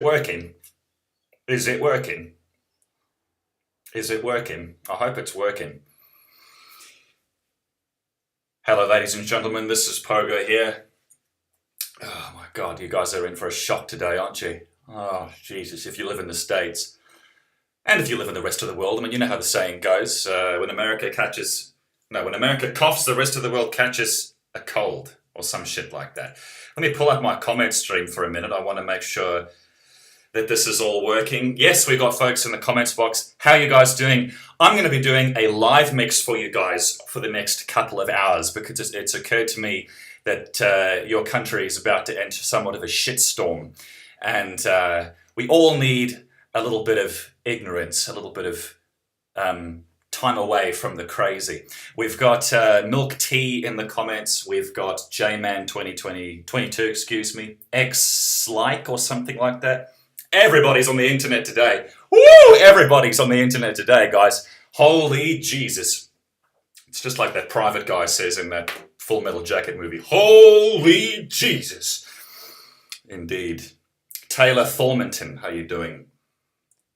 Working? Is it working? Is it working? I hope it's working. Hello, ladies and gentlemen, this is Pogo here. Oh my god, you guys are in for a shock today, aren't you? Oh, Jesus, if you live in the States, and if you live in the rest of the world, I mean, you know how the saying goes, when America coughs, the rest of the world catches a cold, or some shit like that. Let me pull up my comment stream for a minute. I want to make sure that this is all working. Yes, we got folks in the comments box. How are you guys doing? I'm going to be doing a live mix for you guys for the next couple of hours because it's occurred to me that your country is about to enter somewhat of a shitstorm. And we all need a little bit of ignorance, a little bit of time away from the crazy. We've got Milk Tea in the comments. We've got J-Man 2022, excuse me, X-like or something like that. Everybody's on the internet today. Woo! Everybody's on the internet today, guys. Holy Jesus. It's just like that private guy says in that Full Metal Jacket movie. Holy Jesus. Indeed. Taylor Thormanton, how you doing?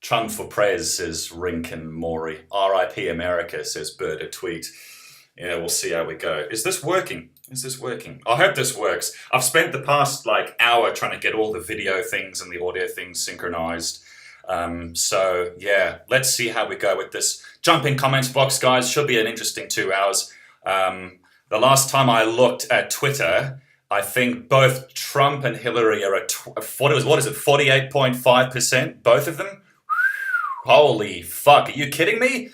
Chun for Prez, says Rinkin Maury. R.I.P. America, says Bird a tweet. Yeah, we'll see how we go. Is this working? Is this working? I hope this works. I've spent the past hour trying to get all the video things and the audio things synchronized. So yeah, let's see how we go with this. Jump in comments box, guys. Should be an interesting 2 hours. The last time I looked at Twitter, I think both Trump and Hillary are at, what is it, 48.5%? Both of them? Holy fuck, are you kidding me?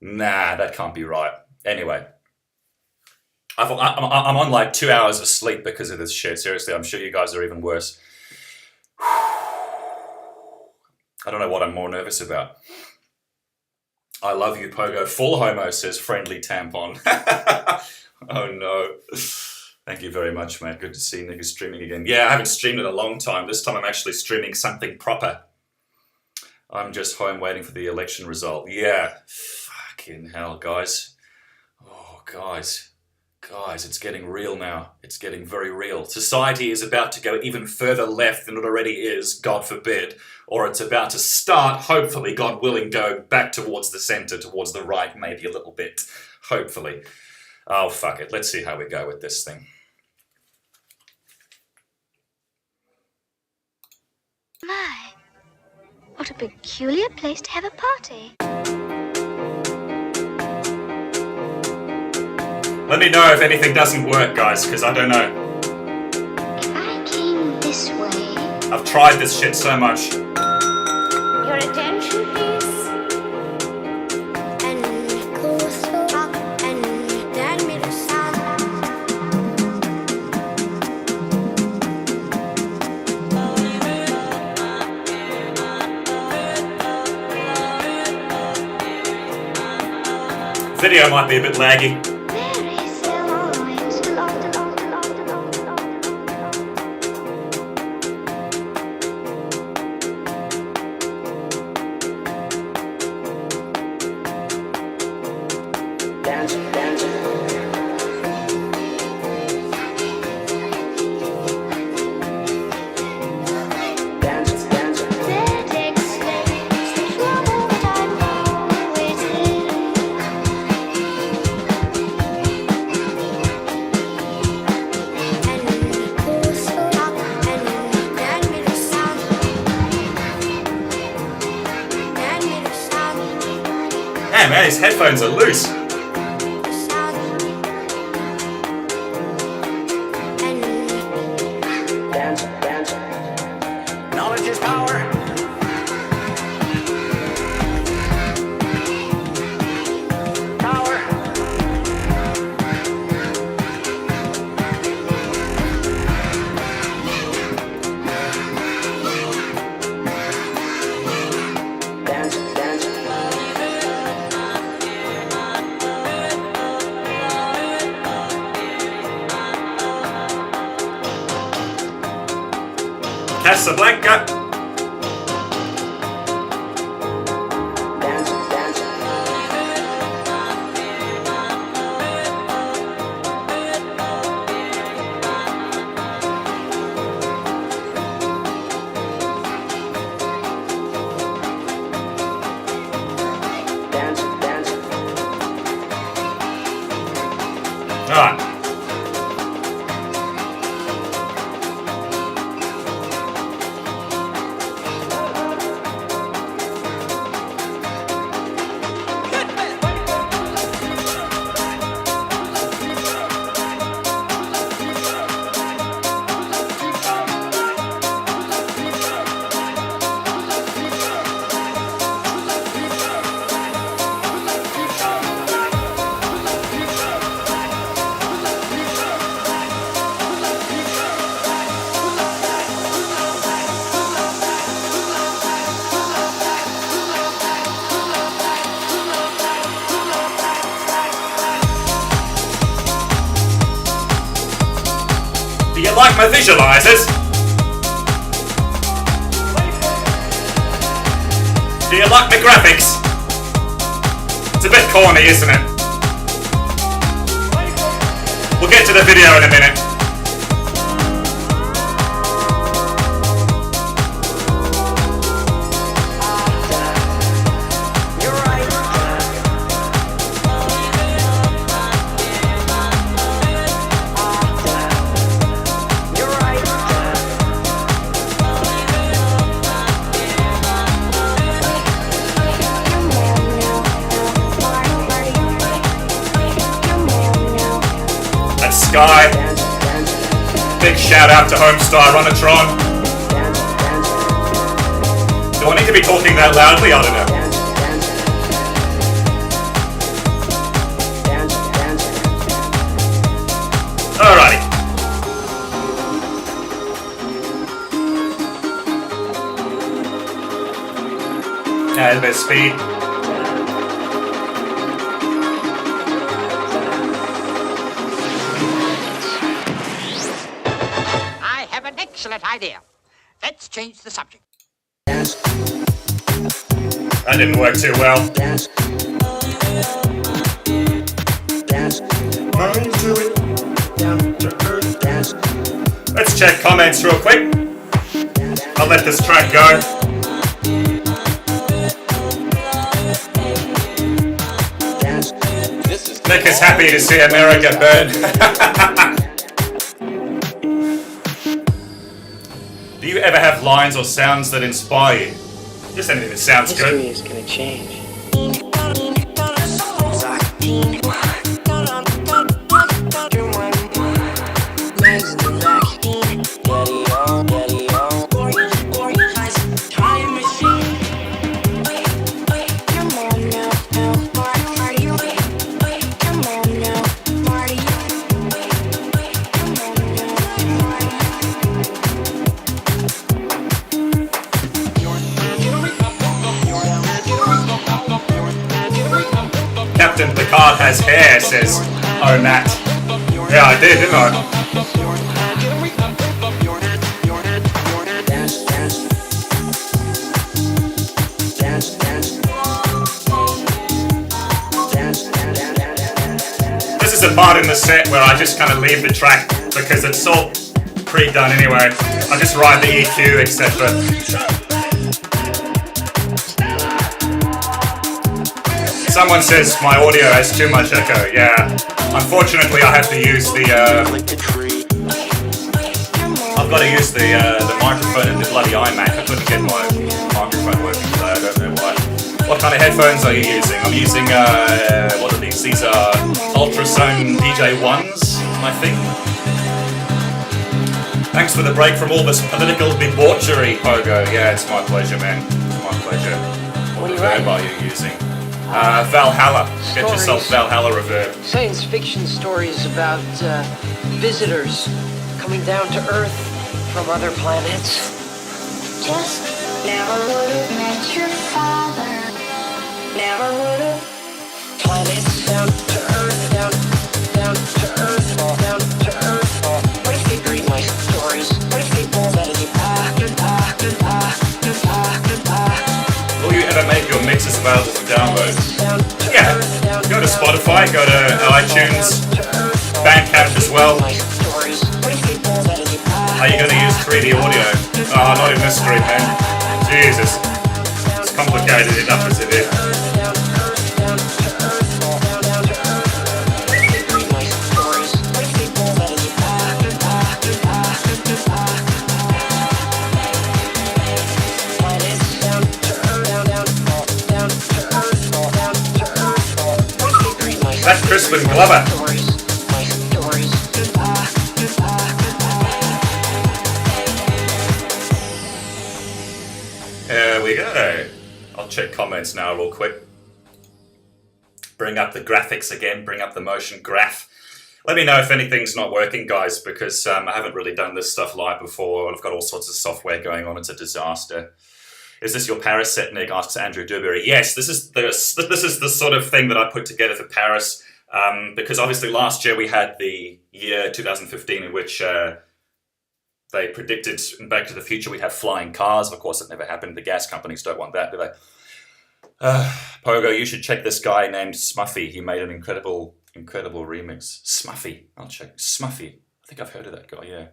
Nah, that can't be right. Anyway, I'm on 2 hours of sleep because of this shit. Seriously, I'm sure you guys are even worse. I don't know what I'm more nervous about. I love you, Pogo. Full homo, says Friendly Tampon. Oh no. Thank you very much, man. Good to see niggas streaming again. Yeah, I haven't streamed in a long time. This time I'm actually streaming something proper. I'm just home waiting for the election result. Yeah. Fucking hell, guys. Oh, guys, it's getting real now. It's getting very real. Society is about to go even further left than it already is, God forbid, or it's about to start, hopefully, God willing, go back towards the center, towards the right, maybe a little bit, hopefully. Oh, fuck it. Let's see how we go with this thing. My, what a peculiar place to have a party. Let me know if anything doesn't work, guys, because I don't know. If I came this way... I've tried this shit so much. Your attention, please. And close up and then me to sound. Video might be a bit laggy. Man, his headphones are loose. Knowledge is power. Power. Casablanca. you like my visualizers? Do you like my graphics? It's a bit corny, isn't it? We'll get to the video in a minute. Sky. Big shout out to Homestar Runatron. Do I need to be talking that loudly? I don't know. Alrighty. Add a bit of speed. Excellent idea. Let's change the subject. That didn't work too well. Let's check comments real quick. I'll let this track go. Nick is happy to see America burn. Do you ever have lines or sounds that inspire you? Just anything that sounds good. History is gonna change. Captain Picard has hair, says Oh Matt. Yeah, I did, didn't I? This is a part in the set where I just kind of leave the track because it's all pre-done anyway. I just ride the EQ, etc. Someone says my audio has too much echo. Yeah, unfortunately I have to use the I've got to use the microphone in the bloody iMac. I couldn't get my microphone working today, I don't know why. What kind of headphones are you using? I'm using, what are these? These are Ultrasound DJ1s, I think. Thanks for the break from all this political debauchery, Pogo. Yeah, it's my pleasure, man. It's my pleasure. What reverb are you using? Valhalla. Get yourself Valhalla reverb. Science fiction stories about visitors coming down to Earth from other planets. Just never would have met your father. Never would have. Planets down to Earth, down to Earth, down to Earth. What if they read my stories? What if they pull that in your Will you ever make your mixes available for download? Yeah. Go to Spotify, go to iTunes, Bandcamp as well. Are you going to use 3D audio? Oh, not in this stream, man. Jesus. It's complicated enough as it is. That's Crispin Glover. There we go. I'll check comments now real quick. Bring up the graphics again, bring up the motion graph. Let me know if anything's not working, guys, because I haven't really done this stuff live before. I've got all sorts of software going on. It's a disaster. Is this your Paris set, Nick? Asks Andrew Dewberry. Yes, this is the sort of thing that I put together for Paris, because obviously last year we had the year 2015 in which They predicted in Back to the Future we'd have flying cars. Of course, it never happened. The gas companies don't want that, do they? Pogo, you should check this guy named Smuffy. He made an incredible remix. Smuffy. I'll check. Smuffy. I think I've heard of that guy, yeah.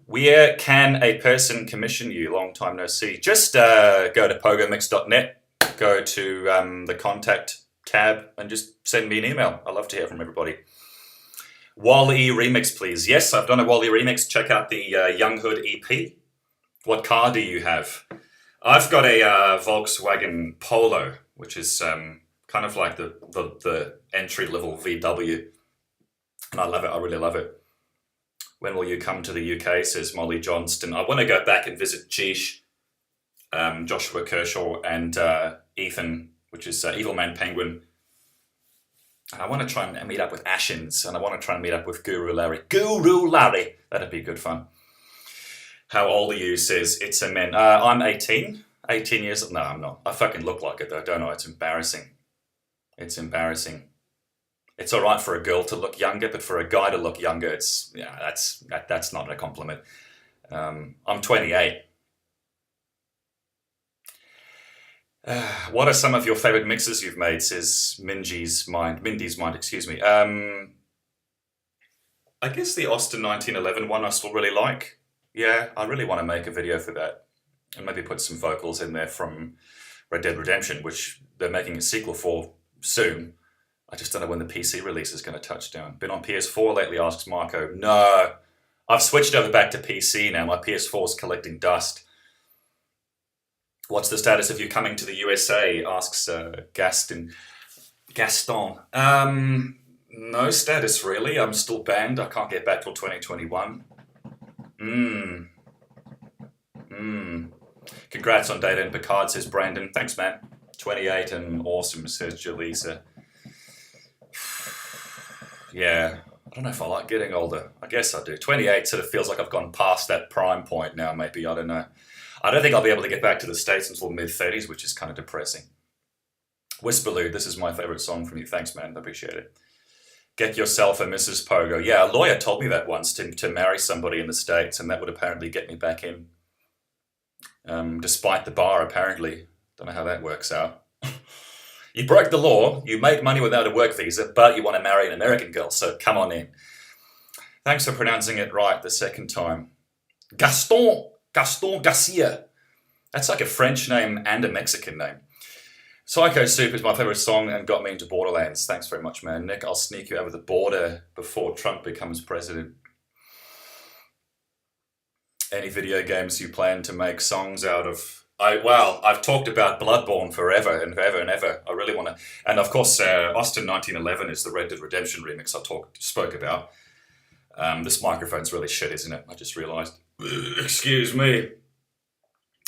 Where can a person commission you? Long time no see. Just go to pogomix.net, go to the contact tab, and just send me an email. I love to hear from everybody. Wall-E remix, please. Yes, I've done a Wall-E remix. Check out the Young Hood EP. What car do you have? I've got a Volkswagen Polo, which is kind of like the entry-level VW. And I love it. I really love it. When will you come to the UK, says Molly Johnston. I want to go back and visit Geesh, Joshua Kershaw, and Ethan, which is Evil Man Penguin. And I want to try and meet up with Ashens, and I want to try and meet up with Guru Larry. Guru Larry! That'd be good fun. How old are you, says It's a Man. I'm 18. 18 years old. No, I'm not. I fucking look like it, though, don't I? It's embarrassing. It's embarrassing. It's all right for a girl to look younger, but for a guy to look younger, that's not a compliment. I'm 28. What are some of your favorite mixes you've made, says Mindy's Mind, excuse me. I guess the Austin 1911 one I still really like. Yeah, I really want to make a video for that. And maybe put some vocals in there from Red Dead Redemption, which they're making a sequel for soon. I just don't know when the PC release is going to touch down. Been on PS4 lately, asks Marco. No, I've switched over back to PC now. My PS4 is collecting dust. What's the status of you coming to the USA, asks Gaston. No status really. I'm still banned. I can't get back till 2021. Congrats on Data and Picard, says Brandon. Thanks, man. 28 and awesome, says Jaleesa. Yeah, I don't know if I like getting older. I guess I do. 28 sort of feels like I've gone past that prime point now, maybe. I don't know. I don't think I'll be able to get back to the States until mid-30s, which is kind of depressing. Whisperlude, this is my favourite song from you. Thanks, man. I appreciate it. Get yourself a Mrs. Pogo. Yeah, a lawyer told me that once, to marry somebody in the States, and that would apparently get me back in. Despite the bar, apparently. Don't know how that works out. You broke the law, you made money without a work visa, but you want to marry an American girl, so come on in. Thanks for pronouncing it right the second time. Gaston Garcia. That's like a French name and a Mexican name. Psycho Soup is my favourite song and got me into Borderlands. Thanks very much, man. Nick, I'll sneak you over the border before Trump becomes president. Any video games you plan to make songs out of? I've talked about Bloodborne forever and ever and ever. I really want to. And of course, Austin 1911 is the Red Dead Redemption remix I spoke about. This microphone's really shit, isn't it? I just realised. Excuse me.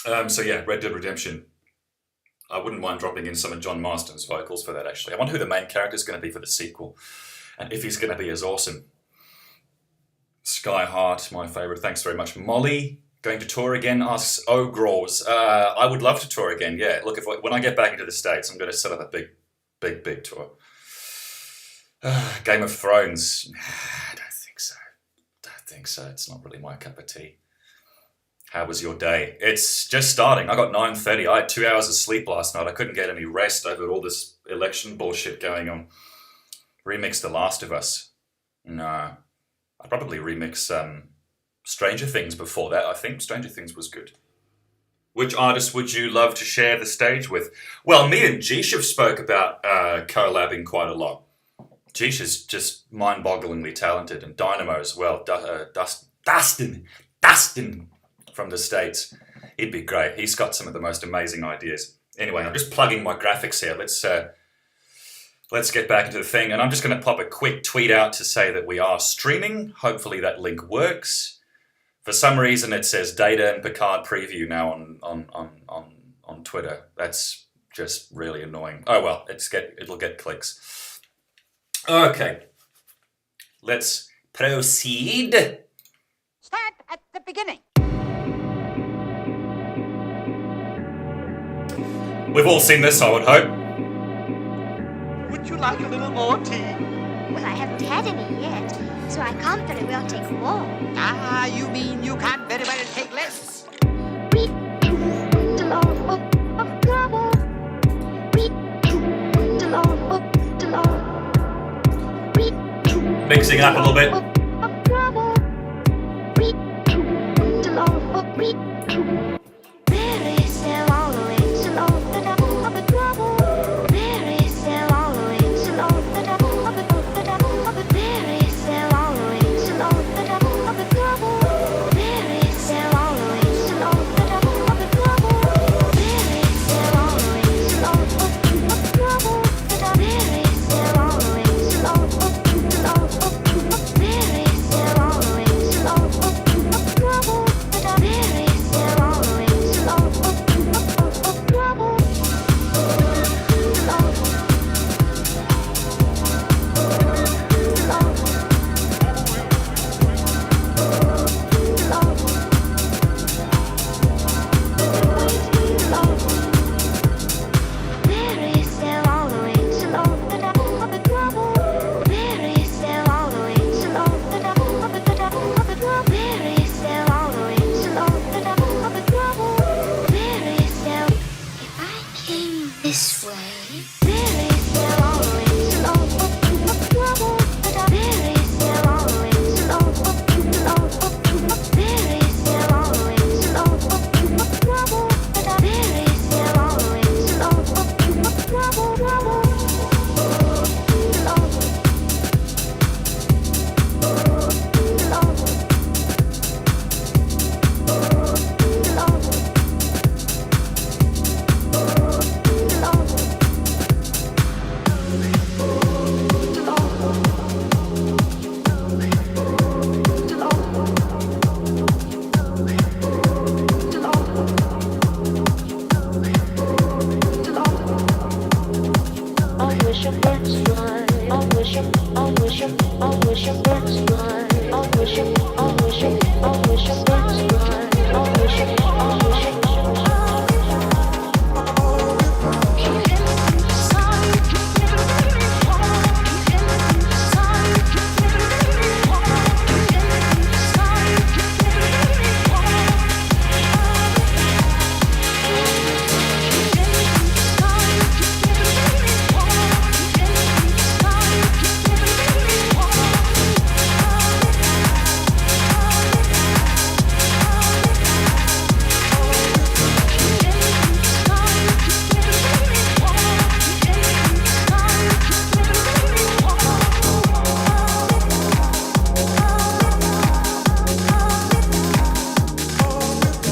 So yeah, Red Dead Redemption. I wouldn't mind dropping in some of John Marston's vocals for that, actually. I wonder who the main character is going to be for the sequel. And if he's going to be as awesome. Sky Heart, my favourite. Thanks very much. Molly, going to tour again, asks O'Graws. I would love to tour again, yeah. Look, when I get back into the States, I'm going to set up a big tour. Game of Thrones. I don't think so. It's not really my cup of tea. How was your day? It's just starting. I got 9:30. I had 2 hours of sleep last night. I couldn't get any rest over all this election bullshit going on. Remix The Last of Us. No. I'd probably remix Stranger Things before that, I think. Stranger Things was good. Which artist would you love to share the stage with? Well, me and Geesh have spoke about collabing quite a lot. Geesh is just mind-bogglingly talented, and Dynamo as well. Dustin from the States. He'd be great. He's got some of the most amazing ideas. Anyway, I'm just plugging my graphics here. Let's get back into the thing. And I'm just going to pop a quick tweet out to say that we are streaming. Hopefully that link works. For some reason, it says Data and Picard preview now on Twitter. That's just really annoying. Oh well, it'll get clicks. Okay, let's proceed. Start at the beginning. We've all seen this, I would hope. Would you like a little more tea? Well, I haven't had any yet. So I can't very well take more. Ah, you mean you can't very well take less? We the law of trouble. We the law of the law. We Mixing it up a little bit. of trouble. We the law of we. There is still always the law of the trouble. There is still always the law of the trouble. There is still always the law of the trouble. There is still always the law of the trouble. There is still always the law of trouble. There is still always the law of trouble. There is still always the law of trouble. There is still always the law of trouble. There is still always the law of the trouble. There is still always the law of the trouble. There is still always the law of the trouble. There is still. If I came this way, there is still always the law of trouble. There is still always the law of trouble. There is still always the law of trouble. There is still always the law of trouble. I wish a bird's fly. I wish a bird's fly. I wish a bird's fly.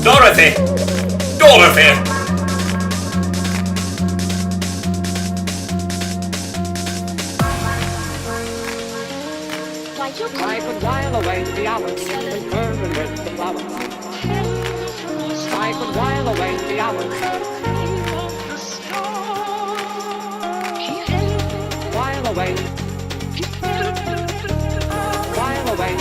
Dorothy! Dorothy! I could while away the hours with her and with the flowers. I could while away the hours. While away. While away.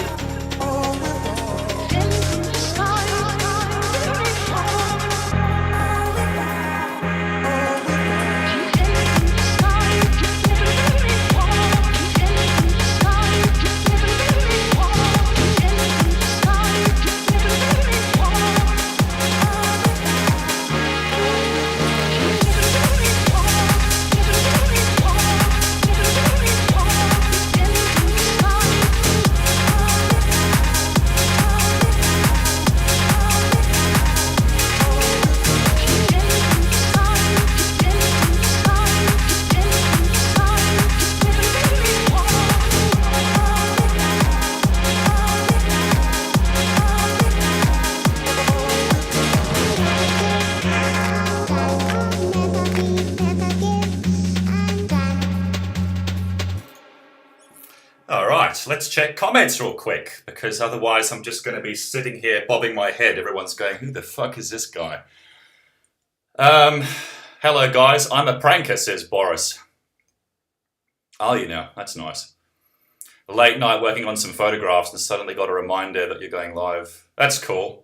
Alright, let's check comments real quick, because otherwise I'm just going to be sitting here bobbing my head. Everyone's going, who the fuck is this guy? Hello guys, I'm a pranker, says Boris. Oh, you know, that's nice. Late night working on some photographs and suddenly got a reminder that you're going live. That's cool.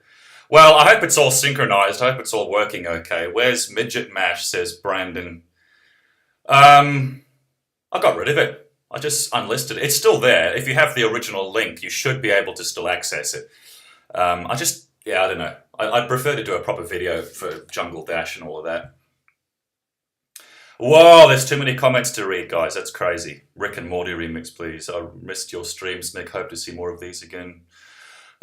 Well, I hope it's all synchronized. I hope it's all working okay. Where's Midget Mash, says Brandon. I got rid of it. I just unlisted it. It's still there. If you have the original link, you should be able to still access it. I don't know. I'd prefer to do a proper video for Jungle Dash and all of that. Whoa, there's too many comments to read, guys. That's crazy. Rick and Morty remix, please. I missed your streams, Nick. Hope to see more of these again.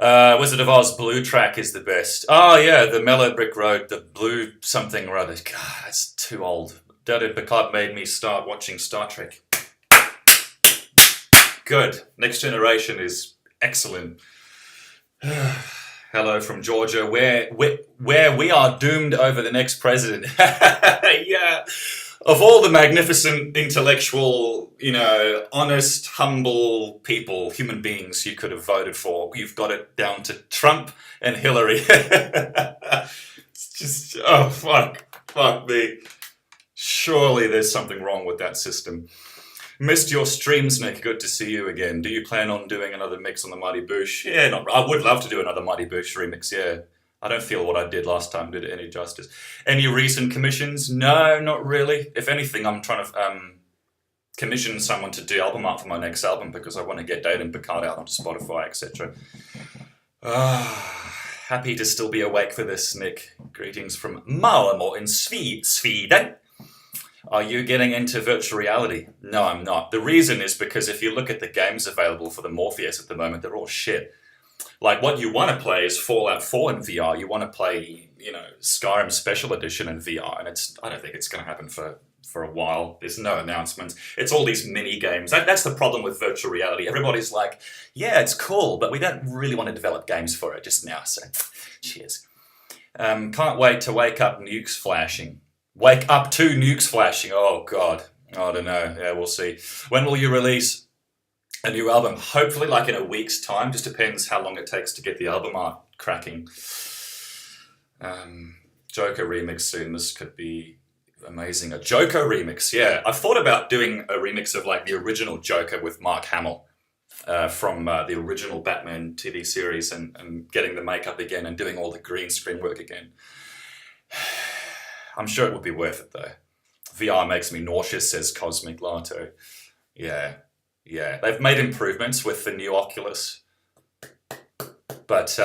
Wizard of Oz Blue track is the best. Oh, yeah, the Mellow Brick Road, the Blue something or other. God, that's too old. Daddy Picard made me start watching Star Trek. Good. Next Generation is excellent. Hello from Georgia, where we are doomed over the next president. Yeah. Of all the magnificent, intellectual, honest, humble people, human beings you could have voted for, you've got it down to Trump and Hillary. It's just, oh, fuck me. Surely there's something wrong with that system. Missed your streams, Nick. Good to see you again. Do you plan on doing another mix on the Mighty Boosh? Yeah, I would love to do another Mighty Boosh remix, yeah. I don't feel what I did last time did it any justice. Any recent commissions? No, not really. If anything, I'm trying to commission someone to do album art for my next album because I want to get Dade and Picard out onto Spotify, etc. Happy to still be awake for this, Nick. Greetings from Malmo in Sweden. Are you getting into virtual reality? No, I'm not. The reason is because if you look at the games available for the Morpheus at the moment, they're all shit. Like, what you want to play is Fallout 4 in VR. You want to play, Skyrim Special Edition in VR, and I don't think it's going to happen for a while. There's no announcements. It's all these mini games. That's the problem with virtual reality. Everybody's like, yeah, it's cool, but we don't really want to develop games for it just now, so cheers. Can't wait to wake up nukes flashing. Wake up to nukes flashing. Oh, God. I don't know. Yeah, we'll see. When will you release a new album? Hopefully like in a week's time. Just depends how long it takes to get the album art cracking. Joker remix soon. This could be amazing. A Joker remix, yeah. I've thought about doing a remix of like the original Joker with Mark Hamill from the original Batman TV series and getting the makeup again and doing all the green screen work again. I'm sure it would be worth it though. VR makes me nauseous, says Cosmic Lato. Yeah. They've made improvements with the new Oculus. But,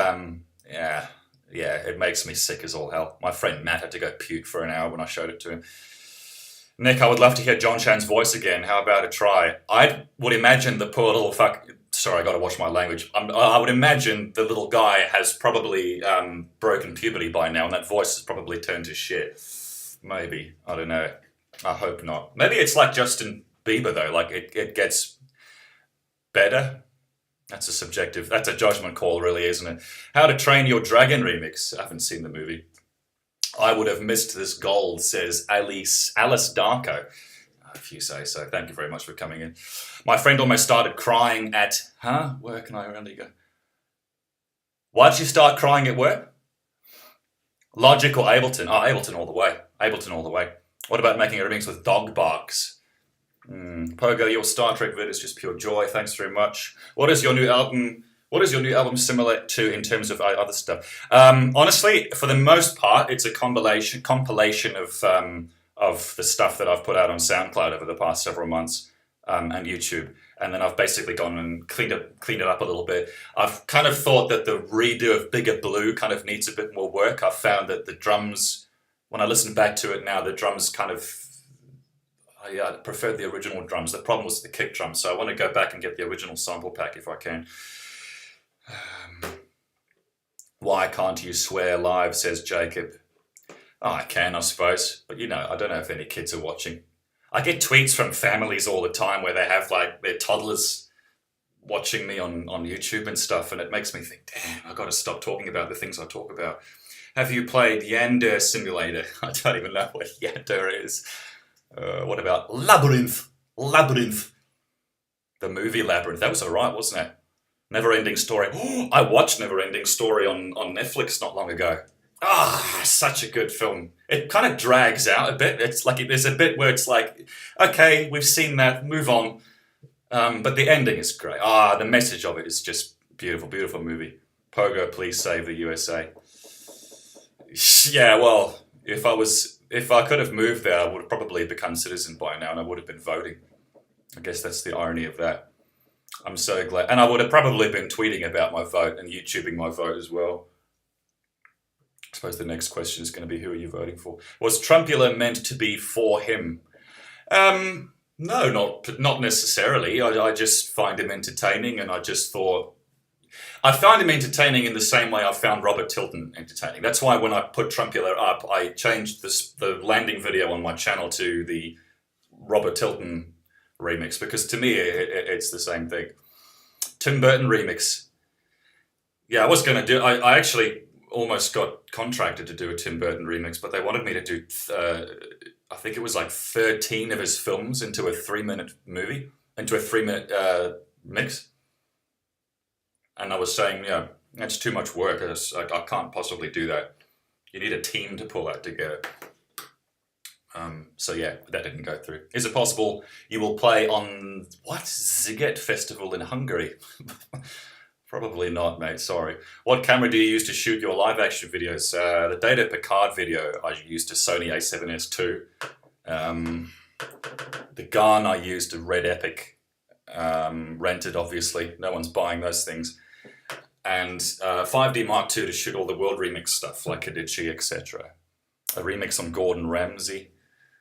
yeah, it makes me sick as all hell. My friend Matt had to go puke for an hour when I showed it to him. Nick, I would love to hear John Chan's voice again. How about a try? I would imagine the poor little Sorry, I got to watch my language. I would imagine the little guy has probably broken puberty by now, and that voice has probably turned to shit. Maybe. I don't know. I hope not. Maybe it's like Justin Bieber, though. Like, it gets better. That's a judgment call, really, isn't it? How to Train Your Dragon remix. I haven't seen the movie. I would have missed this gold, says Alice Darko. If you say so. Thank you very much for coming in. My friend almost started crying at... Where can I really go? Why'd you start crying at work? Logic or Ableton? Oh, Ableton all the way. Ableton all the way. What about making a remix with dog barks? Pogo, your Star Trek vid is just pure joy. Thanks very much. What is your new album similar to in terms of other stuff? Honestly, for the most part, it's a compilation of the stuff that I've put out on SoundCloud over the past several months and YouTube. And then I've basically gone and cleaned it up a little bit. I've kind of thought that the redo of Bigger Blue kind of needs a bit more work. I've found that the drums, when I listen back to it now, the drums kind of... I preferred the original drums. The problem was the kick drum, so I want to go back and get the original sample pack if I can. Why can't you swear live, says Jacob. Oh, I can, I suppose. But, I don't know if any kids are watching. I get tweets from families all the time where they have, like, their toddlers watching me on YouTube and stuff, and it makes me think, damn, I've got to stop talking about the things I talk about. Have you played Yandere Simulator? I don't even know what Yandere is. What about Labyrinth? The movie Labyrinth. That was alright, wasn't it? Never-Ending Story. I watched Never-Ending Story on Netflix not long ago. Such a good film. It kind of drags out a bit. It's like there's a bit where it's like, okay, we've seen that, move on. But the ending is great. The message of it is just beautiful, beautiful movie. Pogo, please save the USA. Yeah, well, if I could have moved there, I would have probably become citizen by now, and I would have been voting. I guess that's the irony of that. I'm so glad. And I would have probably been tweeting about my vote and YouTubing my vote as well. I suppose the next question is going to be, who are you voting for? Was Trumpula meant to be for him? No, not necessarily. I just find him entertaining, and I just thought... I found him entertaining in the same way I found Robert Tilton entertaining. That's why when I put Trumpula up, I changed the landing video on my channel to the Robert Tilton remix, because to me it's the same thing. Tim Burton remix. Yeah, I was going to do... I actually almost got contracted to do a Tim Burton remix, but they wanted me to do... I think it was like 13 of his films into a 3-minute movie, into a 3-minute mix. And I was saying, yeah, that's too much work. I can't possibly do that. You need a team to pull that together. So yeah, that didn't go through. Is it possible you will play on, Ziget Festival in Hungary? Probably not, mate, sorry. What camera do you use to shoot your live action videos? The Data Picard video, I used a Sony a7S II. The gun, I used a Red Epic. Rented, obviously. No one's buying those things. And 5D Mark II to shoot all the world remix stuff, like Kadichi, etc. A remix on Gordon Ramsay.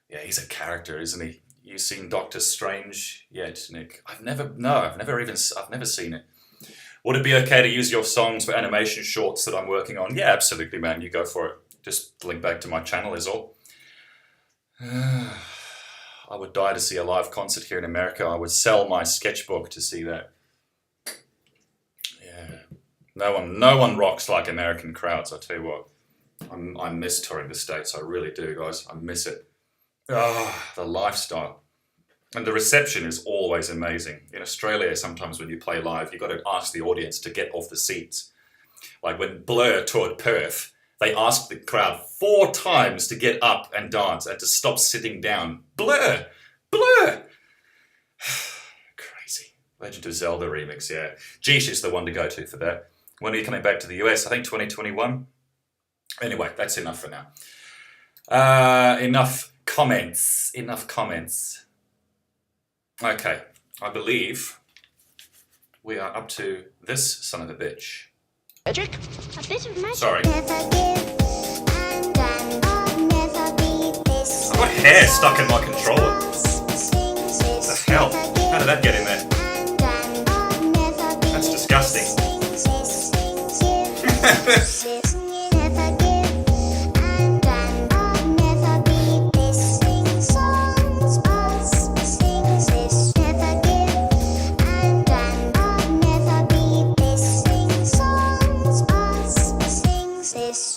Yeah, he's a character, isn't he? You seen Doctor Strange yet, Nick? I've never seen it. Would it be okay to use your songs for animation shorts that I'm working on? Yeah, absolutely, man. You go for it. Just link back to my channel is all. I would die to see a live concert here in America. I would sell my sketchbook to see that. Yeah. No one rocks like American crowds, I tell you what. I miss touring the States. I really do, guys. I miss it. The lifestyle. And the reception is always amazing. In Australia, sometimes when you play live, you've got to ask the audience to get off the seats. Like when Blur toured Perth, they asked the crowd 4 times to get up and dance and to stop sitting down. Blur! Crazy. Legend of Zelda remix, yeah. Geesh is the one to go to for that. When are you coming back to the US? I think 2021. Anyway, that's enough for now. Enough comments. Okay, I believe we are up to this son of a bitch. Magic? A bit of magic. Sorry. Never give, and then I'll never be this. I've got hair stuck in my controller. Sings this. What the hell? How did that get in there? And then I'll never be That's disgusting. this. Never give, and then I'll never be this. Sing songs, us, sings this. Never give, and then I'll never be this. Sing songs, us, sings this.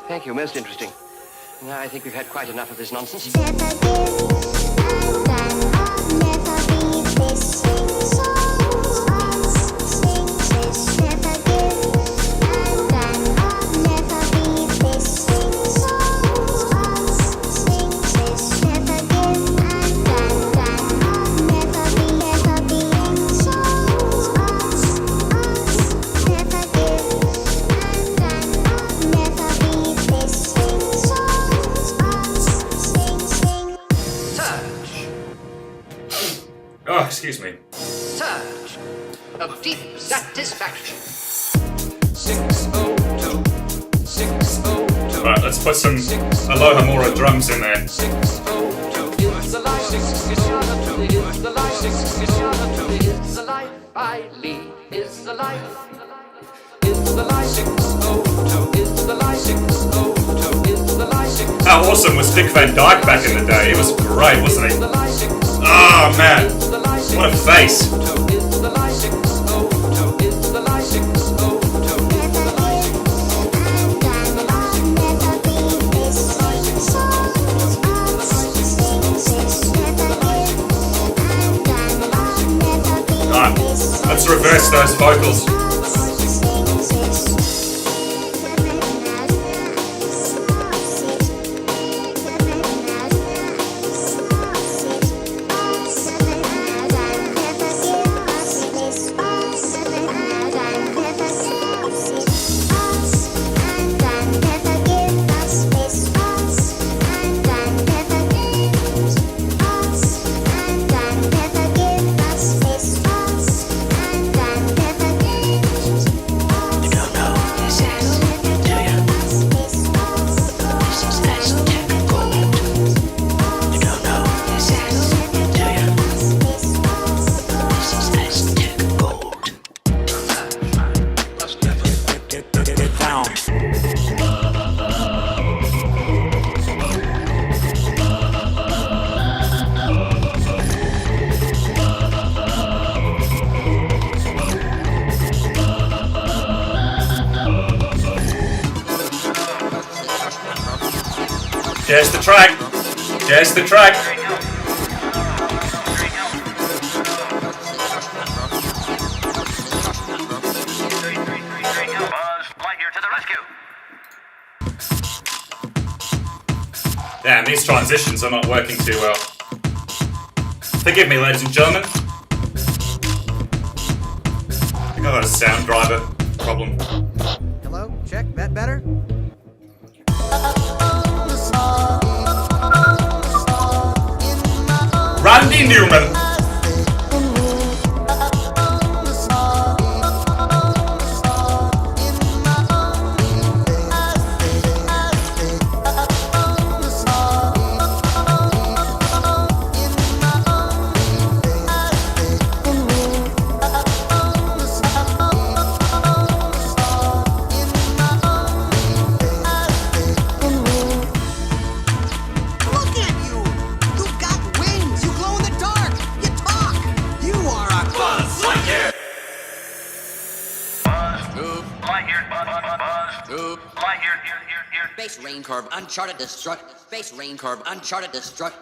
Thank you, most interesting. I think we've had quite enough of this nonsense. Never give, and then I'll never be this. Sing songs, us, sings this. Never give, and then I'll never be this. Sing songs, us, sings this. Never give, and then I'll never be. Songs, us, never give, and then I'll never be this. Sing songs, us, sing. Surge! Oh, excuse me. Surge! Of deep satisfaction. 602, 602, Alright, let's put some Aloha Mora drums in there. 602 is the life, 602 is the life, 602 is the life I lead, is the life, is the life, 602 is the life, 602 is the life, 602 How awesome was Dick Van Dyke back in the day? He was great, wasn't he? is the life, 602 Oh man, is the life, what a face. 602 is the life, 602 is the life, 602 is the life. Alright, let's reverse those vocals. There's the track. There's the track. Damn, these transitions are not working too well. Forgive me, ladies and gentlemen. I think I've got a sound driver problem. Hello? Check. That better? Randy Newman. Look at you! You've got wings! You glow in the dark! You talk! You are a Buzz Lightyear! Base rain curve, uncharted destruct. Base rain curve, uncharted destruct.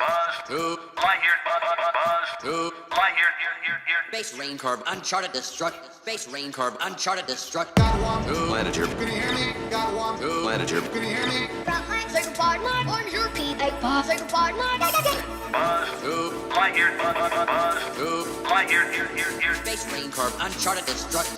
Base rain curve, uncharted destruct. Base rain curve, uncharted destruct. Manager. Can you hear me? Got one. Manager. Can you hear me? Say goodbye, Mark. On your feet, say goodbye, Mark. Base rain curve, uncharted destruct.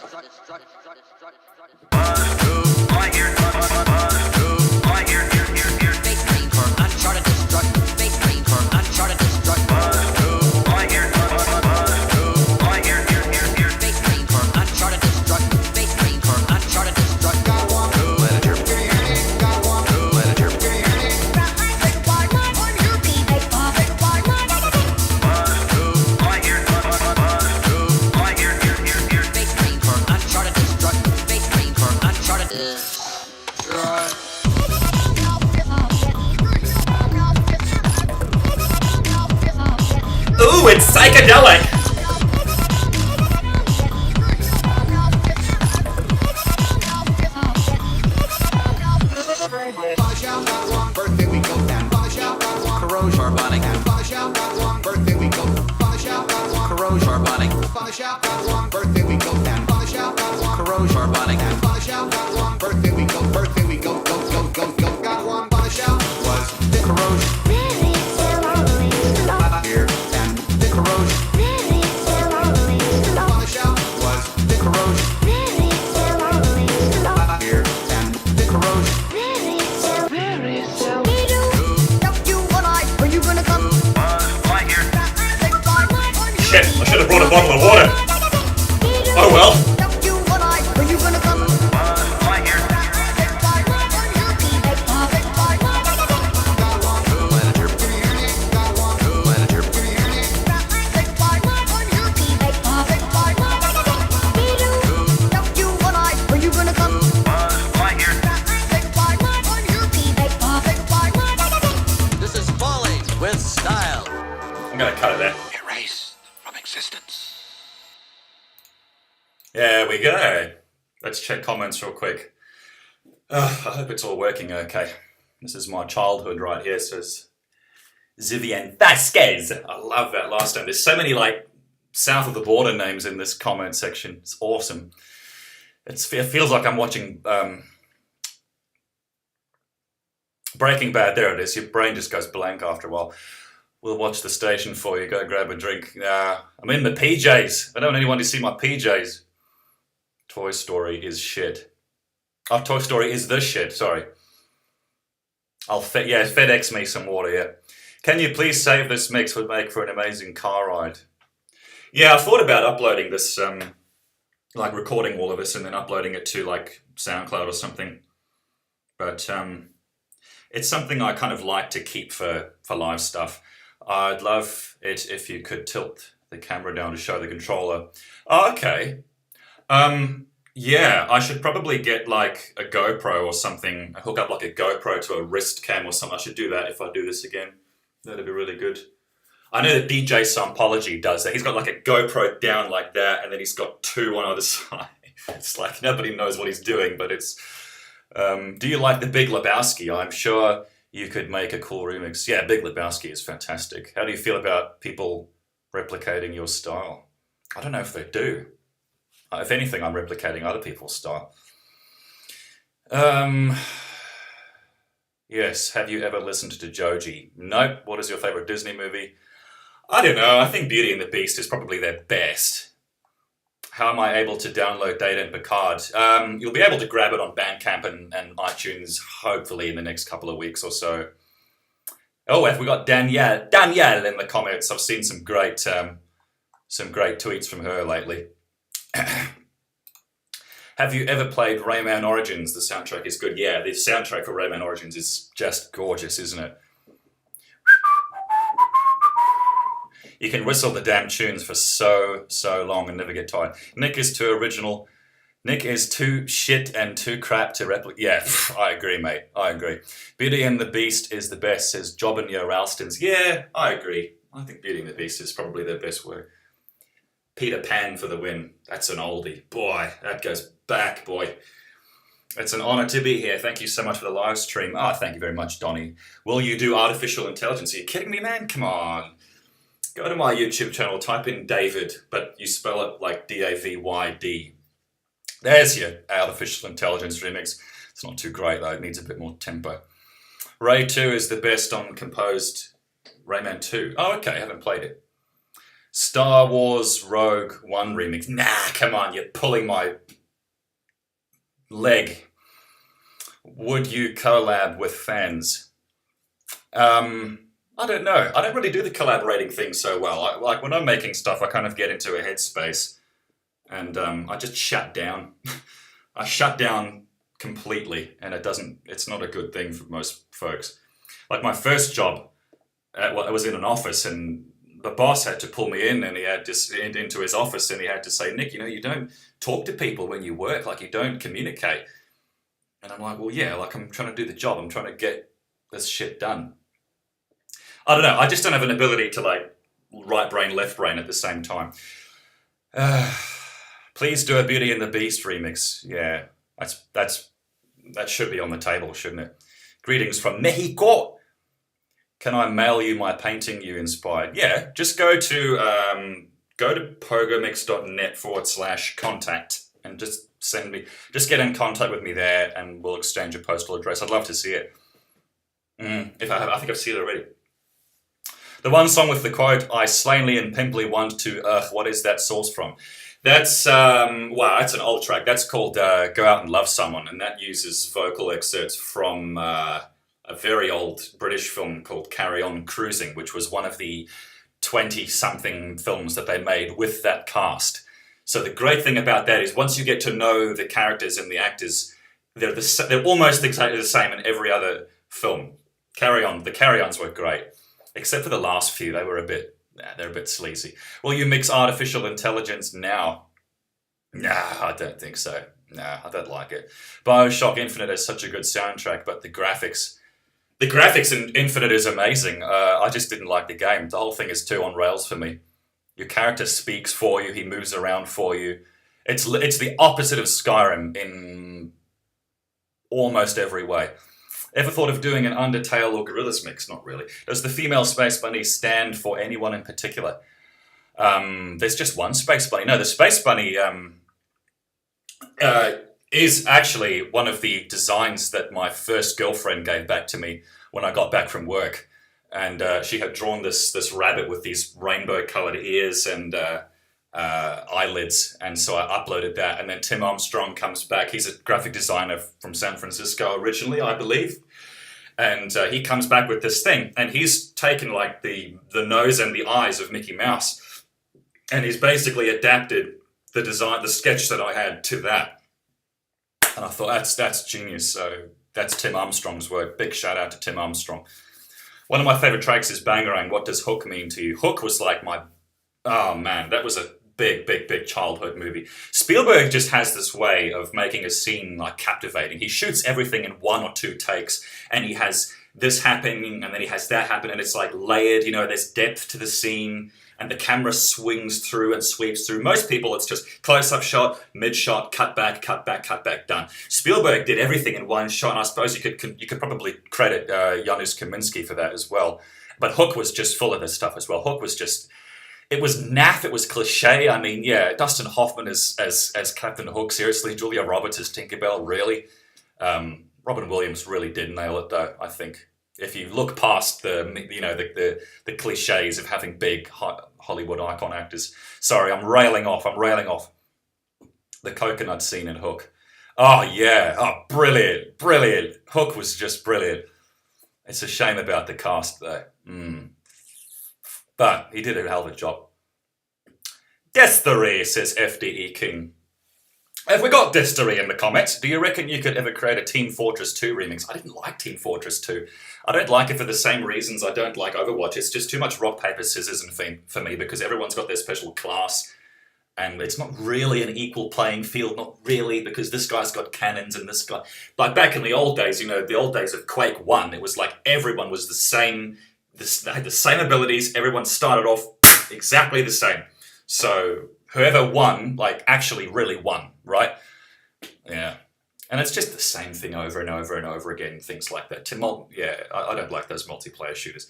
Base rain curve, uncharted destruct. Base rain curve, uncharted destruct. Base rain curve, uncharted destruct. Base rain curve, uncharted destruct. Manager. Can you hear me? Got one. Manager. Can you hear me? Say goodbye, Mark. On your feet, say goodbye, Mark. Base rain curve, uncharted destruct. Base rain curve, uncharted destruct. Ooh, it's psychedelic. Buzz out, got one. Birthday we go down. Buzz out, got one. Corrosion. Carbonic. Buzz out, got one. Birthday we go. Buzz out, got one. Corrosion. Carbonic. Buzz out, got one. Birthday we go down. Buzz out, got one. Corrosion. Carbonic. Buzz out, got one. Birthday we go. Birthday we go. Go, go, go, go. Got one. Buzz out. Was the corrosion There is still always love. here and the corrosion. There is still always love. Buzz out. Was the corrosion There is still always love. here and the corrosion. There is still. Don't you and I, when you gonna come? Say goodbye, Mark. On your Shit, feet, I should have brought a bottle of water. Oh well. Don't you and I, when you gonna come? Say goodbye, Mark. On your feet, say goodbye, Mark. Got one. Manager. Can you hear me? Got one. Manager. Can you hear me? Say goodbye, Mark. On your feet, say goodbye, Mark. Don't you and I, when you gonna come? Say goodbye, Mark. On your feet, say goodbye, Mark. This is Folly with style. I'm gonna cut it there. Erased from existence. There we go. Let's check comments real quick. I hope it's all working okay. This is my childhood right here, says Zivian Vasquez. I love that last name. There's so many like south of the border names in this comment section. It's awesome. It feels like I'm watching Breaking Bad. There it is. Your brain just goes blank after a while. We'll watch the station for you. Go grab a drink. I'm in the PJs. I don't want anyone to see my PJs. Toy Story is shit. Oh, Toy Story is the shit. Sorry. FedEx me some water. Yeah. Can you please save this mix? Would make for an amazing car ride. Yeah, I thought about uploading this, like recording all of this and then uploading it to like SoundCloud or something. But it's something I kind of like to keep for live stuff. I'd love it if you could tilt the camera down to show the controller. Oh, okay. Yeah, I should probably get like a GoPro or something, hook up like a GoPro to a wrist cam or something. I should do that if I do this again. That'd be really good. I know that DJ Sampology does that. He's got like a GoPro down like that, and then he's got two on either side. It's like nobody knows what he's doing, but it's... do you like The Big Lebowski? I'm sure you could make a cool remix. Yeah, Big Lebowski is fantastic. How do you feel about people replicating your style? I don't know if they do. If anything, I'm replicating other people's style. Yes, have you ever listened to Joji? Nope. What is your favorite Disney movie? I don't know. I think Beauty and the Beast is probably their best. How am I able to download Data and Picard? You'll be able to grab it on Bandcamp and iTunes, hopefully in the next couple of weeks or so. Oh, have we got Danielle in the comments? I've seen some great tweets from her lately. Have you ever played Rayman Origins? The soundtrack is good. Yeah, the soundtrack for Rayman Origins is just gorgeous, isn't it? You can whistle the damn tunes for so long and never get tired. Nick is too original. Nick is too shit and too crap to replicate. Yeah, I agree, mate. I agree. Beauty and the Beast is the best, says Jobin Ralstons. Yeah, I agree. I think Beauty and the Beast is probably their best work. Peter Pan for the win. That's an oldie. Boy, that goes back, boy. It's an honor to be here. Thank you so much for the live stream. Oh, thank you very much, Donnie. Will you do artificial intelligence? Are you kidding me, man? Come on. Go to my YouTube channel, type in David, but you spell it like D-A-V-Y-D. There's your artificial intelligence remix. It's not too great, though. It needs a bit more tempo. Ray 2 is the best on composed Rayman 2. Oh, okay. I haven't played it. Star Wars Rogue One remix. Nah, come on. You're pulling my leg. Would you collab with fans? I don't know. I don't really do the collaborating thing so well. Like when I'm making stuff, I kind of get into a headspace and I just shut down. I shut down completely, and it's not a good thing for most folks. Like my first job, I was in an office, and the boss had to pull me in, and he had to into his office, and he had to say, Nick, you don't talk to people when you work, like you don't communicate. And I'm like, well, yeah, like I'm trying to do the job. I'm trying to get this shit done. I don't know. I just don't have an ability to like right brain, left brain at the same time. Please do a Beauty and the Beast remix. Yeah, that should be on the table, shouldn't it? Greetings from Mexico. Can I mail you my painting you inspired? Yeah, just go to pogomix.net/contact and just get in contact with me there, and we'll exchange a postal address. I'd love to see it. I think I've seen it already. The one song with the quote, I slainly and pimply want to, what is that source from? That's, wow, that's an old track. That's called Go Out and Love Someone, and that uses vocal excerpts from a very old British film called Carry On Cruising, which was one of the 20-something films that they made with that cast. So the great thing about that is once you get to know the characters and the actors, they're almost exactly the same in every other film. The Carry-Ons were great. Except for the last few, they're a bit sleazy. Will you mix artificial intelligence now? Nah, I don't think so. Nah, I don't like it. BioShock Infinite is such a good soundtrack, but the graphics in Infinite is amazing. I just didn't like the game. The whole thing is too on rails for me. Your character speaks for you, he moves around for you. It's the opposite of Skyrim in almost every way. Ever thought of doing an Undertale or Gorillaz mix? Not really. Does the female Space Bunny stand for anyone in particular? There's just one Space Bunny. No, the Space Bunny is actually one of the designs that my first girlfriend gave back to me when I got back from work. And she had drawn this rabbit with these rainbow-coloured ears and eyelids, and so I uploaded that. And then Tim Armstrong comes back. He's a graphic designer from San Francisco originally, I believe, and he comes back with this thing, and he's taken like the nose and the eyes of Mickey Mouse, and he's basically adapted the design, the sketch that I had, to that. And I thought that's genius. So that's Tim Armstrong's work. Big shout out to Tim Armstrong. One of my favorite tracks is Bangarang. What does Hook mean to you? Hook was like oh man, that was a big childhood movie. Spielberg just has this way of making a scene like captivating. He shoots everything in 1 or 2 takes, and he has this happening, and then he has that happen, and it's like layered, you know, there's depth to the scene, and the camera swings through and sweeps through. Most people, it's just close-up shot, mid-shot, cut back, done. Spielberg did everything in one shot, and I suppose you could probably credit Janusz Kaminski for that as well. But Hook was just full of this stuff as well. Hook was just, it was naff, it was cliche. I mean, yeah, Dustin Hoffman as Captain Hook, seriously. Julia Roberts as Tinkerbell, really. Robin Williams really did nail it, though, I think. If you look past the cliches of having big Hollywood icon actors. Sorry, I'm railing off. The coconut scene in Hook. Oh, yeah. Oh, brilliant. Hook was just brilliant. It's a shame about the cast, though. But he did a hell of a job. Destery, says FDE King. Have we got Destery in the comments? Do you reckon you could ever create a Team Fortress 2 remix? I didn't like Team Fortress 2. I don't like it for the same reasons I don't like Overwatch. It's just too much rock, paper, scissors for me because everyone's got their special class and it's not really an equal playing field, not really, because this guy's got cannons and this guy... Like back in the old days, the old days of Quake 1, it was like everyone was the same, they had the same abilities, everyone started off exactly the same. So whoever won, like, actually really won, right? Yeah. And it's just the same thing over and over and over again, things like that. I don't like those multiplayer shooters.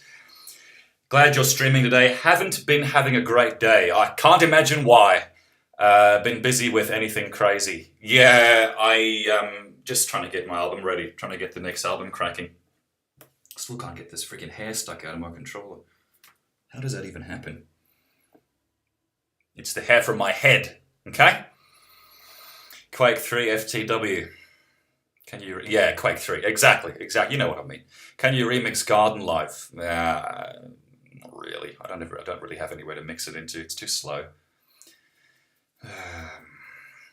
Glad you're streaming today. Haven't been having a great day. I can't imagine why. Been busy with anything crazy. Yeah, just trying to get my album ready, trying to get the next album cracking. Still can't get this freaking hair stuck out of my controller. How does that even happen? It's the hair from my head, okay? Quake 3 FTW. Can you... Yeah, Quake 3. Exactly. You know what I mean. Can you remix Garden Life? Not really. I don't really have anywhere to mix it into. It's too slow.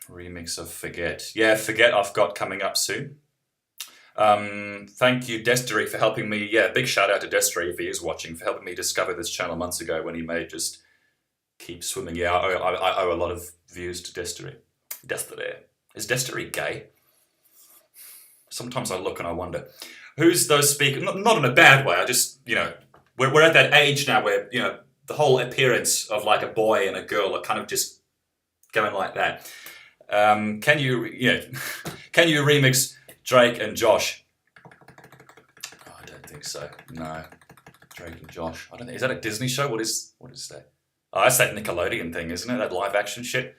Remix of Forget. Yeah, Forget I've got coming up soon. Thank you, Destery, for helping me. Yeah, big shout out to Destery if he is watching, for helping me discover this channel months ago when he may just keep swimming. Yeah, I owe a lot of views to Destery. Is Destery gay? Sometimes I look and I wonder. Who's those speakers? Not in a bad way. I just, we're at that age now where, the whole appearance of like a boy and a girl are kind of just going like that. Can you remix Drake and Josh? Oh, I don't think so. No. Drake and Josh. I don't think. Is that a Disney show? What is that? Oh, that's that Nickelodeon thing, isn't it? That live action shit.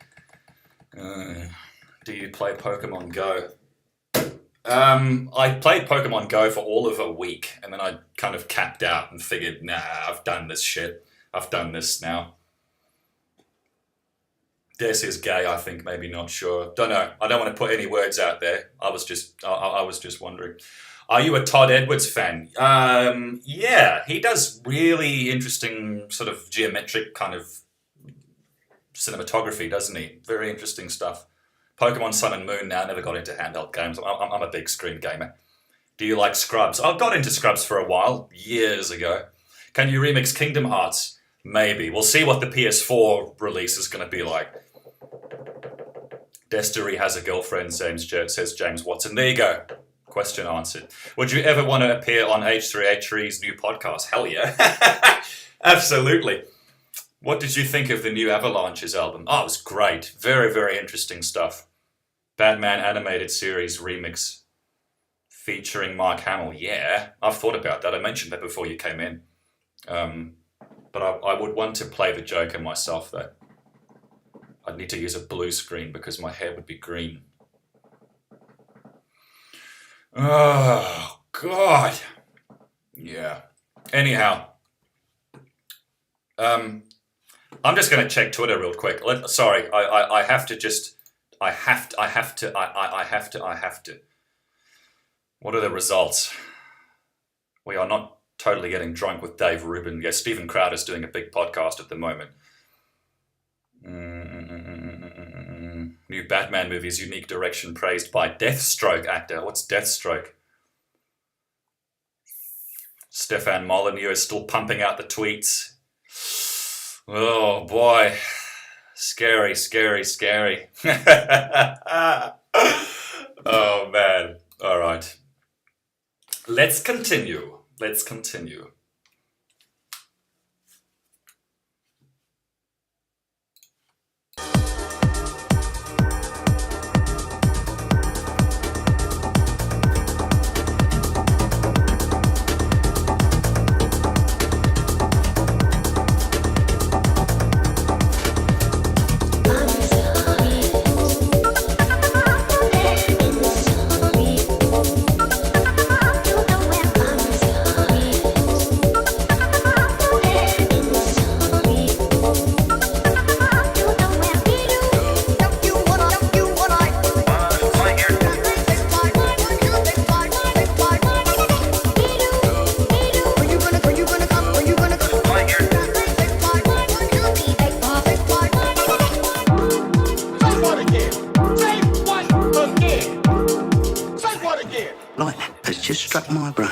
Do you play Pokemon Go? I played Pokemon Go for all of a week, and then I kind of capped out and figured, nah, I've done this shit. I've done this now. Des is gay, I think, maybe, not sure. Don't know. I don't want to put any words out there. I was just wondering. Are you a Todd Edwards fan? Yeah, he does really interesting sort of geometric kind of cinematography, doesn't he? Very interesting stuff. Pokemon Sun and Moon now, never got into handheld games. I'm a big screen gamer. Do you like Scrubs? I got into Scrubs for a while, years ago. Can you remix Kingdom Hearts? Maybe. We'll see what the PS4 release is going to be like. Destery has a girlfriend, says James Watson. There you go. Question answered. Would you ever want to appear on H3H3's new podcast? Hell yeah. Absolutely. What did you think of the new Avalanches album? Oh, it was great. Very, very interesting stuff. Batman animated series remix featuring Mark Hamill. Yeah, I've thought about that. I mentioned that before you came in. But I would want to play the Joker myself, though. I'd need to use a blue screen because my hair would be green. Oh, God. Yeah. Anyhow. I'm just going to check Twitter real quick. Sorry, I have to. What are the results? We are not totally getting drunk with Dave Rubin. Yes, Stephen Crowder's doing a big podcast at the moment. New Batman movie's unique direction praised by Deathstroke actor. What's Deathstroke? Stefan Molyneux is still pumping out the tweets. Oh boy. Scary. Oh man. All right. Let's continue. Let's continue. Lightning has just struck my brain.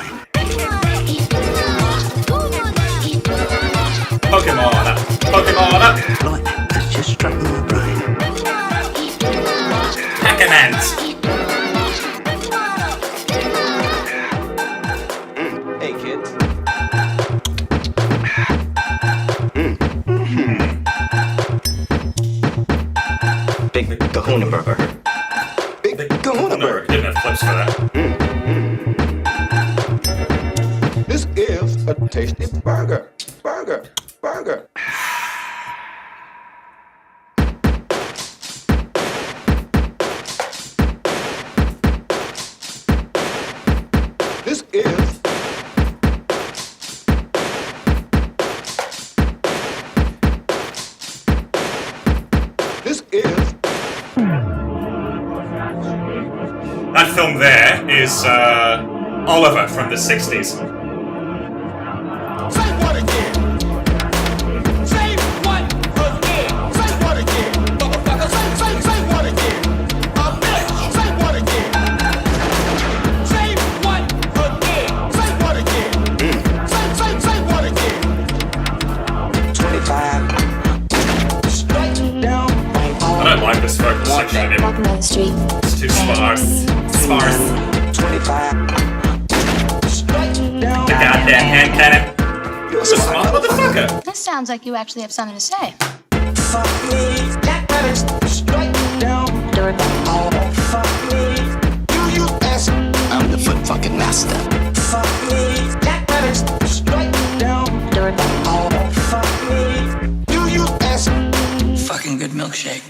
Pokemon up! Pokemon up! Lightning has just struck my brain. Pac-Man! Hey, kids. Big Kahuna Burger. Big Kahuna No, Burger. didn't have clips for that. This is a tasty burger. Burger. Burger. This is That film there is Oliver from the 60s. Say what again? Say what again? Say what again? Motherfucker, say what again? Bitch, say what again? Say what again? Say what again? Say what again? 25. Straight down. I don't like this vocal section anymore. Walking down the street. It's too sparse. Sparse. 25. Straight down. The goddamn hand cannon. You're a smart motherfucker. This sounds like you actually have something to say. Fuck me. Straight down. Doorbell. Oh, fuck me. U-U-S. I'm the foot fucking master. Fuck me. Straight down. Doorbell. Oh, fuck me. U-U-S. Fucking good milkshake.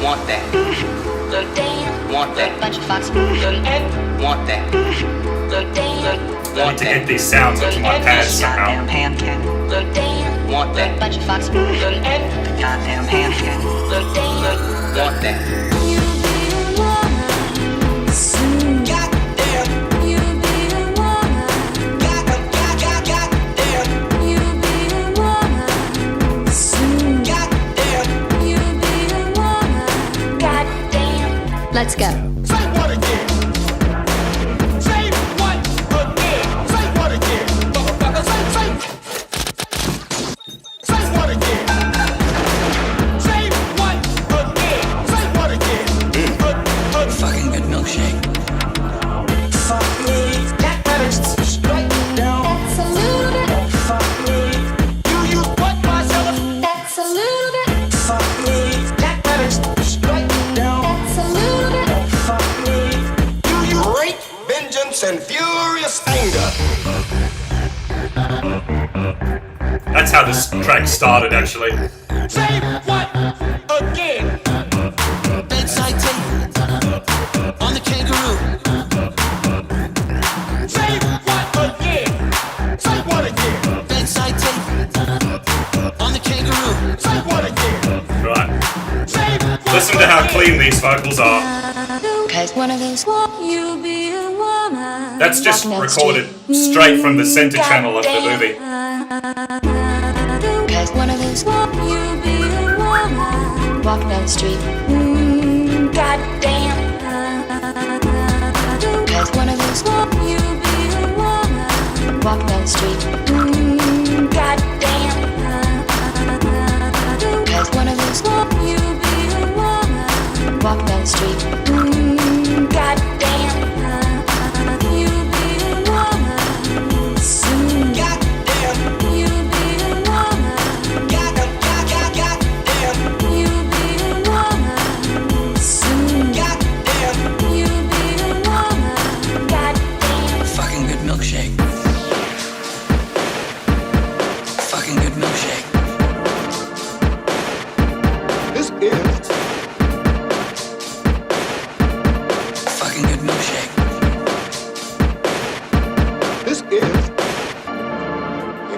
Want that. Want that. Bunch of foxes. Want that. I need to get these sounds into my pads somehow. Want that. Bunch of foxes. Goddamn hand cannon. Want that. Let's go. Say what again? Say what again? Say what again? Motherfucker, say what again? Say what again? Say what again? Fucking good milkshake. Fuck me. Straight down. That's a little bit. Fuck me. You what, Marcella? That's a little bit. Fuck me. Straight down. That's a little bit. Fuck me. You great vengeance and furious anger. That's how this track started, actually. Say what again? Bedside table on the kangaroo. Say what again? Say what again? Bedside table on the kangaroo. Say what again? Right. Say what Listen to how clean these vocals are. Cause one of those you be a woman. That's just Walking down the recorded street. straight from the center channel of the movie. Cause one of those you be a woman. Walking down the street. Goddamn. Cause one of those you be a woman. Walking down the street. Goddamn. Cause one of those you be a woman. Walking down the street. Goddamn. You be a woman.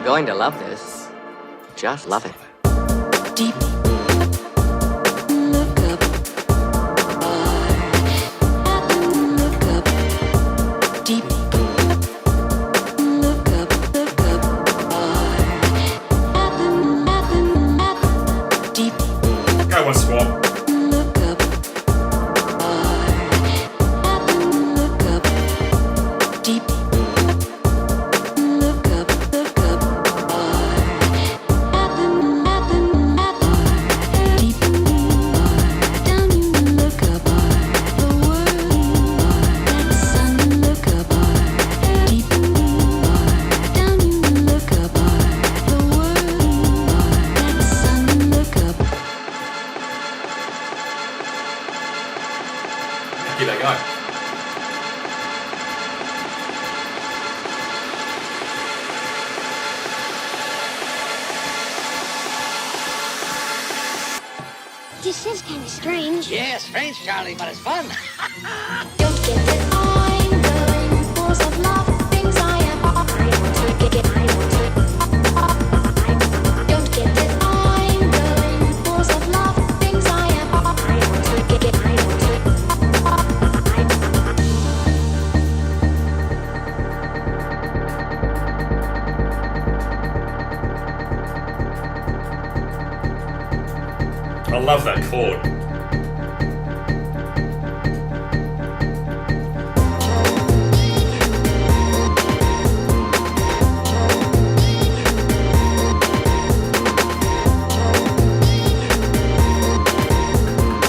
You're going to love this. Just love it. Deep look up, look up, deep look up, deep Go one squat. look up, look up, deep look up, deep down you look up, the world that sun look up, deep down you look up, the world that sun look up. Give that a go. This is kind of strange. Yeah, strange, Charlie, but it's fun. Don't get that I'm going full of love, things I am. Don't get that I'm going full of love, things I am. I love that chord.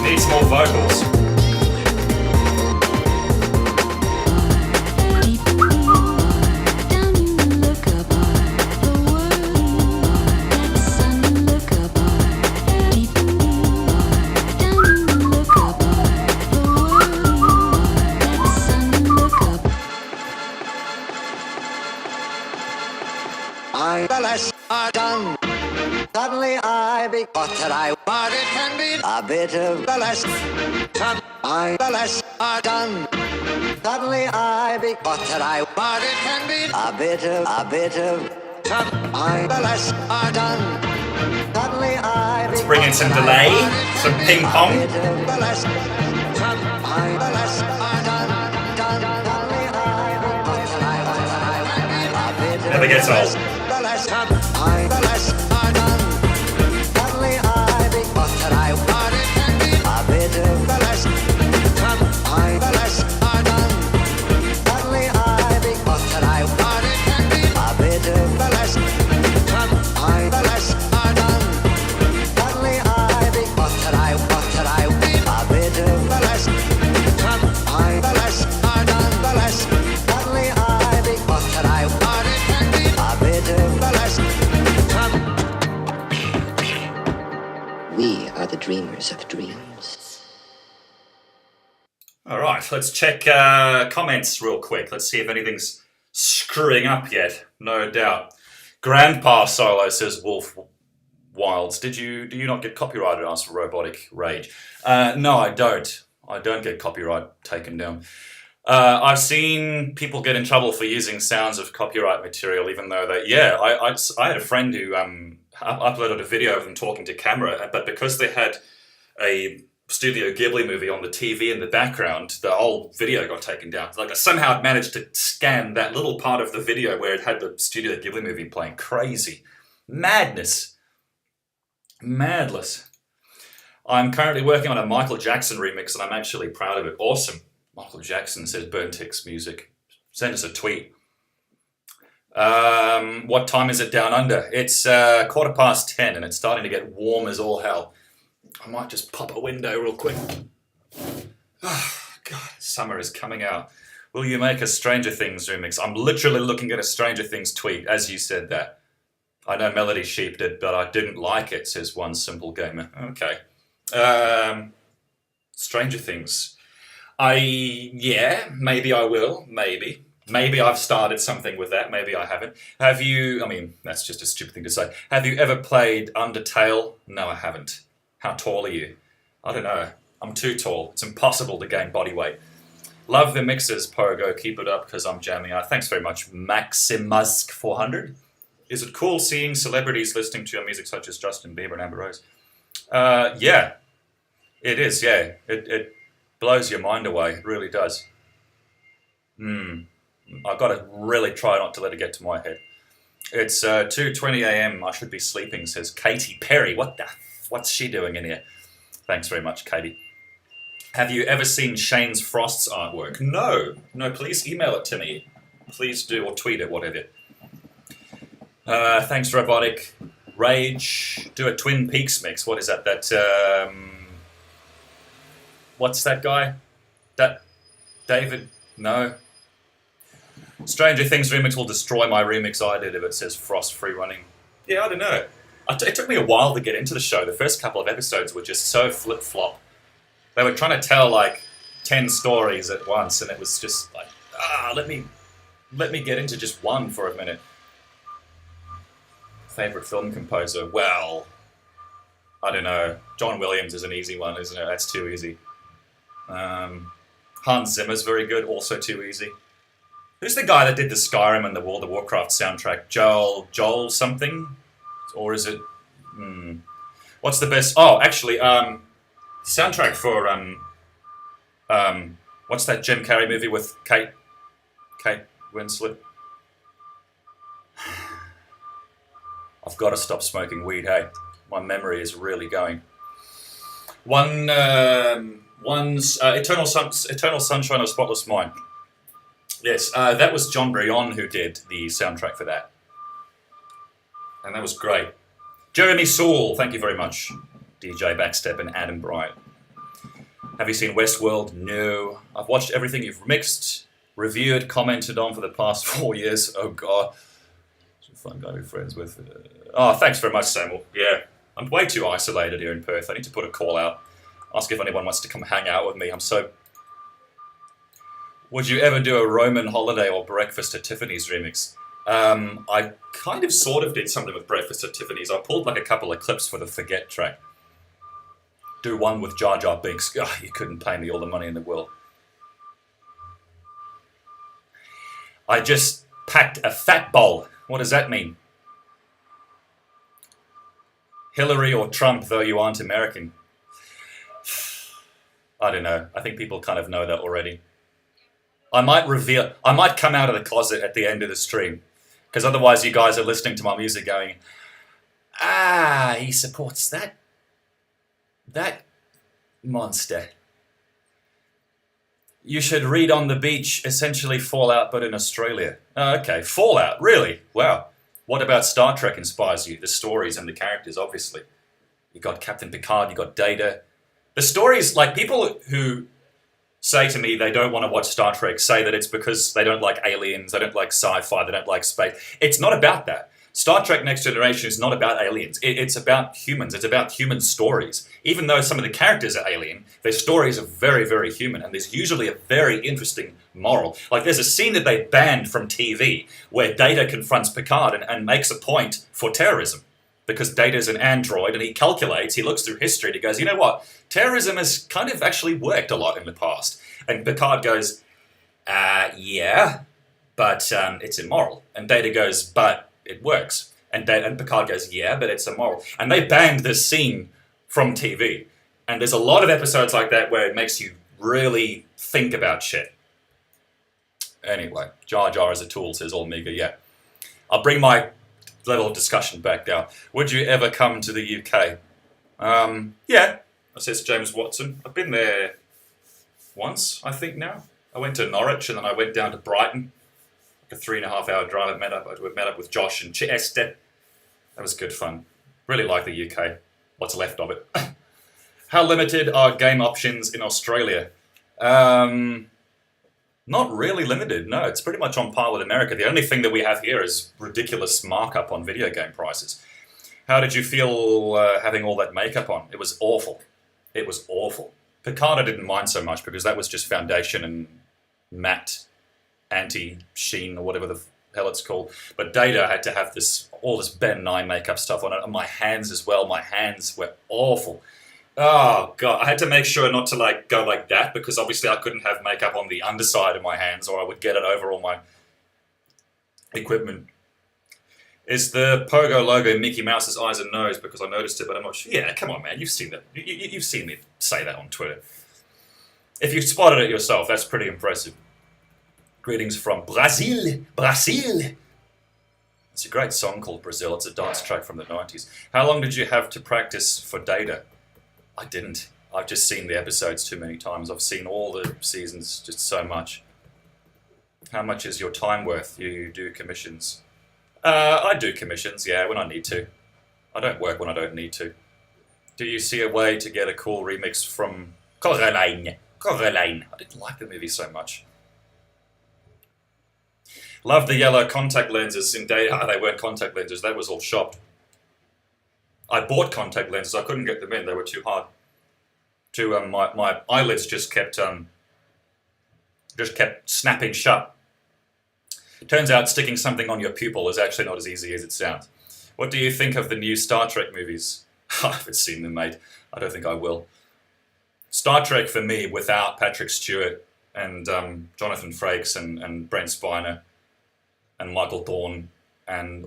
Needs more vocals. Deep down you look up, the world that sun look up, deep down you look up, the world that sun look up. I the less are done. Suddenly I be what that I what it can be a bit of the less. I the less are done. Suddenly I be what that I what it can be a bit of I the less are done. Suddenly I be Bring in some delay, some ping pong. I the less are done. Suddenly I be what that I a bit of Never gets old. the less I the less are done. Suddenly I be what that I what it can be a bit of the less I the less are done. Suddenly I be what that I what it can be a bit of the less I the less are done. Suddenly I be what that I be a bit of the less I the less are done. The less suddenly I be what that I what it can be a bit of the less. We are the dreamers of dreams. All right, let's check comments real quick. Let's see if anything's screwing up yet. No doubt. Grandpa Solo says Wolf Wilds. Do you not get copyrighted? Asks Robotic Rage. No, I don't. I don't get copyright taken down. I've seen people get in trouble for using sounds of copyright material, even though I had a friend who uploaded a video of them talking to camera, but because they had a Studio Ghibli movie on the TV in the background, the whole video got taken down. Like somehow it managed to scan that little part of the video where it had the Studio Ghibli movie playing. Crazy. Madness. Madless. I'm currently working on a Michael Jackson remix and I'm actually proud of it. Awesome. Michael Jackson says Burntick's music. Send us a tweet. What time is it down under? It's 10:15 and it's starting to get warm as all hell. I might just pop a window real quick. Oh, God, summer is coming out. Will you make a Stranger Things remix? I'm literally looking at a Stranger Things tweet as you said that. I know Melody Sheep did, but I didn't like it, says one simple gamer. Okay. Stranger Things. Maybe I will. Maybe. Maybe I've started something with that. Maybe I haven't. Have you, I mean, that's just a stupid thing to say. Have you ever played Undertale? No, I haven't. How tall are you? I don't know. I'm too tall. It's impossible to gain body weight. Love the mixes, Pogo. Keep it up because I'm jamming out. Thanks very much, Maximusk400. Is it cool seeing celebrities listening to your music such as Justin Bieber and Amber Rose? Yeah, it is, yeah. It blows your mind away, it really does. I've got to really try not to let it get to my head. It's 2:20 a.m. I should be sleeping, says Katy Perry. What's she doing in here? Thanks very much, Katie. Have you ever seen Shane's Frost's artwork? No, please email it to me. Please do, or tweet it, whatever. Thanks, Robotic. Rage, do a Twin Peaks mix. What is that? What's that guy? That David? No. Stranger Things remix will destroy my remix I did if it says Frost free running. Yeah, I don't know. It took me a while to get into the show. The first couple of episodes were just so flip-flop. They were trying to tell like 10 stories at once, and it was just like, let me get into just one for a minute. Favorite film composer? Well, I don't know. John Williams is an easy one, isn't it? That's too easy. Hans Zimmer's very good, also too easy. Who's the guy that did the Skyrim and the World of Warcraft soundtrack? Joel something? Or is it... What's the best... Oh, actually, soundtrack for... what's that Jim Carrey movie with Kate Winslet? I've got to stop smoking weed, hey. My memory is really going. Eternal Sunshine of Spotless Mind. Yes, that was John Brion who did the soundtrack for that. And that was great. Jeremy Sewell, thank you very much. DJ Backstep and Adam Bryant. Have you seen Westworld? No. I've watched everything you've mixed, reviewed, commented on for the past 4 years. Oh, God. It's a fun guy to be friends with. Thanks very much, Samuel. Yeah, I'm way too isolated here in Perth. I need to put a call out. Ask if anyone wants to come hang out with me. Would you ever do a Roman Holiday or Breakfast at Tiffany's remix? I kind of sort of did something with Breakfast at Tiffany's. I pulled like a couple of clips for the Forget track. Do one with Jar Jar Binks. Oh, you couldn't pay me all the money in the world. I just packed a fat bowl. What does that mean? Hillary or Trump, though you aren't American. I don't know. I think people kind of know that already. I might come out of the closet at the end of the stream, because otherwise you guys are listening to my music going, he supports that monster. You should read On the Beach, essentially Fallout, but in Australia. Oh, okay, Fallout, really? Wow. What about Star Trek inspires you? The stories and the characters, obviously. You got Captain Picard, you got Data. The stories, like people who say to me they don't want to watch Star Trek say that it's because they don't like aliens, they don't like sci-fi, they don't like space. It's not about that. Star Trek Next Generation is not about aliens. It's about humans. It's about human stories. Even though some of the characters are alien, their stories are very, very human, and there's usually a very interesting moral. Like there's a scene that they banned from TV where Data confronts Picard and makes a point for terrorism. Because Data's an android and he calculates, he looks through history and he goes, you know what? Terrorism has kind of actually worked a lot in the past. And Picard goes, yeah, but it's immoral. And Data goes, but it works. And Picard goes, yeah, but it's immoral. And they banned this scene from TV. And there's a lot of episodes like that where it makes you really think about shit. Anyway, Jar Jar as a tool, says Olmega, yeah. I'll bring my level of discussion back down. Would you ever come to the UK? Yeah, says James Watson. I've been there once, I think now. I went to Norwich and then I went down to Brighton. Like a 3.5 hour drive. We met up with Josh and Chester. That was good fun. Really like the UK. What's left of it. How limited are game options in Australia? Not really limited, no. It's pretty much on par with America. The only thing that we have here is ridiculous markup on video game prices. How did you feel having all that makeup on? It was awful. It was awful. Picard I didn't mind so much because that was just foundation and matte anti-sheen or whatever the hell it's called. But Data had to have all this Ben 9 makeup stuff on it. And my hands as well. My hands were awful. Oh, God. I had to make sure not to go like that because obviously I couldn't have makeup on the underside of my hands or I would get it over all my equipment. Is the Pogo logo Mickey Mouse's eyes and nose? Because I noticed it, but I'm not sure. Yeah, come on, man. You've seen that. You've seen me say that on Twitter. If you spotted it yourself, that's pretty impressive. Greetings from Brazil. Brazil. It's a great song called Brazil. It's a dance track from the 90s. How long did you have to practice for Data? I didn't. I've just seen the episodes too many times. I've seen all the seasons just so much. How much is your time worth? You do commissions? I do commissions, yeah, when I need to. I don't work when I don't need to. Do you see a way to get a cool remix from Coraline? Coraline. I didn't like the movie so much. Love the yellow contact lenses in Data. They weren't contact lenses. That was all shopped. I bought contact lenses. I couldn't get them in. They were too hard. My eyelids just kept snapping shut. Turns out sticking something on your pupil is actually not as easy as it sounds. What do you think of the new Star Trek movies? I haven't seen them, mate. I don't think I will. Star Trek for me, without Patrick Stewart and Jonathan Frakes and Brent Spiner and Michael Dorn,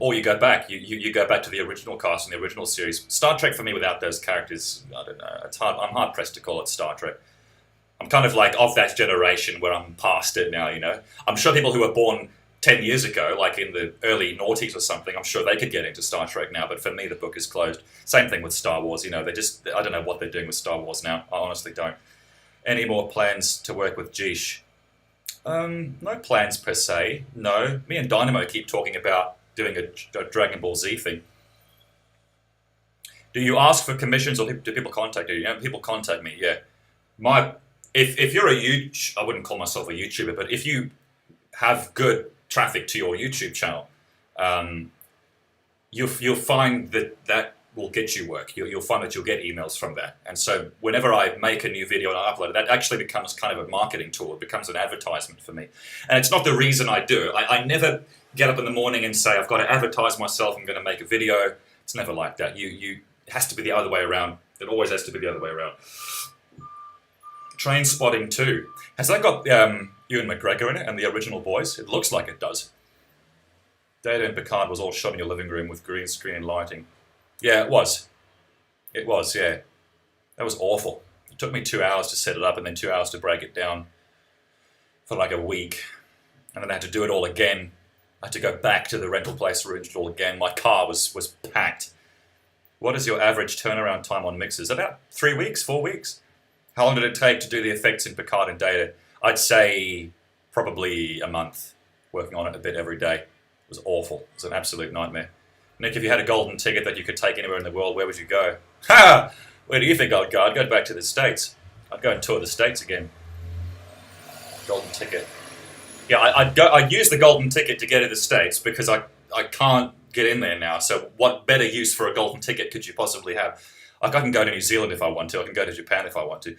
or you go back, you go back to the original cast and the original series. Star Trek for me, without those characters, I don't know. It's hard. I'm hard pressed to call it Star Trek. I'm kind of like of that generation where I'm past it now. You know, I'm sure people who were born 10 years ago, like in the early noughties or something, I'm sure they could get into Star Trek now, but for me, the book is closed. Same thing with Star Wars, you know, I don't know what they're doing with Star Wars now. I honestly don't. Any more plans to work with Geesh? No plans per se, no. Me and Dynamo keep talking about doing a Dragon Ball Z thing. Do you ask for commissions or do people contact you? You know, people contact me, yeah. If you're I wouldn't call myself a YouTuber, but if you have good traffic to your YouTube channel, you'll find that will get you work. You'll find that you'll get emails from that. And so whenever I make a new video and I upload it, that actually becomes kind of a marketing tool. It becomes an advertisement for me. And it's not the reason I do it. I never get up in the morning and say, I've got to advertise myself, I'm going to make a video. It's never like that. It has to be the other way around. It always has to be the other way around. Train Spotting 2. Has that got Ewan McGregor in it and the original boys? It looks like it does. Data and Picard was all shot in your living room with green screen and lighting. Yeah, it was. It was, yeah. That was awful. It took me 2 hours to set it up and then 2 hours to break it down for like a week. And then I had to do it all again. I had to go back to the rental place to arrange it all again. My car was packed. What is your average turnaround time on mixes? About 3 weeks, 4 weeks. How long did it take to do the effects in Picard and Data? I'd say probably a month, working on it a bit every day. It was awful. It was an absolute nightmare. Nick, if you had a golden ticket that you could take anywhere in the world, where would you go? Ha! Where do you think I'd go? I'd go back to the States. I'd go and tour the States again. Golden ticket. Yeah, I'd use the golden ticket to get to the States because I can't get in there now. So what better use for a golden ticket could you possibly have? Like, I can go to New Zealand if I want to. I can go to Japan if I want to.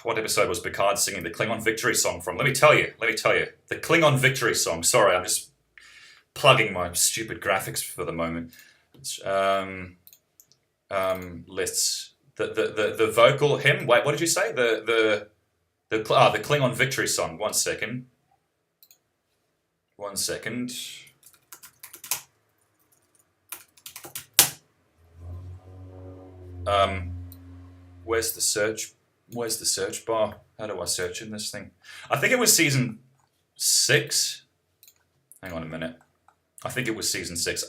What episode was Picard singing the Klingon Victory song from? Let me tell you. The Klingon Victory song. Sorry, I'm just plugging my stupid graphics for the moment. Lists. The vocal hymn. Wait, what did you say? The Klingon Victory song. 1 second. 1 second. Where's the search bar? How do I search in this thing? I think it was season 6. Hang on a minute. I think it was season 6.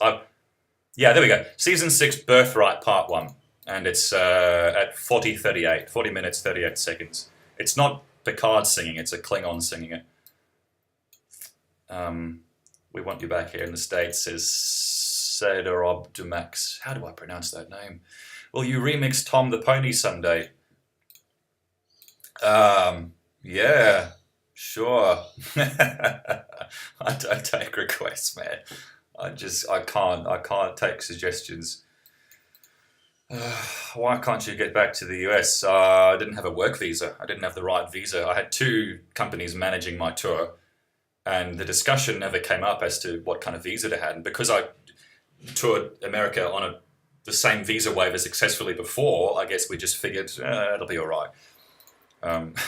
Yeah, there we go. Season 6, Birthright Part 1. And it's at 40 minutes, 38 seconds. It's not Picard singing, it's a Klingon singing it. We want you back here in the States, says Sedarob Dumax. How do I pronounce that name? Will you remix Tom the Pony someday? Yeah, sure. I don't take requests, man. I can't take suggestions. Why can't you get back to the US? I didn't have a work visa. I didn't have the right visa. I had 2 companies managing my tour, and the discussion never came up as to what kind of visa to have. And because I toured America on the same visa waiver successfully before, I guess we just figured it'll be all right.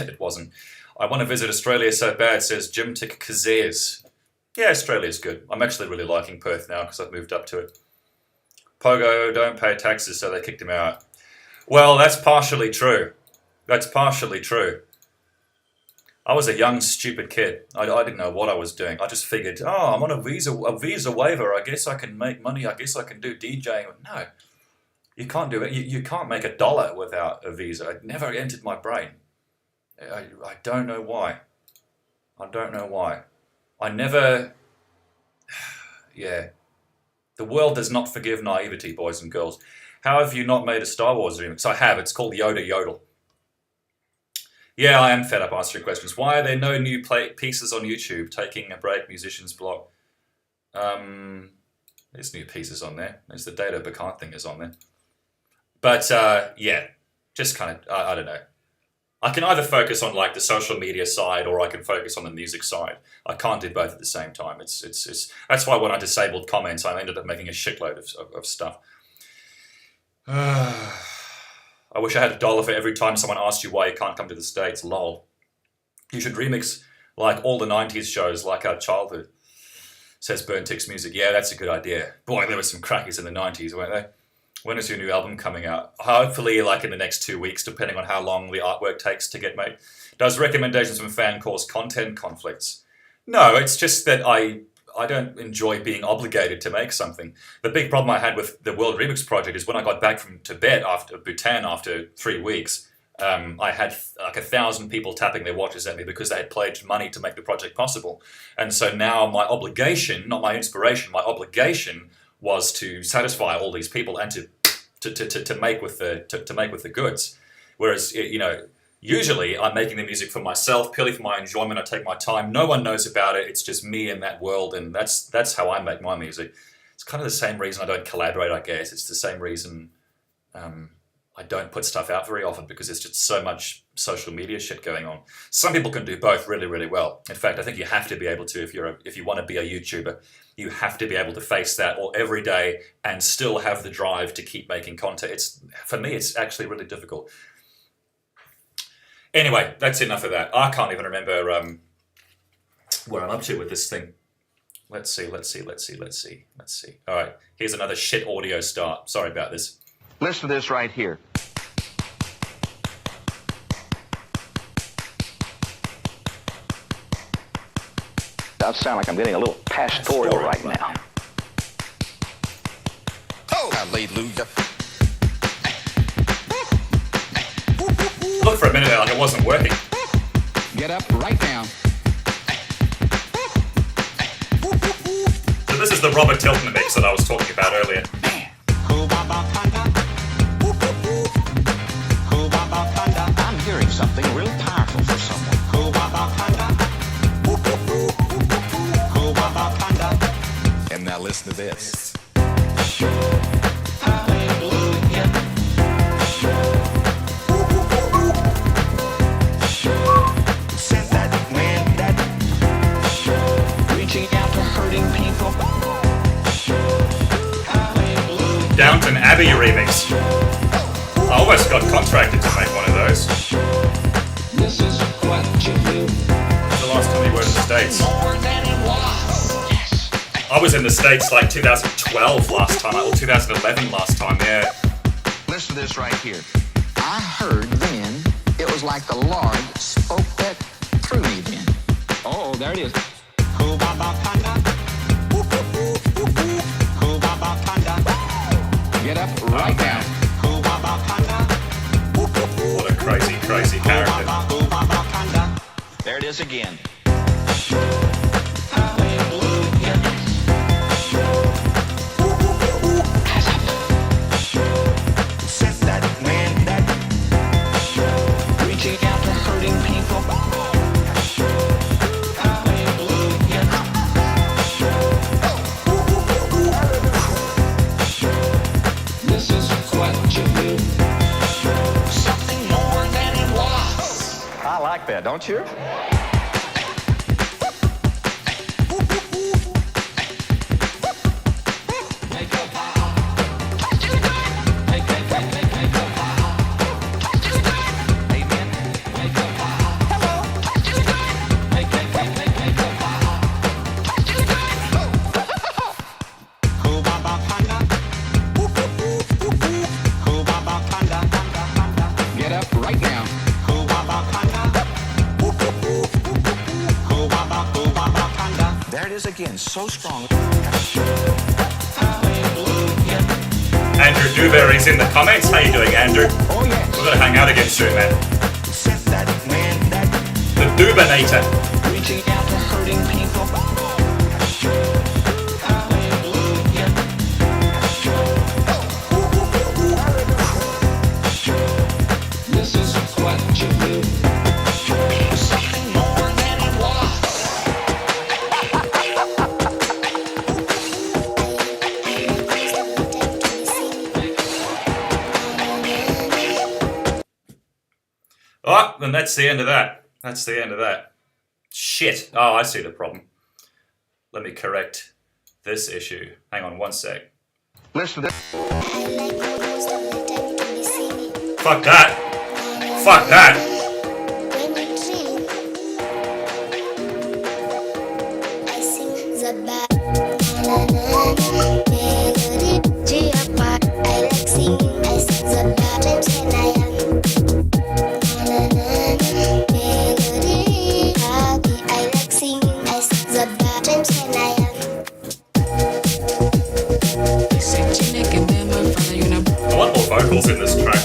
It wasn't. I want to visit Australia so bad, says Jim Tick Kazairs. Yeah, Australia's good. I'm actually really liking Perth now because I've moved up to it. Pogo don't pay taxes, so they kicked him out. Well, that's partially true. That's partially true. I was a young, stupid kid. I didn't know what I was doing. I just figured, oh, I'm on a visa waiver. I guess I can make money. I guess I can do DJing. No, you can't do it. You can't make $1 without a visa. It never entered my brain. I don't know why. I don't know why. I never... Yeah. The world does not forgive naivety, boys and girls. How have you not made a Star Wars remix? I have. It's called Yoda Yodel. Yeah, I am fed up answering questions. Why are there no new pieces on YouTube? Taking a break, musicians blog. There's new pieces on there. There's the Data Bacant thing is on there. But, yeah, just kind of, I don't know. I can either focus on like the social media side or I can focus on the music side. I can't do both at the same time. It's that's why when I disabled comments, I ended up making a shitload of stuff. I wish I had $1 for every time someone asked you why you can't come to the States. Lol. You should remix like all the 90s shows like our childhood, says Burn Tix Music. Yeah, that's a good idea. Boy, there were some crackers in the 90s, weren't there? When is your new album coming out? Hopefully like in the next 2 weeks, depending on how long the artwork takes to get made. Does recommendations from fan cause content conflicts? No, it's just that I don't enjoy being obligated to make something. The big problem I had with the World Remix project is when I got back from Tibet after Bhutan after 3 weeks, I had like 1,000 people tapping their watches at me because they had pledged money to make the project possible. And so now my obligation, not my inspiration, my obligation was to satisfy all these people and to make with the goods. Whereas, you know, usually I'm making the music for myself, purely for my enjoyment. I take my time. No one knows about it. It's just me in that world, and that's how I make my music. It's kind of the same reason I don't collaborate, I guess. It's the same reason I don't put stuff out very often, because there's just so much social media shit going on. Some people can do both really, really well. In fact, I think you have to be able to, if you want to be a YouTuber, you have to be able to face that all every day and still have the drive to keep making content. For me, it's actually really difficult. Anyway, that's enough of that. I can't even remember where I'm up to with this thing. Let's see. All right, here's another shit audio start. Sorry about this. Listen to this right here. Does sound like I'm getting a little pastoral right now. Oh, hallelujah. Look for a minute there like it wasn't working. Get up right now. So this is the Robert Tilton mix that I was talking about earlier. I'm hearing something real powerful for someone. And now listen to this. Said that man that Reaching out to hurting people. Downton Abbey remix. I almost got contracted to make one of those. This is what you do. The last time you were in the States. More than it was. Yes. I was in the States like 2012 last time, or 2011 last time, yeah. Listen to this right here. I heard then, it was like the Lord spoke that through me then. Oh, there it is. Get up right now. What a crazy, crazy character. There it is again. said that man that Reaching out to hurting people. This is what you do. something more than it was. I like that, don't you? Make a vow. Make a vow. Amen. Make a vow. Make a vow. is again so strong. Andrew Dewberry's in the comments. How you doing, Andrew? Oh yes. We're gonna hang out again soon, man. Set that man that The Dubinator. reaching out to hurting people. Hallelujah. This is what you do. Something more than it was. Oh, then that's the end of that. That's the end of that. Shit. Oh, I see the problem. Let me correct this issue. Hang on one sec. Listen to this. Fuck that. Fuck that. I want more vocals in this track.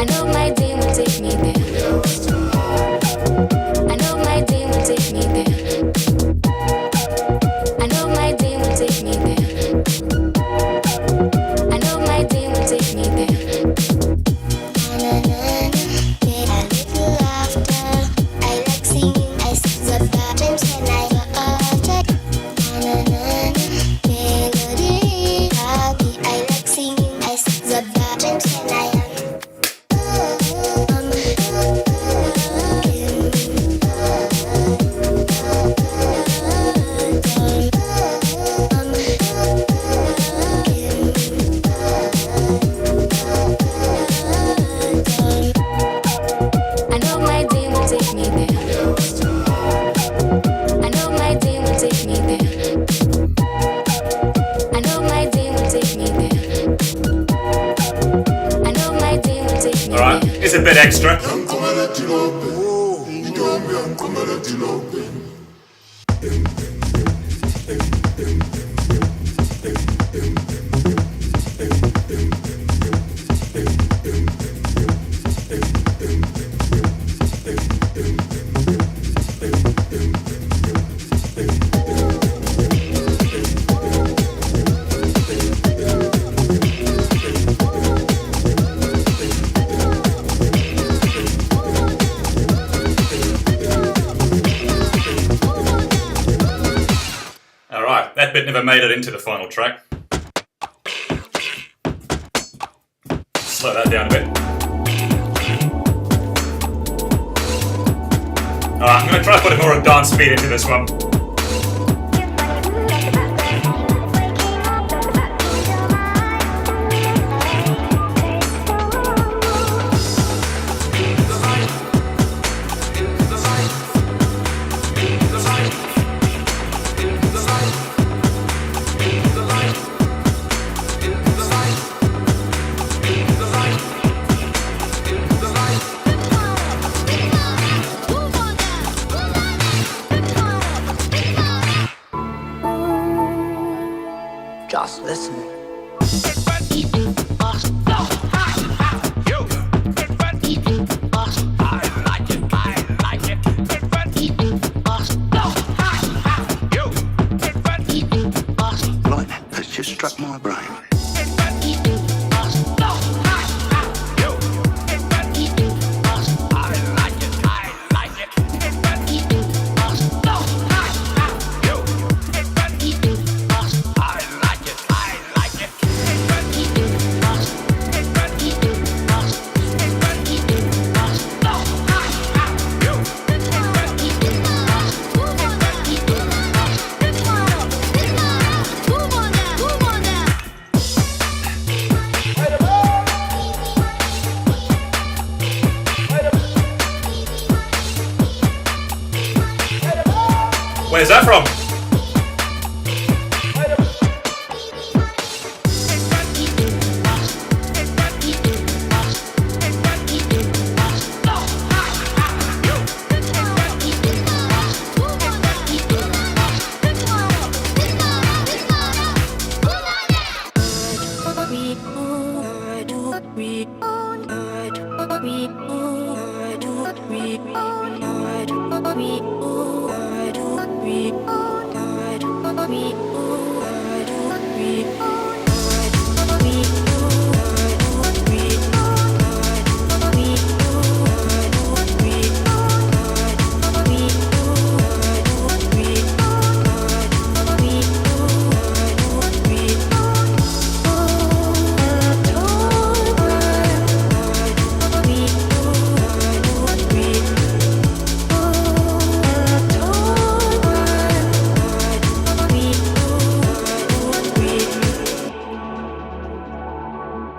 I know my day will take me there. I know my day will take me there. I know my day will take me there. I know my day will take me there. I know my day will take me there. I know my day will take me there. I know my day will take me there. I know my day will take me there. Alright, it's a bit extra. Alright, that bit never made it into the final track. Slow that down a bit. Alright, I'm gonna try putting more dance beat into this one. Just listen. Lightning has just struck my brain. Where's that from?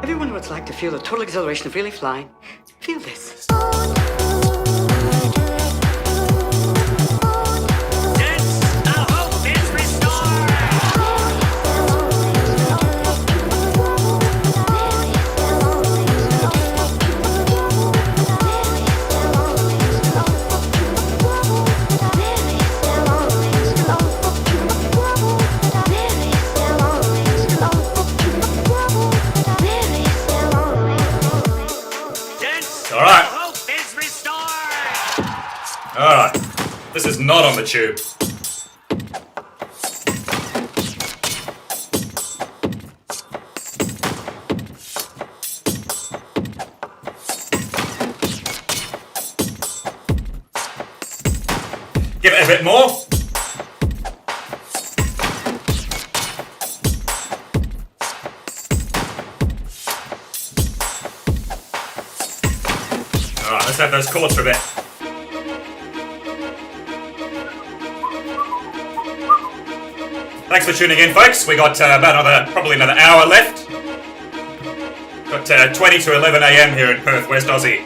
Ever wonder what it's like to feel the total exhilaration of really flying? Feel this. Alright, this is not on the tube. Give it a bit more. Alright, let's have those chords for a bit. Thanks for tuning in, folks. We got probably another hour left. Got 20 to 11 a.m. here in Perth, West Aussie.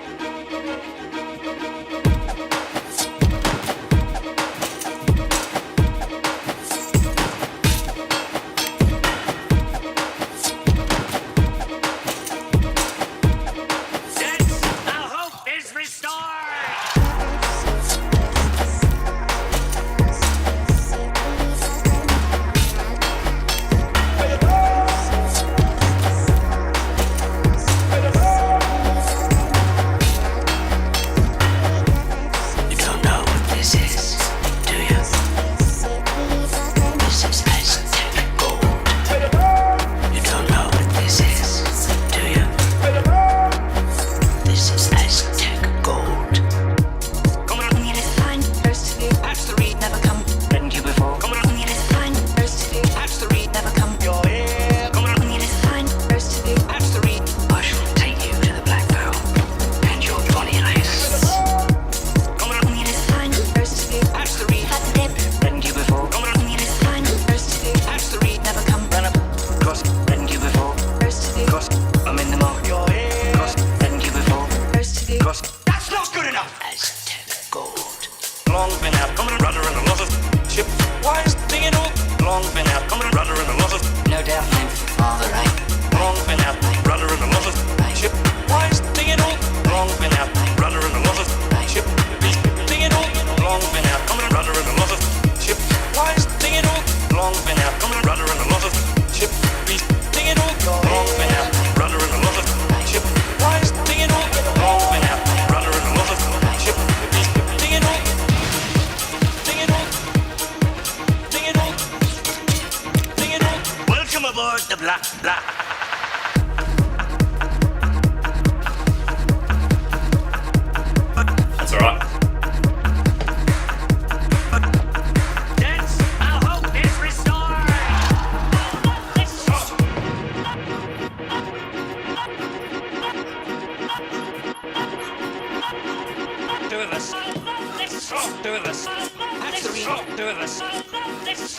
That's alright.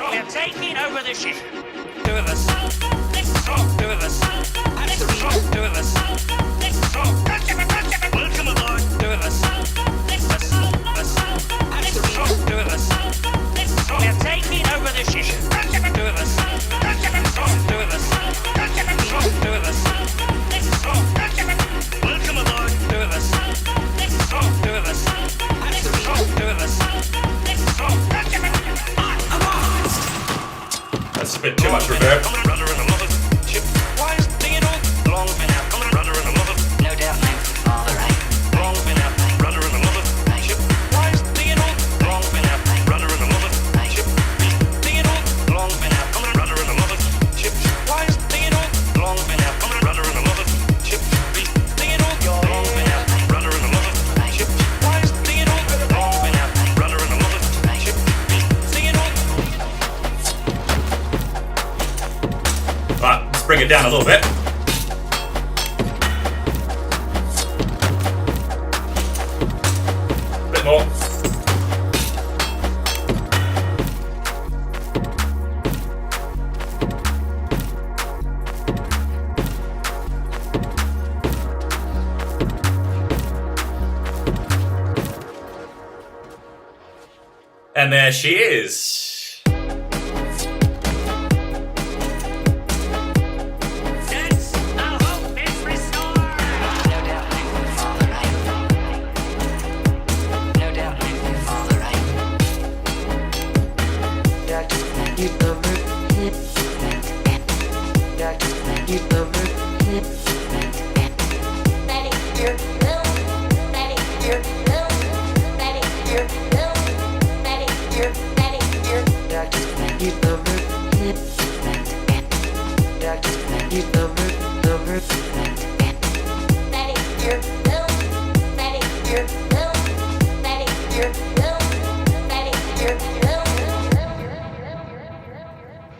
We're taking over the ship. Welcome aboard. We're bring it down a little bit. A bit more. And there she is.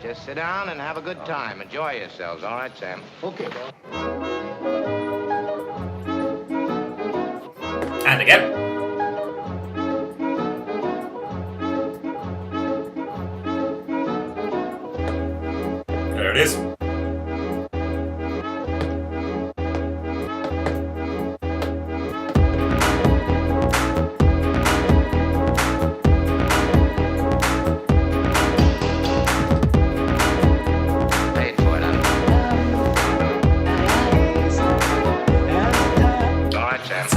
Just sit down and have a good time. Enjoy yourselves. All right, Sam? Okay. And again. There it is. Paid for it, huh? All right, Sam.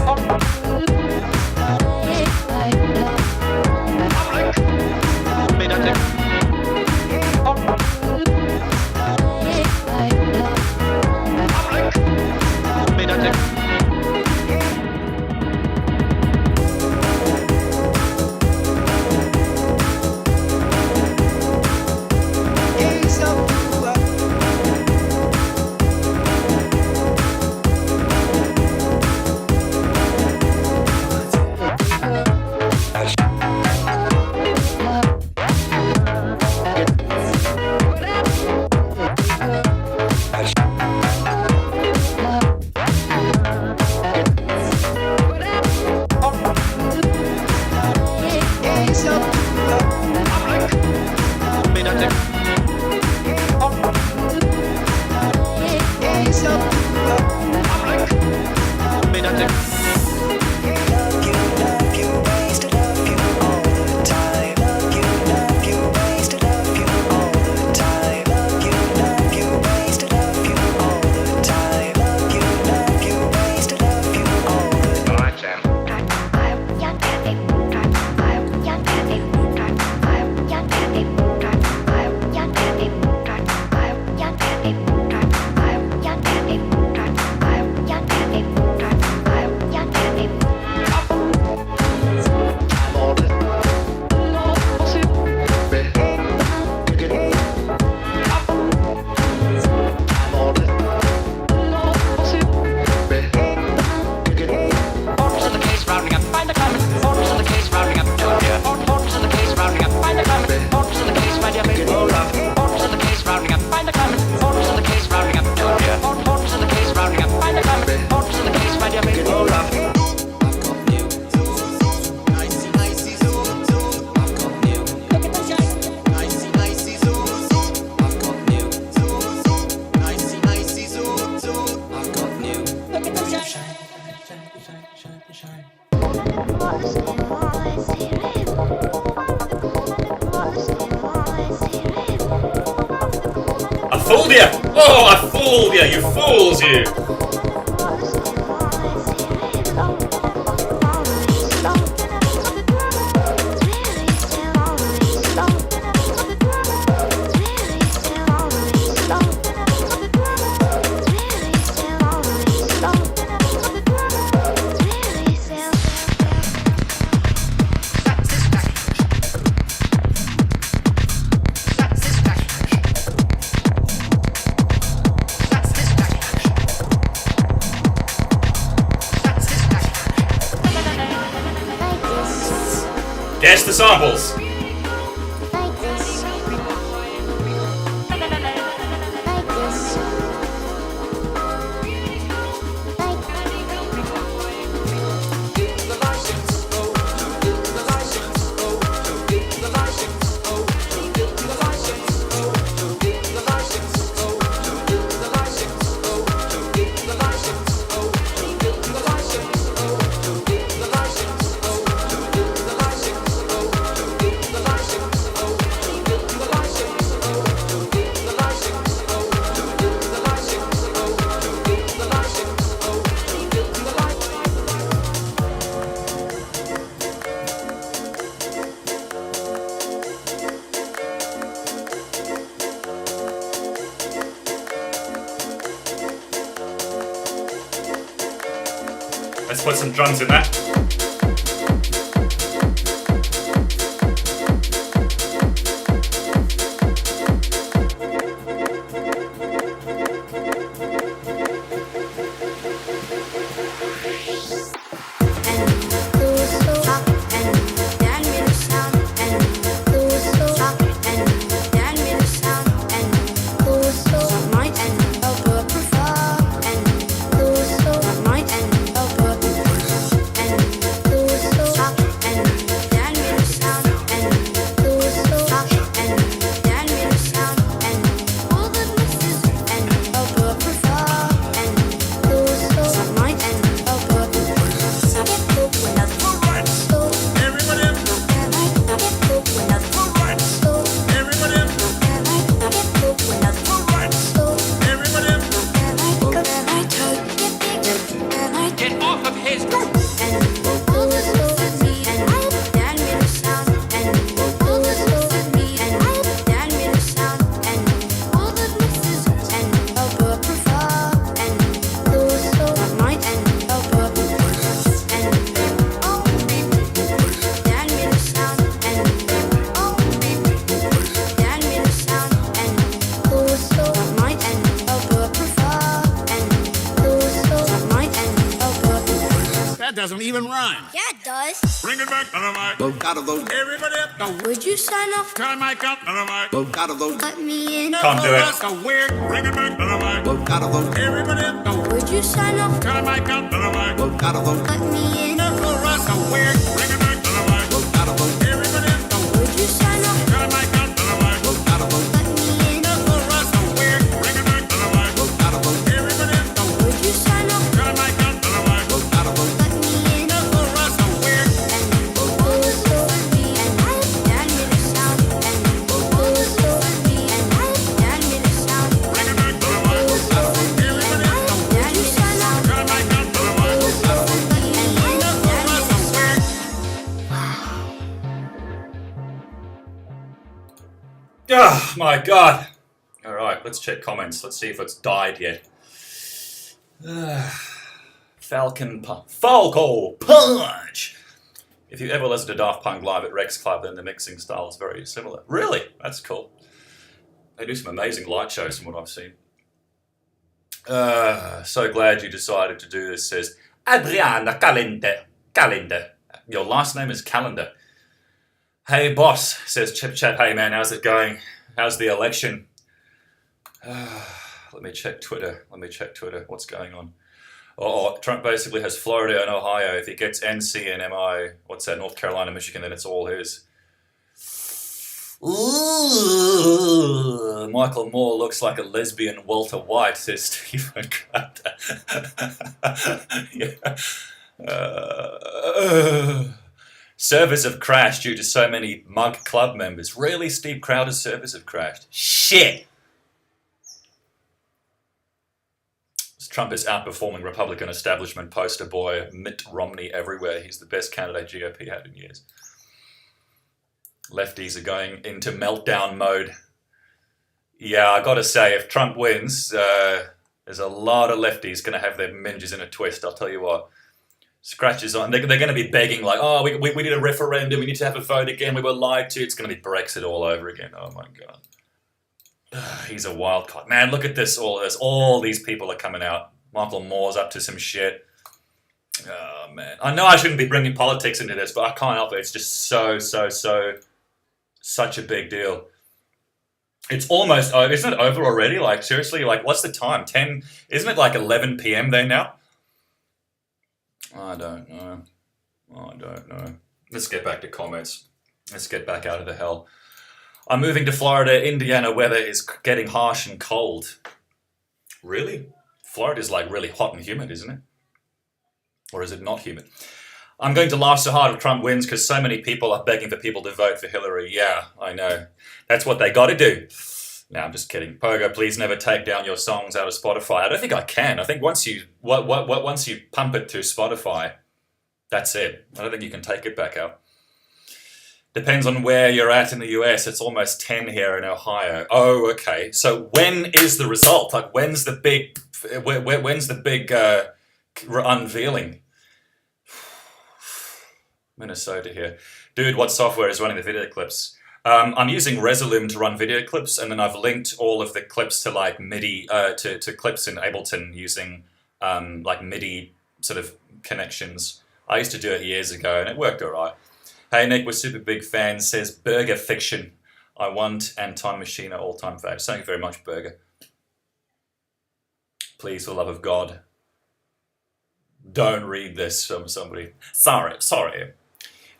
I fooled you! Oh, I fooled you! You fools, you! Guess the samples. Like this. Let's put some drums in that. Get off of his That doesn't even rhyme. Yeah, it does. Bring it back on the mic. Out of those. Everybody up. Go. Would you sign off? Turn mic up on the mic. Out of those. Let me in. Can't do it. Go weird. Bring it back on the mic. Out of those. Everybody up. Go. Would you sign off? Turn mic up on the mic. Out of those. Let me in. Go weird. Bring it back on the mic. Out of those. Everybody up. Go. Would you sign off? Turn mic up on the mic. Out of those. Let me in. Go weird. Bring it back on the mic. Out of those. Everybody up. Go. Would you sign off? Turn mic up on the mic. Out of those. Let me in. Go weird. All is over me and Dan made a sound. All is over me and Dan made a sound. Bring it back on the mic. All is over me and Dan made a sound. Turn mic up on the mic. All is over me and Dan made a sound. Oh my god. Alright, let's check comments. Let's see if it's died yet. Falco Punch! If you ever listen to Daft Punk live at Rex Club, then the mixing style is very similar. Really? That's cool. They do some amazing light shows from what I've seen. So glad you decided to do this, says Adriana Calendar. Your last name is Calendar. Hey boss, says Chip Chap. Hey man, how's it going? How's the election? Let me check Twitter. What's going on? Oh, Trump basically has Florida and Ohio. If he gets NC and MI, what's that, North Carolina, Michigan, then it's all his. Ooh, Michael Moore looks like a lesbian Walter White, says Stephen Crafter. Yeah. Servers have crashed due to so many mug club members. Really, Steve Crowder's servers have crashed? Shit! Trump is outperforming Republican establishment poster boy Mitt Romney everywhere. He's the best candidate GOP had in years. Lefties are going into meltdown mode. Yeah, I gotta say, if Trump wins, there's a lot of lefties gonna have their minges in a twist, I'll tell you what. Scratches on, they're gonna be begging like, oh, we need a referendum, we need to have a vote again, we were lied to, it's gonna be Brexit all over again, oh my God. He's a wild card. Man, look at this, all these people are coming out. Michael Moore's up to some shit. Oh, man. I know I shouldn't be bringing politics into this, but I can't help it. It's just such a big deal. It's almost over. Isn't it over already? Like, seriously? Like, what's the time? 10? Isn't it like 11 p.m. there now? I don't know. Let's get back to comments. Let's get back out of the hell. I'm moving to Florida. Indiana weather is getting harsh and cold. Really? Florida's like really hot and humid, isn't it? Or is it not humid? I'm going to laugh so hard if Trump wins because so many people are begging for people to vote for Hillary. Yeah, I know. That's what they got to do. No, I'm just kidding. Pogo, please never take down your songs out of Spotify. I don't think I can. I think once you pump it to Spotify, that's it. I don't think you can take it back out. Depends on where you're at in the US. It's almost 10 here in Ohio. Oh, okay. So when is the result? Like, when's the big unveiling? Minnesota here. Dude, what software is running the video clips? I'm using Resolume to run video clips, and then I've linked all of the clips to like MIDI, to clips in Ableton using like MIDI sort of connections. I used to do it years ago, and it worked all right. Hey Nick, we're super big fans, says Burger Fiction. I want and Time Machine are all-time favorites. Thank you very much, Burger. Please, for the love of God, don't read this from somebody. Sorry.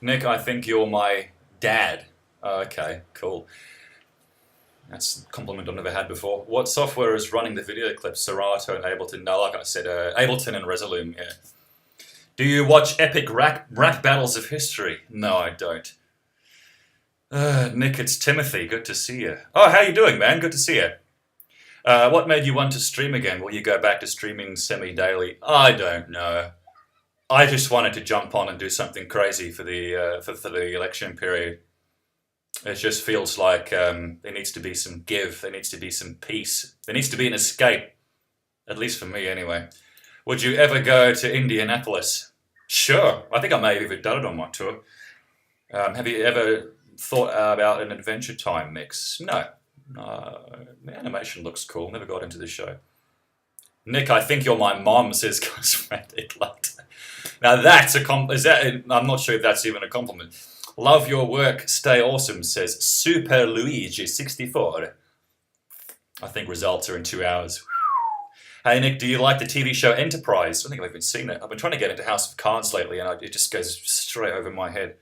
Nick, I think you're my dad. Okay, cool. That's a compliment I've never had before. What software is running the video clips? Serato and Ableton? No, like I said, Ableton and Resolume, yeah. Do you watch epic rap battles of history? No, I don't. Nick, it's Timothy. Good to see you. Oh, how you doing, man? Good to see you. What made you want to stream again? Will you go back to streaming semi-daily? I don't know. I just wanted to jump on and do something crazy for the election period. It just feels like there needs to be some give. There needs to be some peace. There needs to be an escape. At least for me, anyway. Would you ever go to Indianapolis? Sure. I think I may have even done it on my tour. Have you ever thought about an Adventure Time mix? No. The animation looks cool. Never got into the show. Nick, I think you're my mom, says Cosmetic Latte. Now that's a I'm not sure if that's even a compliment. Love your work, stay awesome, says Super Luigi 64. I think results are in 2 hours. Hey Nick, do you like the TV show Enterprise? I don't think I've even seen it. I've been trying to get into House of Cards lately, and it just goes straight over my head.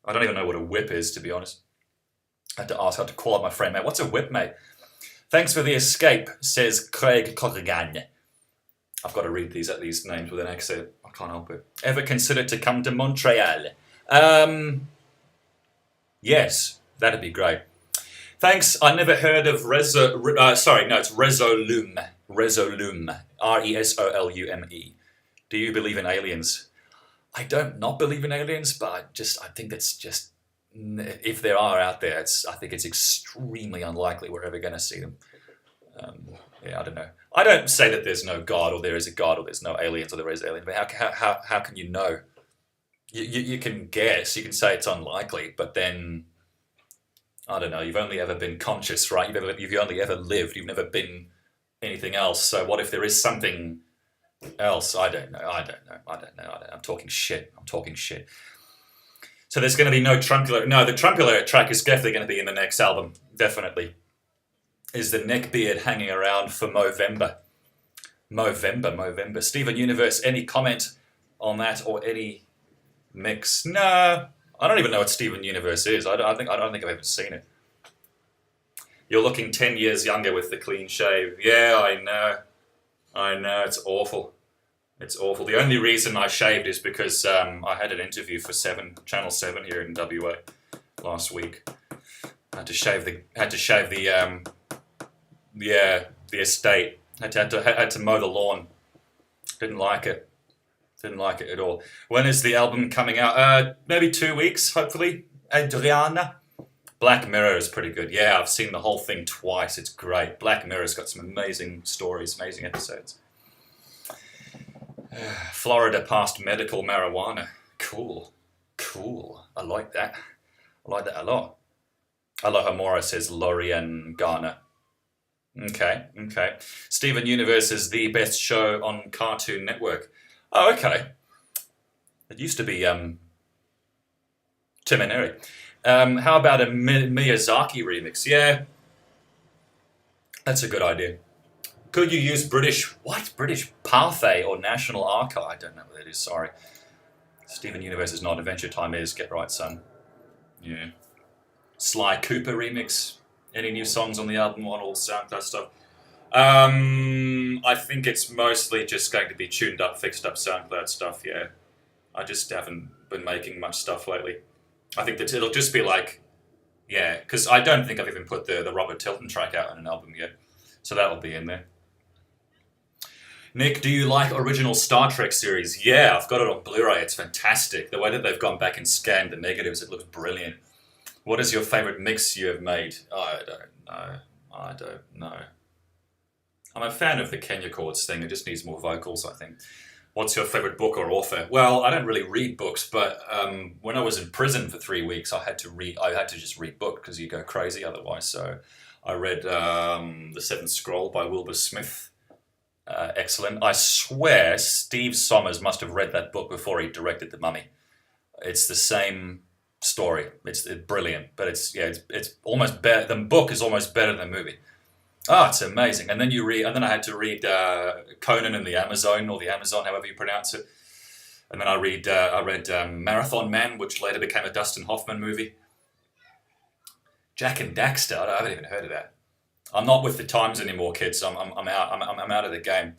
I don't even know what a whip is, to be honest. I had to call up my friend, mate. What's a whip, mate? Thanks for the escape, says Craig Corrigan. I've got to read these names with an accent. I can't help it. Ever considered to come to Montreal? Yes, that'd be great. Thanks. I never heard of it's Resolume. Resolume. Resolume. Do you believe in aliens? I don't not believe in aliens, but I think that's just, if there are out there, I think it's extremely unlikely we're ever going to see them. Yeah, I don't know. I don't say that there's no God, or there is a God, or there's no aliens, or there is aliens. But how can you know? You can guess. You can say it's unlikely, but then I don't know. You've only ever been conscious, right? You've only ever lived. You've never been anything else. So what if there is something else? I don't know. I'm talking shit. So there's going to be no Trumpulator. No, the Trumpulator track is definitely going to be in the next album. Definitely. Is the neckbeard hanging around for Movember? Movember. Steven Universe, any comment on that or any mix? No, I don't even know what Steven Universe is. I don't think I've even seen it. You're looking 10 years younger with the clean shave. Yeah, I know. It's awful. The only reason I shaved is because I had an interview for Channel 7 here in WA last week. I had to shave the estate. Had to mow the lawn. Didn't like it at all. When is the album coming out? Maybe 2 weeks, hopefully. Adriana. Black Mirror is pretty good. Yeah, I've seen the whole thing twice. It's great. Black Mirror's got some amazing stories, amazing episodes. Florida passed medical marijuana. Cool. I like that. a lot. Aloha Mora says Lorian Garner. Okay. Steven Universe is the best show on Cartoon Network. Oh, okay. It used to be Tim and Eric. How about a Miyazaki remix? Yeah, that's a good idea. Could you use British Pathé or National Archive? I don't know what that is, sorry. Steven Universe is not, Adventure Time is. Get right, son. Yeah. Sly Cooper remix. Any new songs on the album on all SoundCloud stuff? I think it's mostly just going to be tuned up, fixed up SoundCloud stuff, yeah. I just haven't been making much stuff lately. I think that it'll just be like, yeah, because I don't think I've even put the Robert Tilton track out on an album yet. So that'll be in there. Nick, do you like original Star Trek series? Yeah, I've got it on Blu-ray. It's fantastic. The way that they've gone back and scanned the negatives, it looks brilliant. What is your favorite mix you have made? I don't know. I'm a fan of the Kenya Chords thing. It just needs more vocals, I think. What's your favorite book or author? Well, I don't really read books, but when I was in prison for 3 weeks, I had to just read books because you go crazy otherwise. So I read The Seventh Scroll by Wilbur Smith. Excellent. I swear Steve Sommers must have read that book before he directed The Mummy. It's the same story. It's brilliant, but it's almost better. The book is almost better than the movie. Oh, it's amazing. And then I had to read Conan and the Amazon, or the Amazon, however you pronounce it. And then I read Marathon Man, which later became a Dustin Hoffman movie. Jack and Daxter. I haven't even heard of that. I'm not with the times anymore, kids. I'm out. I'm out of the game.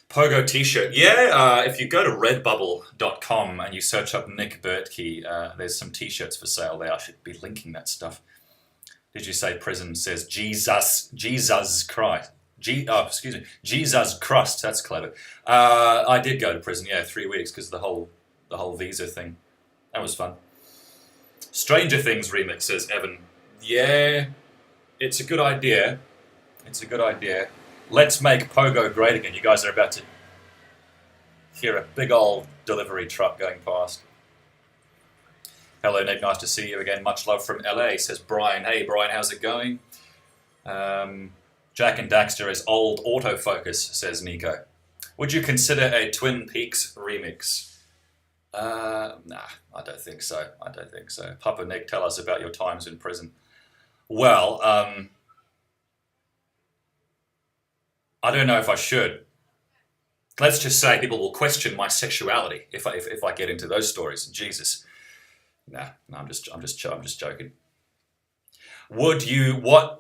Pogo T-shirt. Yeah. If you go to Redbubble.com and you search up Nick Bertkey, there's some T-shirts for sale there. I should be linking that stuff. Did you say prison? Says Jesus Christ. Jesus Christ. That's clever. I did go to prison. Yeah, 3 weeks because of the whole visa thing. That was fun. Stranger Things remix, says Evan. Yeah, it's a good idea. It's a good idea. Let's make Pogo great again. You guys are about to hear a big old delivery truck going past. Hello, Nick. Nice to see you again. Much love from LA, says Brian. Hey, Brian, how's it going? Jack and Daxter is old autofocus, says Nico. Would you consider a Twin Peaks remix? Nah, I don't think so. I don't think so. Papa Nick, tell us about your times in prison. Well, I don't know if I should. Let's just say people will question my sexuality if I get into those stories. Jesus. Nah, I'm just joking. What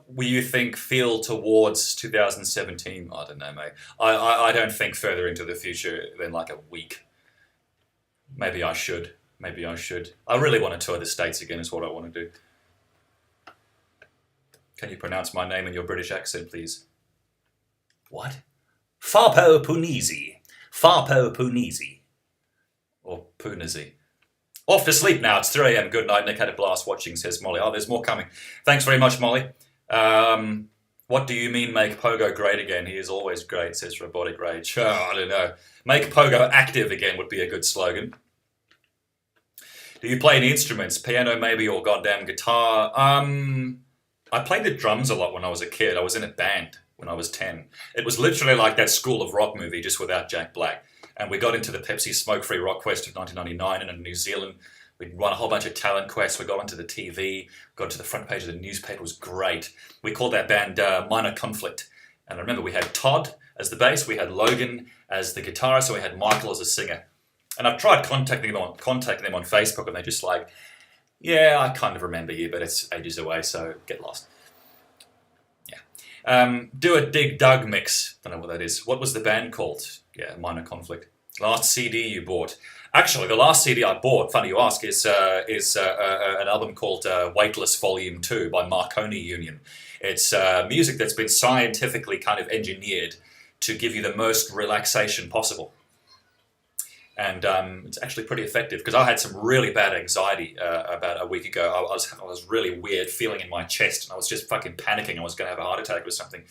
will you feel towards 2017? I don't know, mate. I don't think further into the future than like a week. Maybe I should. I really want to tour the States again is what I want to do. Can you pronounce my name in your British accent, please? What? Farpo Punisi. Farpo Punisi. Or Punisi. Off to sleep now. It's 3 a.m. Good night. Nick had a blast watching, says Molly. Oh, there's more coming. Thanks very much, Molly. What do you mean make Pogo great again? He is always great, says Robotic Rage. Oh, I don't know. Make Pogo active again would be a good slogan. Do you play any instruments? Piano maybe, or goddamn guitar? I played the drums a lot when I was a kid. I was in a band when I was 10. It was literally like that School of Rock movie, just without Jack Black. And we got into the Pepsi Smoke-Free Rock Quest of 1999, and in New Zealand, we won a whole bunch of talent quests. We got onto the TV, got to the front page of the newspaper. It was great. We called that band Minor Conflict. And I remember we had Todd as the bass, we had Logan as the guitarist, so we had Michael as a singer. And I've tried contacting them on Facebook, and they're just like, yeah, I kind of remember you, but it's ages away, so get lost. Yeah. Do a Dig Dug mix. Don't know what that is. What was the band called? Yeah, Minor Conflict. Last CD you bought. Actually, the last CD I bought, funny you ask, is an album called Weightless Volume 2 by Marconi Union. It's music that's been scientifically kind of engineered to give you the most relaxation possible. And it's actually pretty effective, because I had some really bad anxiety about a week ago. I was really weird feeling in my chest, and I was just fucking panicking I was going to have a heart attack or something.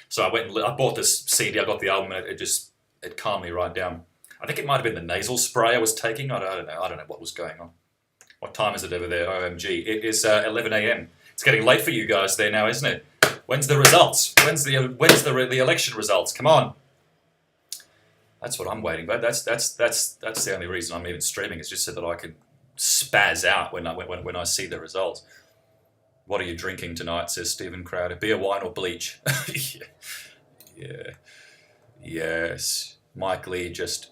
So I bought this CD, I got the album, and it calmed me right down. I think it might have been the nasal spray I was taking. I don't know what was going on. What time is it over there? OMG. It is 11 a.m. It's getting late for you guys there now, isn't it? When's the results? When's the election results? Come on. That's what I'm waiting. But that's the only reason I'm even streaming. It's just so that I can spaz out when I see the results. What are you drinking tonight? Says Stephen Crowder. Beer, wine, or bleach? Yeah. Yes. Mike Lee just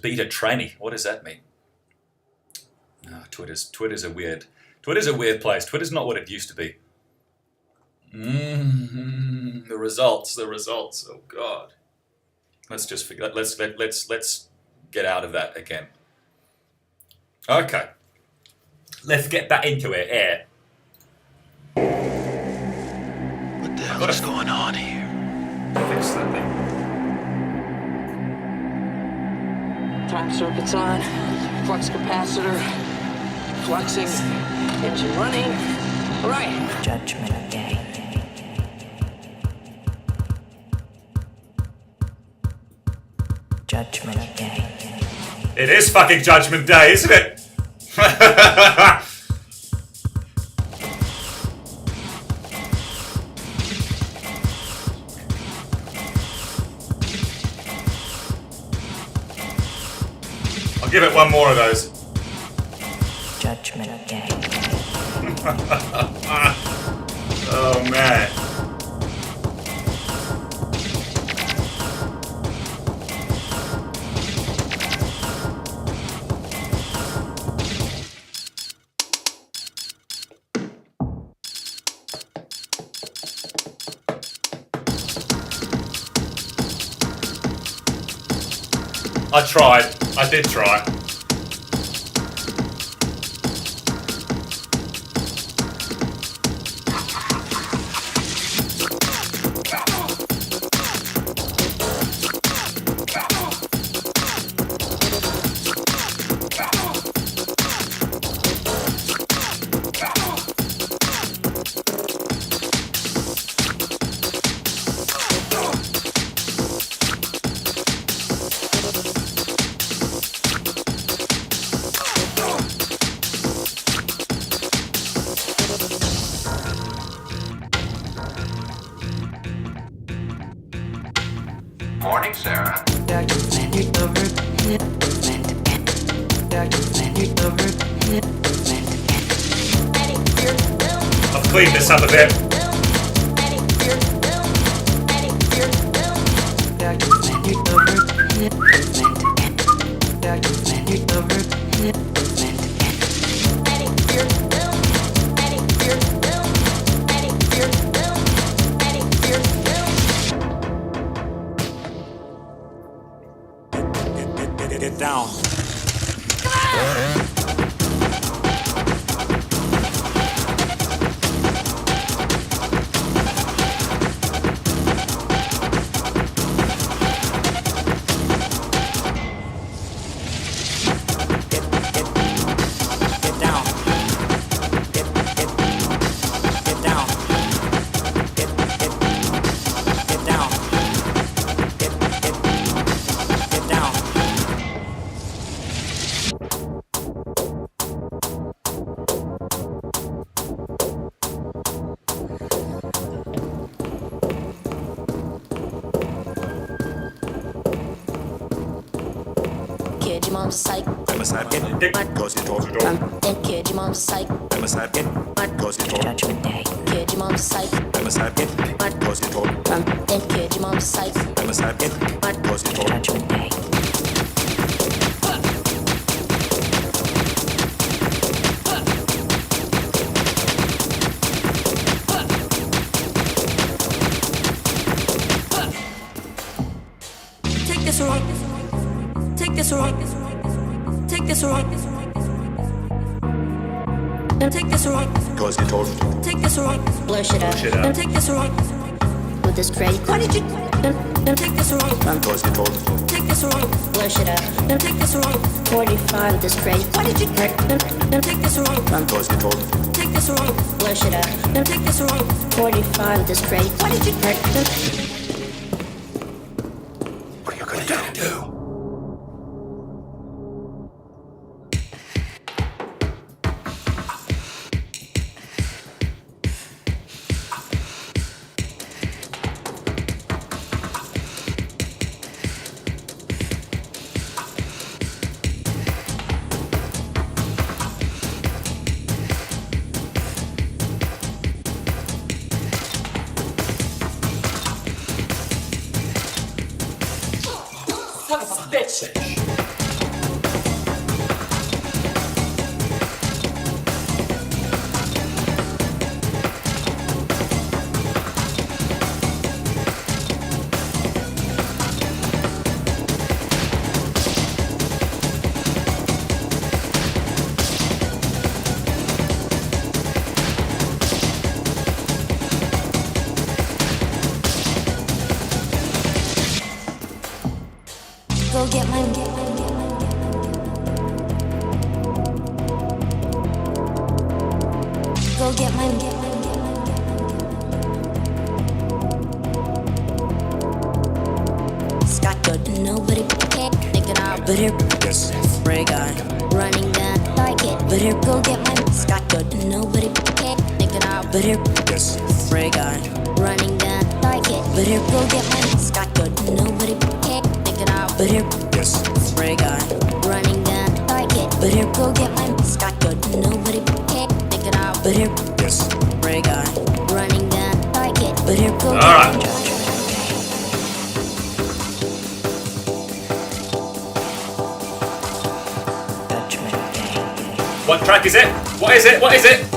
beat a tranny. What does that mean? Oh, Twitter's a weird place. Twitter's not what it used to be. The results. Oh God. Let's just forget. Let's get out of that again. Okay. Let's get back into it. Here. What the hell is going on here? Fix that thing. Time circuit's on, flux capacitor, fluxing, engine running. All right. Judgment Day. Judgment Day. It is fucking Judgment Day, isn't it? I'll give it one more of those. Judgment Day. Oh man. I tried. I did try. Morning, Sarah. I've cleaned this up a bit. Get down. Kid, your mom's psych. Cause you told Kid, your mom's psych. Cause you told Judgment Day. Kid, your mom's psych. Cause you told Kid, your mom's psych. Cause you told Judgment Day. Take this wrong. Take this wrong. Take this wrong. And take this wrong. Cause you told Take this wrong. Blow shit up. And take this wrong. With this crate. What did you? And take this wrong. Cause you told Take this wrong. Blow shit up. And take this wrong. 45 with this crate. What did you? And take this wrong. Cause you told Take this wrong. Blow shit up. And take this wrong. 45 with this crate. What did you? What are you gonna do? Go get mine. Go get mine. Scott, nobody can. Better spray guy. Running down like it. Better go get my Scott good. Nobody can make it out. Better spray guy. Running down like it. Better go get my Scott good. Nobody can make it out. Better spray guy. Running down like it. Better go get my Scott good. Nobody can make it out. Better spray guy. Running down like it. Better go get All right. What track is it? What is it? What is it?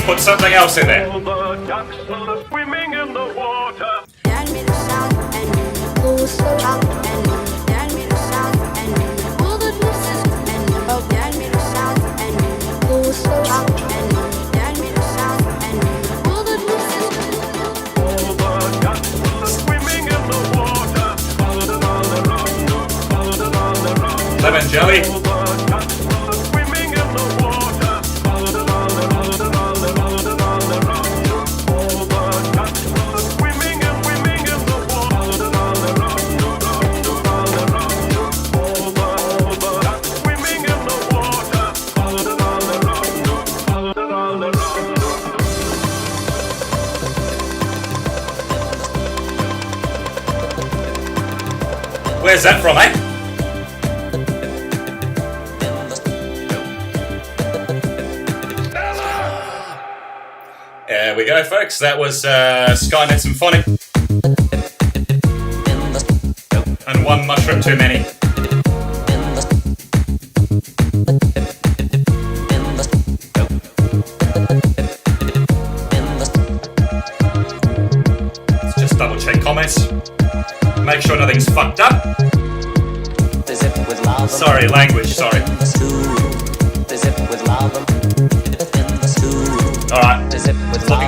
Put something else in there. Lemon jelly. Where's that from, eh? There we go, folks. That was Skynet Symphonic. And one mushroom too many.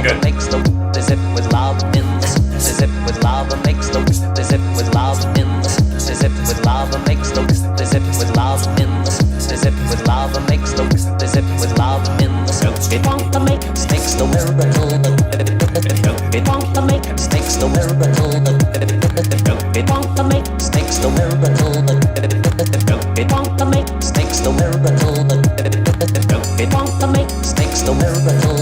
good. Makes the zip with love in the zip with love makes the zip with love in the zip with love makes the zip with love in the zip with love makes the zip with love in the it won't make makes the miracle it won't make makes the miracle it won't make makes the miracle it won't make makes the miracle it won't make makes the miracle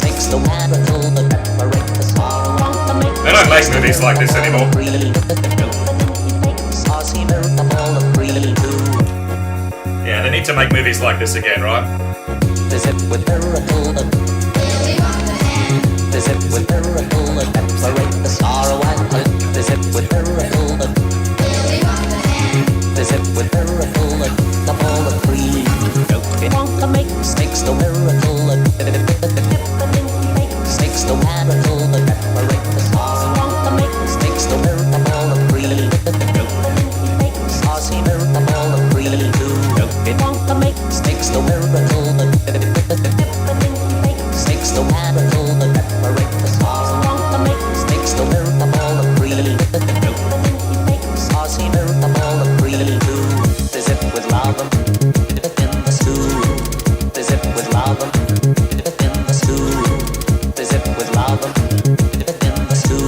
makes the miracle separate the sorrow They don't make movies like this anymore. Yeah, they need to make movies like this again, right? Zip with miracle zip with miracle separate the sorrow and zip with miracle zip with miracle the ball of free it won't make makes the miracle makes the miracle separate the sorrow won't make makes the miracle of free saucy miracle of free it won't make makes the miracle makes the miracle separate the sorrow won't make makes the miracle of free saucy miracle of free the zip with love in the stew the zip with love in the stew the zip with love in the stew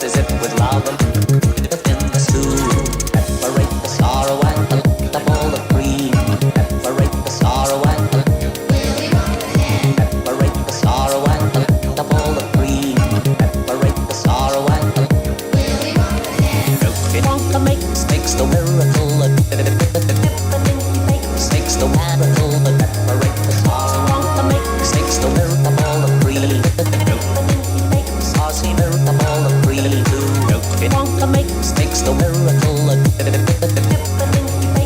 the zip with love in the stew separate the sorrow and the ball of green separate the sorrow and separate the sorrow and the ball of green separate the sorrow and it won't make makes the miracle makes the miracle separate the sorrow won't make makes the miracle of green saucy miracle of green it won't make makes the miracle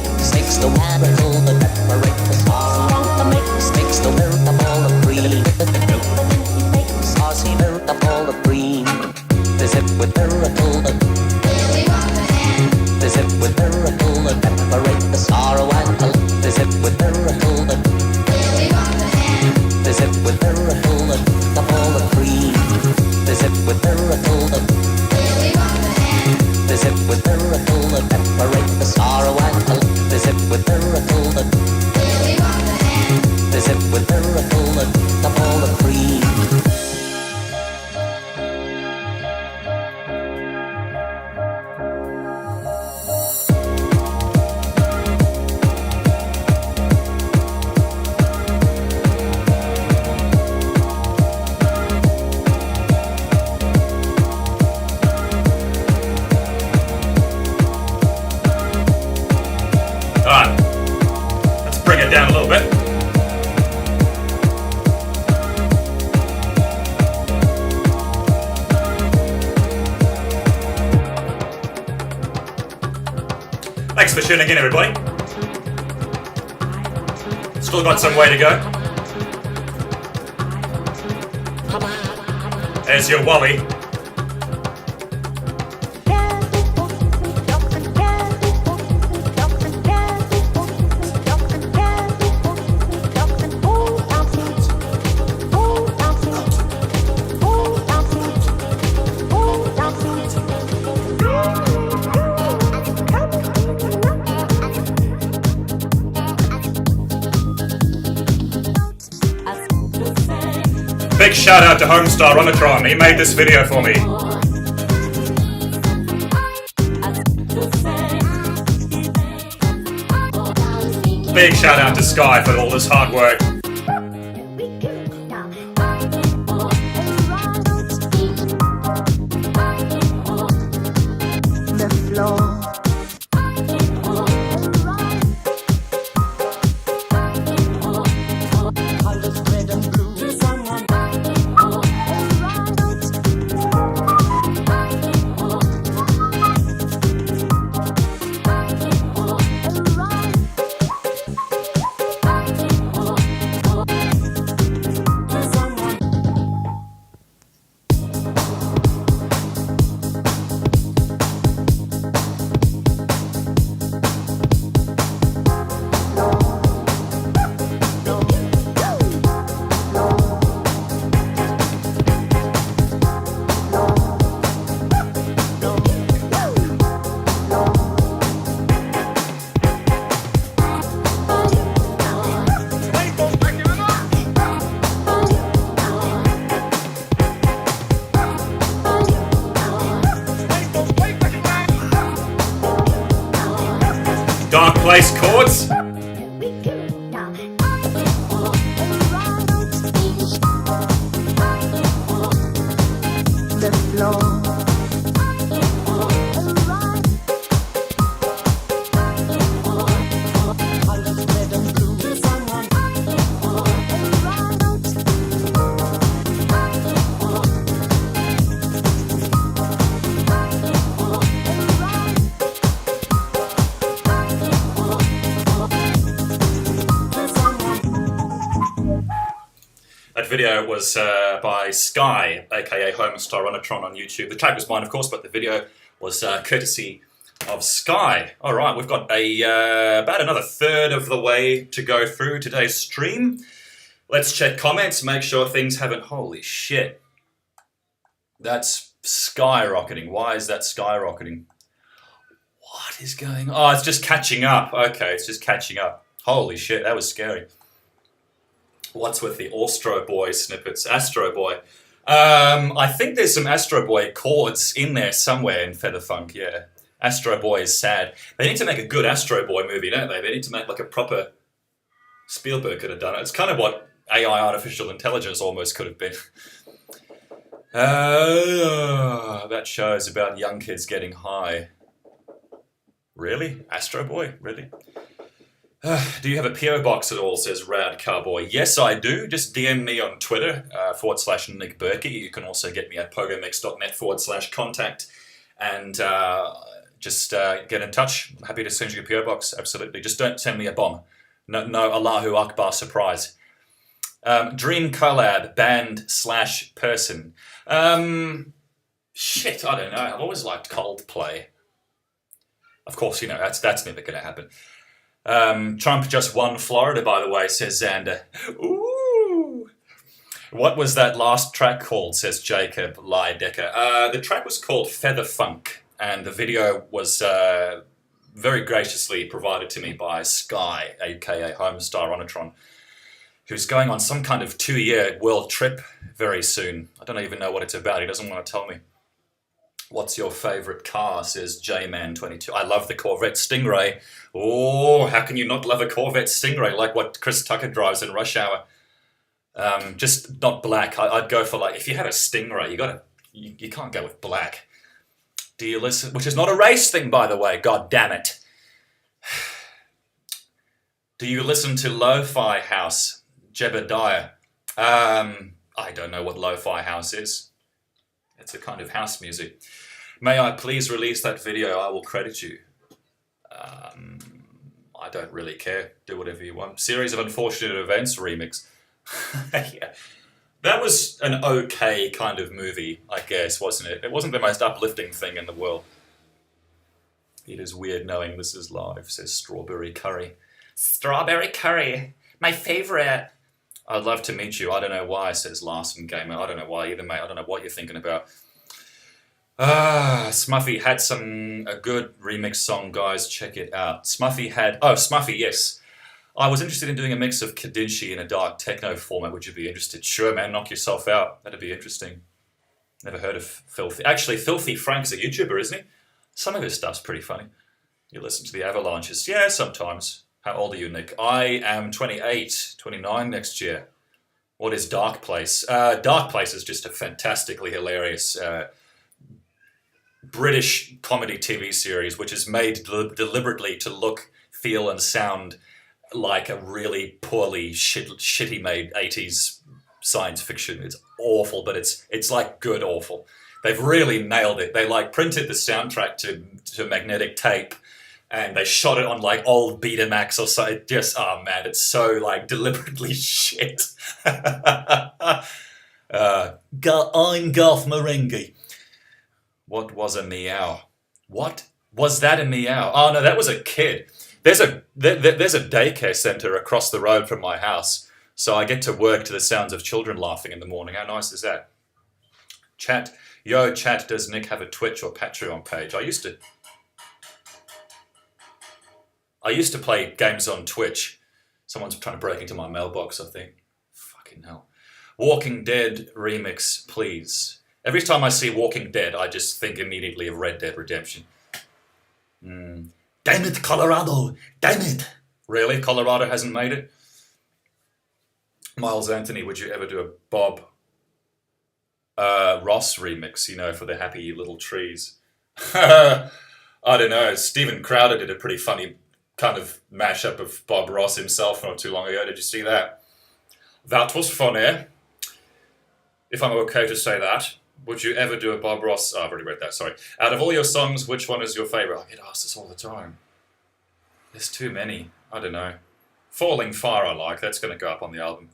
makes the miracle separate the sorrow won't make makes the miracle of green saucy miracle of green the zip with miracle the zip with miracle separate the sorrow and the zip with miracle the zip with miracle the ball of green the zip with miracle the zip with miracle separate the sorrow and the zip with miracle the zip with miracle the ball of green. Alright, let's bring it down a little bit. Thanks for tuning in, everybody. Still got some way to go. There's your Wally. Big shout out to Homestar Omicron, he made this video for me. Big shout out to Sky for all this hard work. The floor. That video was by Sky, aka Homestyronatron on YouTube. The tag was mine, of course, but the video was courtesy of Sky. All right, we've got about another third of the way to go through today's stream. Let's check comments, make sure things haven't... Holy shit. That's skyrocketing. Why is that skyrocketing? What is going on? Oh, it's just catching up. Okay, it's just catching up. Holy shit, that was scary. What's with the Astro Boy snippets? Astro Boy. I think there's some Astro Boy chords in there somewhere in Feather Funk, yeah. Astro Boy is sad. They need to make a good Astro Boy movie, don't they? They need to make like a proper... Spielberg could have done it. It's kind of what AI, artificial intelligence, almost could have been. That show is about young kids getting high. Really? Astro Boy? Really? Do you have a PO box at all, says Rad Cowboy. Yes, I do. Just DM me on Twitter, /Nick Berkey. You can also get me at pogomix.net/contact. And just get in touch. I'm happy to send you a PO box, absolutely. Just don't send me a bomb. No Allahu Akbar surprise. Dream collab, band/person. Shit, I don't know. I've always liked Coldplay. Of course, you know, that's never going to happen. Trump just won Florida, by the way, says Xander. Ooh. What was that last track called, says Jacob Lydecker. The track was called Feather Funk, and the video was very graciously provided to me by Sky, aka Homestyronatron, who's going on some kind of 2-year world trip very soon. I don't even know what it's about. He doesn't want to tell me. What's your favourite car, says J-Man22. I love the Corvette Stingray. Oh, how can you not love a Corvette Stingray, like what Chris Tucker drives in Rush Hour? Just not black. I'd go for, like, if you had a Stingray, you can't go with black. Do you listen? Which is not a race thing, by the way. God damn it. Do you listen to Lo-Fi House, Jebediah? I don't know what Lo-Fi House is. It's a kind of house music. May I please release that video? I will credit you. I don't really care. Do whatever you want. Series of Unfortunate Events remix. Yeah. That was an okay kind of movie, I guess, wasn't it? It wasn't the most uplifting thing in the world. It is weird knowing this is live, says Strawberry Curry. Strawberry Curry, my favourite. I'd love to meet you. I don't know why, says Larson Gamer. I don't know why either, mate. I don't know what you're thinking about. Smuffy had a good remix song, guys. Check it out. Smuffy, yes. I was interested in doing a mix of Kadinshi in a dark techno format. Would you be interested? Sure, man. Knock yourself out. That'd be interesting. Never heard of Filthy. Actually, Filthy Frank's a YouTuber, isn't he? Some of his stuff's pretty funny. You listen to the Avalanches. Yeah, sometimes. How old are you, Nick? I am 28, 29 next year. What is Dark Place? Dark Place is just a fantastically hilarious British comedy TV series, which is made deliberately to look, feel, and sound like a really poorly, shitty made 80s science fiction. It's awful, but it's like good awful. They've really nailed it. They like printed the soundtrack to magnetic tape, and they shot it on like old Betamax or so. It just, oh man, it's so like deliberately shit. I'm Garth Marenghi. What was a meow? What was that a meow? Oh no, that was a kid. There's a daycare centre across the road from my house, so I get to work to the sounds of children laughing in the morning. How nice is that? Chat, does Nick have a Twitch or Patreon page? I used to play games on Twitch. Someone's trying to break into my mailbox, I think. Fucking hell. Walking Dead remix, please. Every time I see Walking Dead, I just think immediately of Red Dead Redemption. Damn it, Colorado! Damn it! Really? Colorado hasn't made it? Miles Anthony, would you ever do a Bob Ross remix, for the Happy Little Trees? I don't know. Steven Crowder did a pretty funny kind of mashup of Bob Ross himself not too long ago. Did you see that? That was funny. If I'm okay to say that. Would you ever do a Bob Ross... Oh, I've already read that, sorry. Out of all your songs, which one is your favourite? I get asked this all the time. There's too many. I don't know. Falling Far I like. That's going to go up on the album.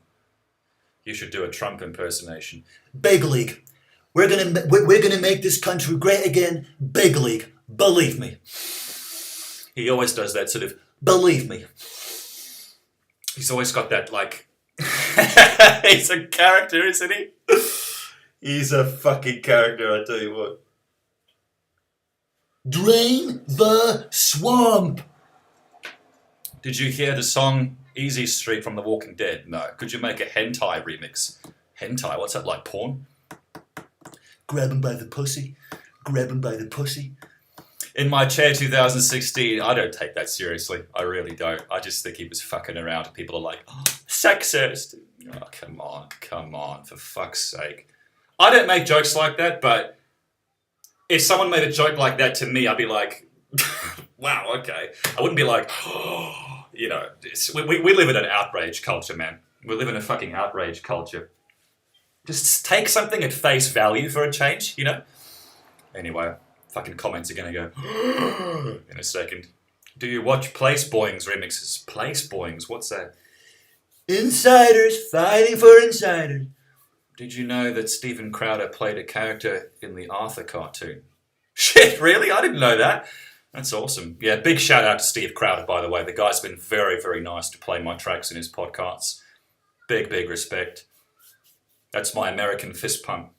You should do a Trump impersonation. Big league. We're gonna make this country great again. Big league. Believe me. He always does that sort of, Believe me. he's always got that like, he's a character, isn't he? He's a fucking character, I tell you what. Drain the swamp. Did you hear the song Easy Street from The Walking Dead? No. Could you make a hentai remix? Hentai? What's that, like porn? Grab him by the pussy. Grab him by the pussy. In My Chair 2016, I don't take that seriously. I really don't. I just think he was fucking around and people are like, oh, sexist. Oh, come on, for fuck's sake. I don't make jokes like that, but if someone made a joke like that to me, I'd be like, wow, okay. I wouldn't be like, oh, you know, we live in an outrage culture, man. We live in a fucking outrage culture. Just take something at face value for a change, you know? Anyway, fucking comments are gonna go in a second. Do you watch Place Boying's remixes? Place Boying's, what's that? Insiders fighting for insiders. Did you know that Stephen Crowder played a character in the Arthur cartoon? Shit, really? I didn't know that. That's awesome. Yeah, big shout out to Steve Crowder, by the way. The guy's been very, very nice to play my tracks in his podcasts. Big, big respect. That's my American fist pump.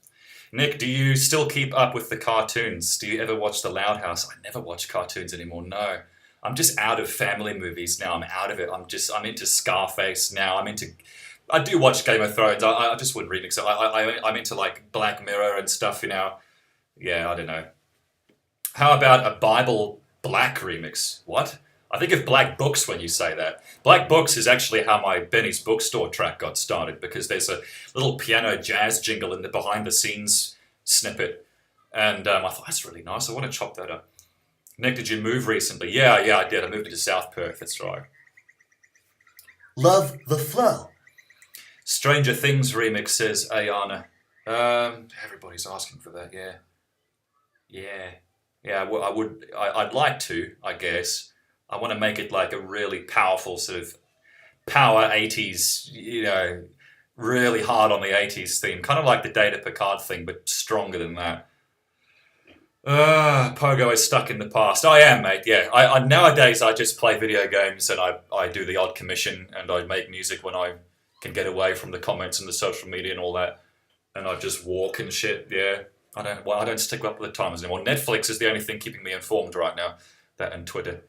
Nick, do you still keep up with the cartoons? Do you ever watch The Loud House? I never watch cartoons anymore, no. I'm just out of family movies now. I'm out of it. I'm into Scarface now. I do watch Game of Thrones. I just wouldn't remix it. I'm into like Black Mirror and stuff, you know. Yeah, I don't know. How about a Bible Black remix? What? I think of Black Books when you say that. Black Books is actually how my Benny's Bookstore track got started, because there's a little piano jazz jingle in the behind the scenes snippet. And I thought, that's really nice. I want to chop that up. Nick, did you move recently? Yeah, I did. I moved into South Perth, that's right. Love the flow. Stranger Things remix, says Ayana. Everybody's asking for that, yeah. Yeah, well, I'd like to, I guess. I want to make it like a really powerful sort of power 80s, you know, really hard on the 80s theme. Kind of like the Data Picard thing, but stronger than that. Pogo is stuck in the past. I am, mate, yeah. Nowadays, I just play video games and I do the odd commission and I make music when I can get away from the comments and the social media and all that. And I just walk and shit, yeah. I don't stick up with the times anymore. Netflix is the only thing keeping me informed right now. That and Twitter.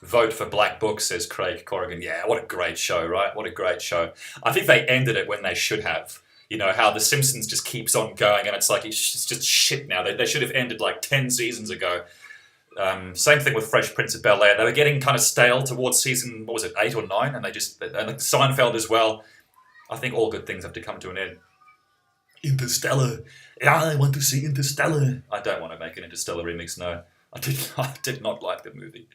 Vote for Black Book, says Craig Corrigan. Yeah, what a great show, right? What a great show. I think they ended it when they should have. You know, how The Simpsons just keeps on going and it's like, it's just shit now. They should have ended like 10 seasons ago. Same thing with Fresh Prince of Bel-Air. They were getting kind of stale towards season, 8 or 9? And Seinfeld as well. I think all good things have to come to an end. Interstellar. Yeah, I want to see Interstellar. I don't want to make an Interstellar remix, no. I did not like the movie.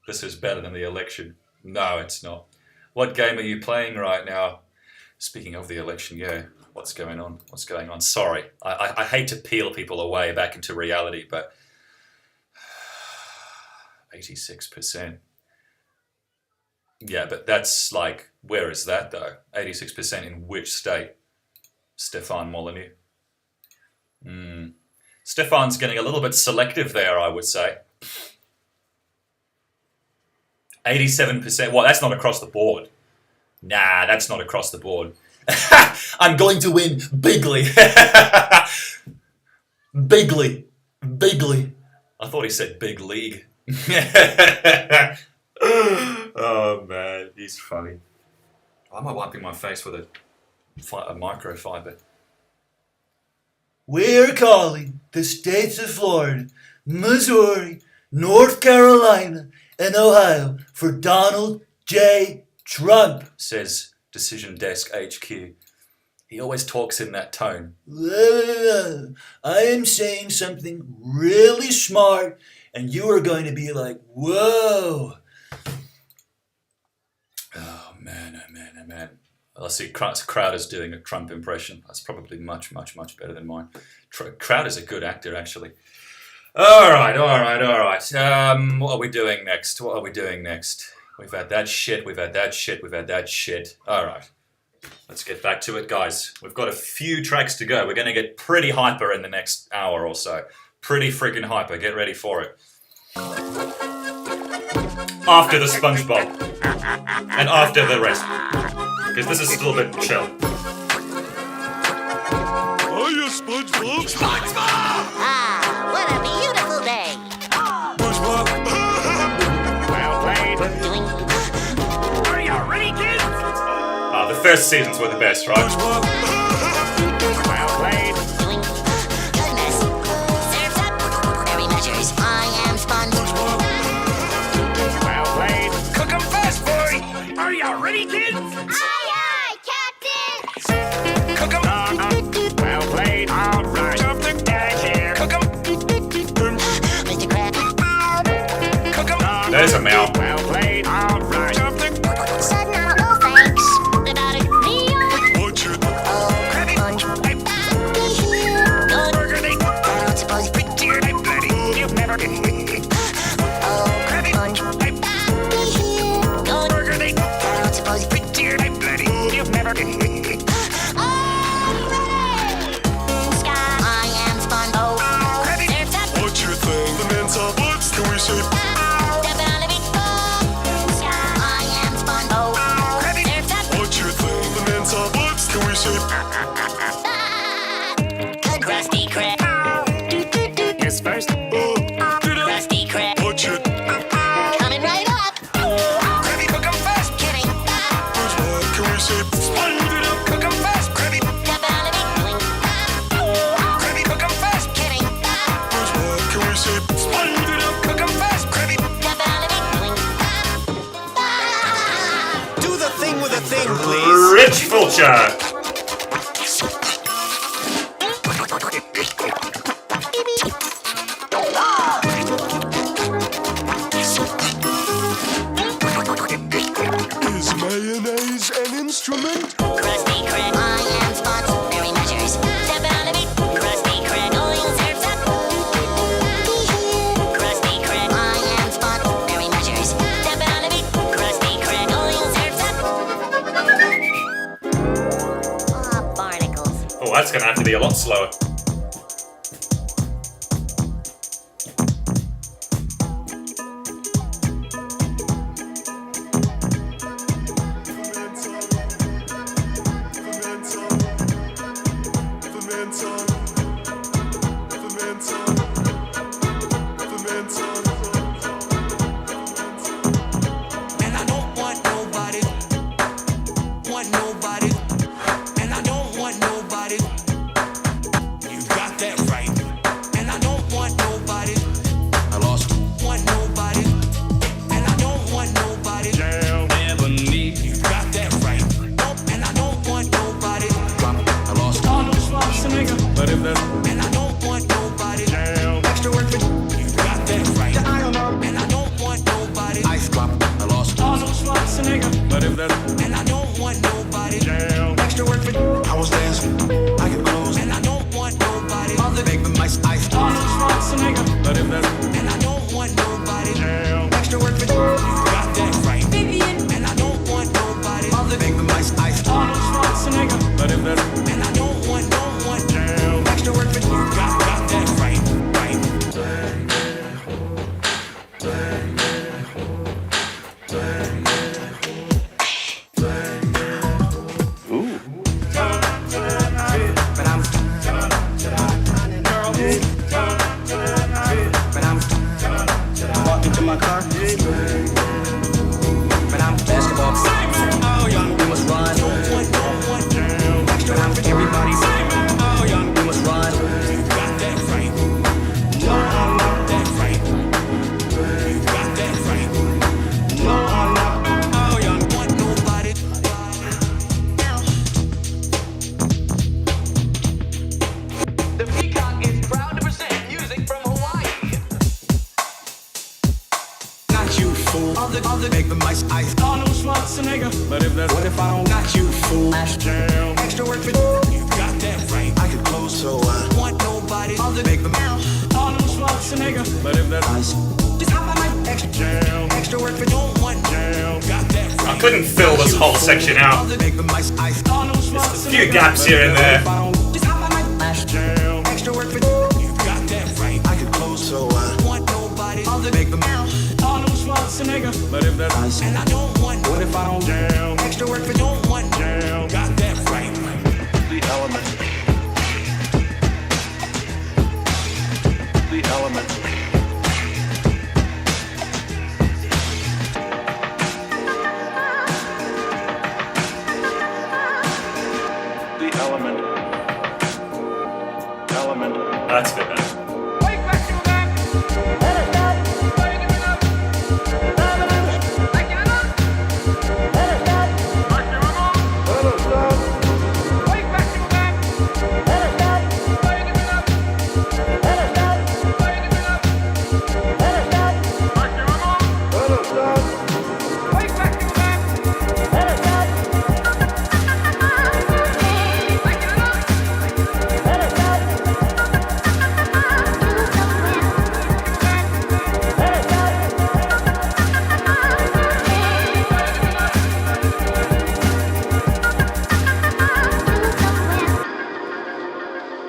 This is better than the election. No, it's not. What game are you playing right now? Speaking of the election, yeah. What's going on? Sorry. I hate to peel people away back into reality, but 86%. Yeah, but that's like, where is that though? 86% in which state? Stefan Molyneux. Stefan's getting a little bit selective there, I would say. 87%. Well, that's not across the board. Nah, that's not across the board. I'm going to win bigly. Bigly. I thought he said big league. Oh, man, he's funny. Why am I wiping my face with a microfiber? We're calling the states of Florida, Missouri, North Carolina, and Ohio for Donald J. Trump, says Decision Desk HQ. He always talks in that tone. I am saying something really smart, and you are going to be like, whoa. Oh, man. I see Crowder's doing a Trump impression. That's probably much, much, much better than mine. Crowder's a good actor, actually. All right. What are we doing next? We've had that shit, we've had that shit, we've had that shit. Alright, let's get back to it, guys. We've got a few tracks to go. We're going to get pretty hyper in the next hour or so. Pretty freaking hyper. Get ready for it. After the SpongeBob. And after the rest. Because this is still a bit chill. Oh, you SpongeBob! SpongeBob! Ah, what a beautiful day. SpongeBob! Well played. Are you ready, kids? Ah, the first seasons were the best, right? SpongeBob! Well played. Goodness. Surf's up. Very measures. I am SpongeBob. Well played. Cook 'em fast, boy. Are you ready, kids? Aye, aye, Captain. Cook 'em. Well played. All right. Jump the dash here. Cook 'em. Mr. Crab. Cook 'em. There's a meow. Well played. All right. Jump the. Said no, no thanks. Without a meal. Watch it! Oh, crabby. Go burgundy. I don't suppose pretty or bloody. You've never been. Oh, crabby. Go burgundy. I don't suppose pretty or bloody. You've never been. I am SpongeBob. Crabby. Surf's up. Watch your thing! The men's up! What's can we say? Step out of it. I am SpongeBob. Crabby. Surf's up. Watch your thing! The men's up! What's can we say? Krusty Krab. Is first. Krusty Krab. Watch it! Coming right up. Krabby, cook 'em fast. Kidding. SpongeBob, can we say? Sponge it up! Cook 'em fast. Krabby. Step out of it. Krabby, cook 'em fast. Kidding. SpongeBob, can we say? Sponge it up! Cook 'em fast. Krabby. Step out of it. Do the thing with a thing, please. Rich Fulcher. Is mayonnaise an instrument? Krusty Krab. I am SpongeBob. Very measures. Step out of it. Krusty Krab. Oil surf's up. Krusty Krab. I am SpongeBob. Very measures. Step out of it. Krusty Krab. Oil surf's up. Ah, barnacles. Oh, that's going to have to be a lot slower. And I don't want nobody. Want nobody. And I don't want nobody. You got that right. And I don't want nobody. I lost. Want nobody. And I don't want nobody. Never need. You got that right. Nope. And I don't want nobody. I lost. Arnold Schwarzenegger. But if that's. And I don't want nobody. Extra work for. You got that right. And I don't want nobody. Ice drop. I lost. Arnold Schwarzenegger. But if that's. And I don't want nobody. Extra work for. I was dancing. I get clothes. And I don't want nobody. Mother make the mice ice. Arnold Schwarzenegger. But if that's. And I don't want nobody. Extra work for. You got that right. Vivian. And I don't want nobody. Mother make the mice ice. Arnold Schwarzenegger. But if that's. And I don't want. Extra work for. You got that right. Right. Walk into my car. But I'm basketball. Oh, young, we must run. But I'm everybody. Oh, young, we must run. You got that right. No, I'm not that right. You got that right. No, I'm not. Oh, young, want nobody. The Peacock is proud to present music from Hawaii. Not you, fool. Other make the mice ice. Arnold Schwarzenegger. But if that's. What if I don't got you, fool? Extra work for. You got that right. I can close, so Want nobody. Other make the Arnold Schwarzenegger. But if that's. Just hop on my extra work for. Don't want. couldn't fill this whole section out. Just a few gaps here and there. Extra work for you got that right. I could close so want nobody other make them Arnold Schwarzenegger. But if that's and I don't want what if I don't jam? Extra work for don't want jam. Got that right. The element. The element. The element. Element. That's a bit better.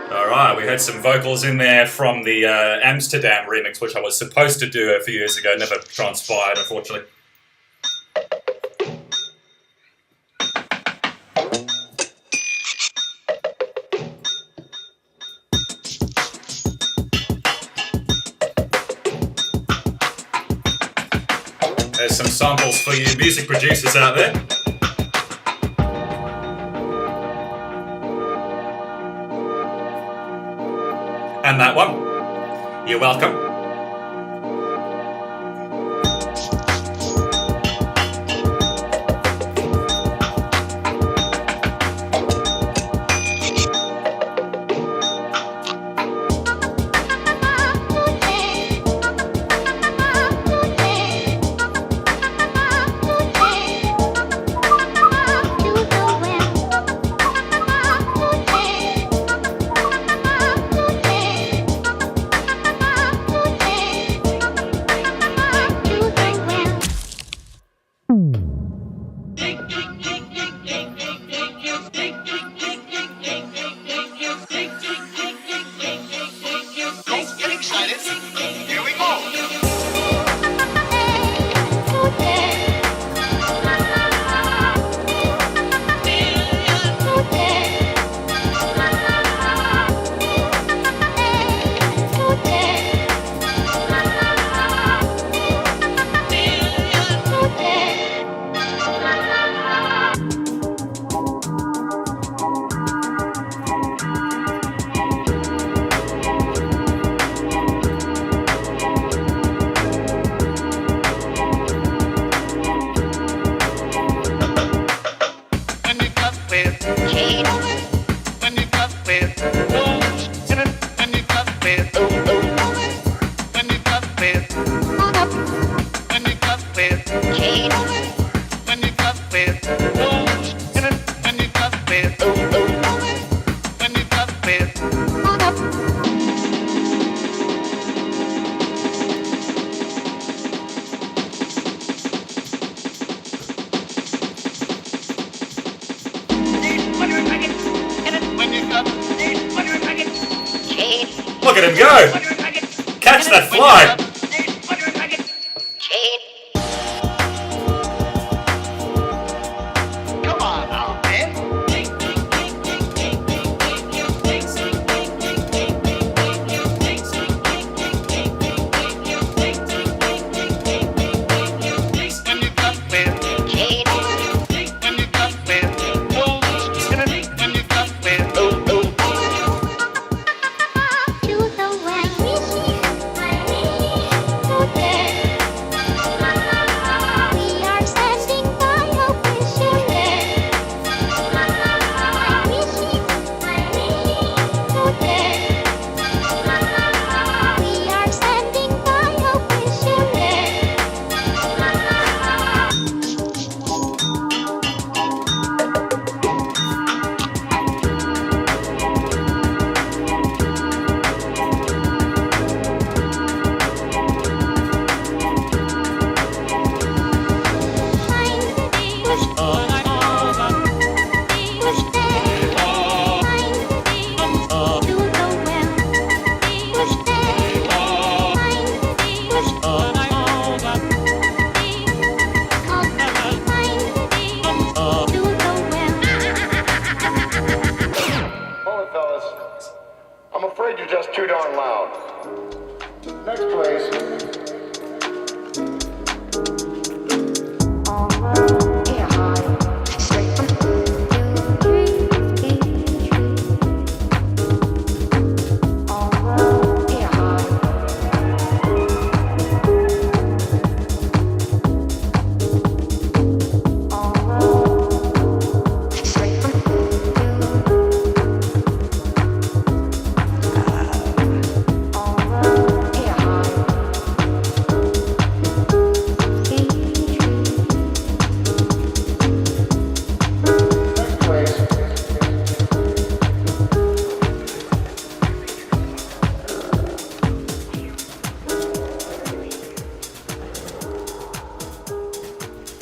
Alright, we had some vocals in there from the Amsterdam remix, which I was supposed to do a few years ago, never transpired, unfortunately. There's some samples for you music producers out there. And that one. You're welcome. Look at him go! Catch that fly! Come on now, man. darn loud. Next, please.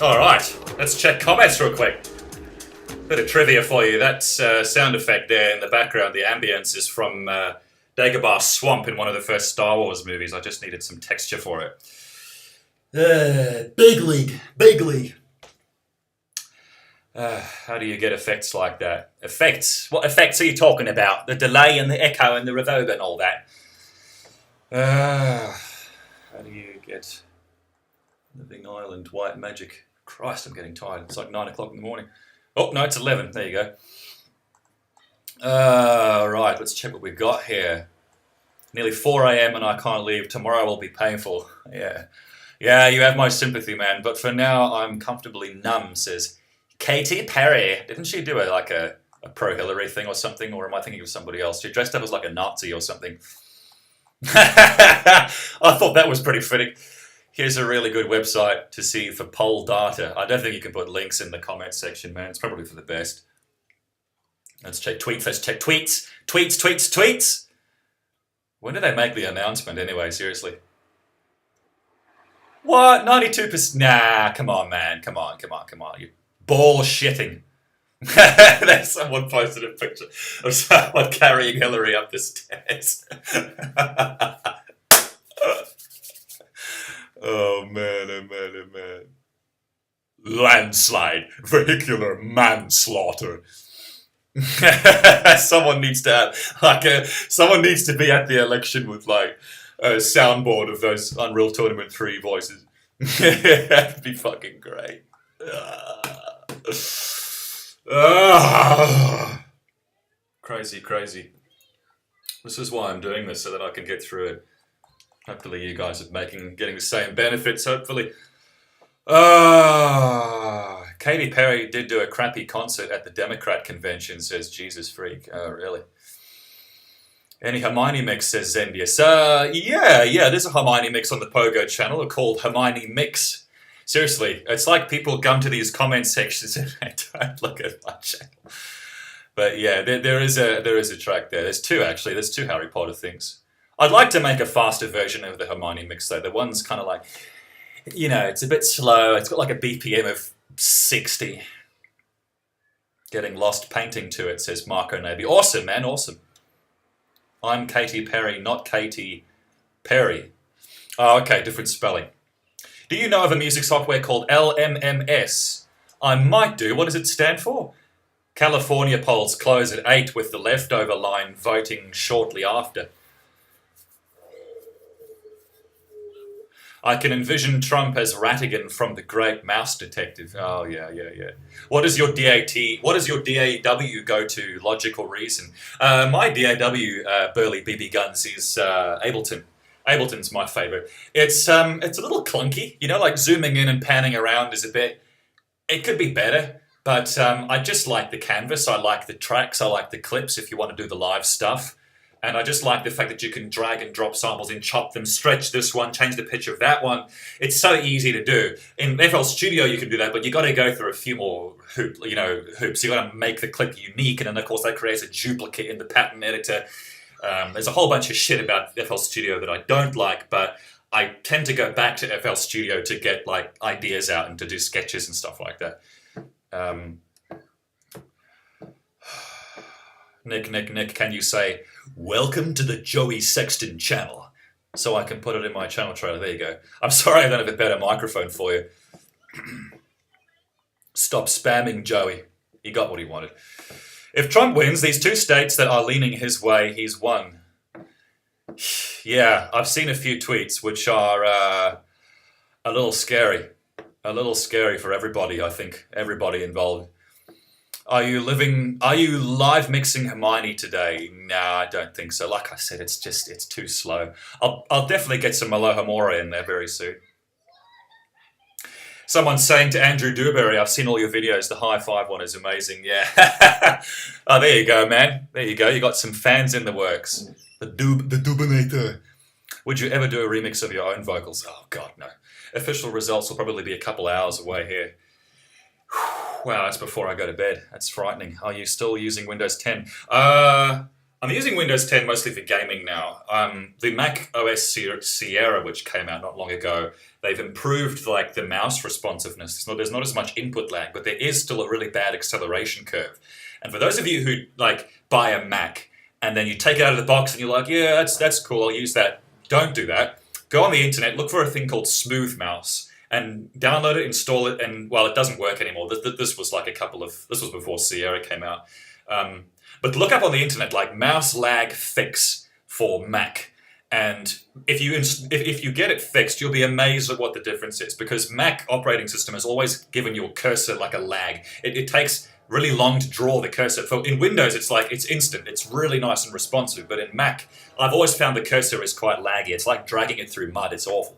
Alright, let's check comments real quick. Bit of trivia for you. That sound effect there in the background, the ambience, is from Dagobah Swamp in one of the first Star Wars movies. I just needed some texture for it. Big league, big league. How do you get effects like that? Effects? What effects are you talking about? The delay and the echo and the reverb and all that. How do you get Living Island White Magic? Christ, I'm getting tired. It's like 9 o'clock in the morning. Oh, no, it's 11. There you go. Right, let's check what we've got here. Nearly 4 a.m. and I can't leave. Tomorrow will be painful. Yeah. Yeah, you have my sympathy, man. But for now, I'm comfortably numb, says Katy Perry. Didn't she do a pro-Hillary thing or something? Or am I thinking of somebody else? She dressed up as like a Nazi or something. I thought that was pretty fitting. Here's a really good website to see for poll data. I don't think you can put links in the comment section, man. It's probably for the best. Let's check tweets. Let's check tweets. Tweets. When did they make the announcement anyway? Seriously. What? 92%? Nah, come on, man. Come on. You're bullshitting. Someone posted a picture of someone carrying Hillary up the stairs. Oh man. Landslide, vehicular manslaughter. Someone needs to be at the election with like a soundboard of those Unreal Tournament 3 voices. That'd be fucking great. Crazy. This is why I'm doing this, so that I can get through it. Hopefully you guys are getting the same benefits, hopefully. Katy Perry did do a crappy concert at the Democrat convention, says Jesus Freak. Oh, really? Any Hermione mix, says Zendius. Yeah, there's a Hermione mix on the Pogo channel called Hermione Mix. Seriously, it's like people come to these comment sections and they don't look at my channel. But yeah, there is a track there. There's two, actually. There's 2 Harry Potter things. I'd like to make a faster version of the Hermione mix, though. The one's kind of like, it's a bit slow. It's got like a BPM of 60. Getting lost painting to it, says Marco Naby. Awesome, man, awesome. I'm Katy Perry, not Katy Perry. Oh, okay, different spelling. Do you know of a music software called LMMS? I might do. What does it stand for? California polls close at 8 with the leftover line voting shortly after. I can envision Trump as Rattigan from The Great Mouse Detective. Oh, yeah. What does your DAW go to? Logical reason. My DAW, Burley BB Guns, is Ableton. Ableton's my favourite. It's a little clunky. Like zooming in and panning around is a bit... It could be better, but I just like the canvas. I like the tracks. I like the clips if you want to do the live stuff. And I just like the fact that you can drag and drop samples and chop them, stretch this one, change the pitch of that one. It's so easy to do. In FL Studio, you can do that, but you got to go through a few more hoops. You got to make the clip unique, and then of course that creates a duplicate in the pattern editor. There's a whole bunch of shit about FL Studio that I don't like, but I tend to go back to FL Studio to get like ideas out and to do sketches and stuff like that. Nick, can you say, welcome to the Joey Sexton channel? So I can put it in my channel trailer. There you go. I'm sorry I don't have a better microphone for you. Stop spamming Joey. He got what he wanted. If Trump wins, these 2 states that are leaning his way, he's won. Yeah, I've seen a few tweets which are a little scary. A little scary for everybody, I think. Everybody involved. Are you live mixing Hermione today? Nah, I don't think so. Like I said, it's too slow. I'll definitely get some Alohomora in there very soon. Someone's saying to Andrew Dewberry, I've seen all your videos. The high five one is amazing. Yeah. Oh, there you go, man. There you go. You got some fans in the works. The Dubinator. Would you ever do a remix of your own vocals? Oh, God, no. Official results will probably be a couple hours away here. Wow, that's before I go to bed. That's frightening. Are you still using Windows 10? I'm using Windows 10 mostly for gaming now. The Mac OS Sierra, which came out not long ago, they've improved like the mouse responsiveness. There's not as much input lag, but there is still a really bad acceleration curve. And for those of you who like buy a Mac and then you take it out of the box and you're like, yeah, that's cool, I'll use that. Don't do that. Go on the internet, look for a thing called Smooth Mouse, and download it, install it, and well, it doesn't work anymore. This was like this was before Sierra came out. But look up on the internet like mouse lag fix for Mac, and if you get it fixed, you'll be amazed at what the difference is, because Mac operating system has always given your cursor like a lag. It takes really long to draw the cursor. In Windows, it's instant. It's really nice and responsive. But in Mac, I've always found the cursor is quite laggy. It's like dragging it through mud. It's awful.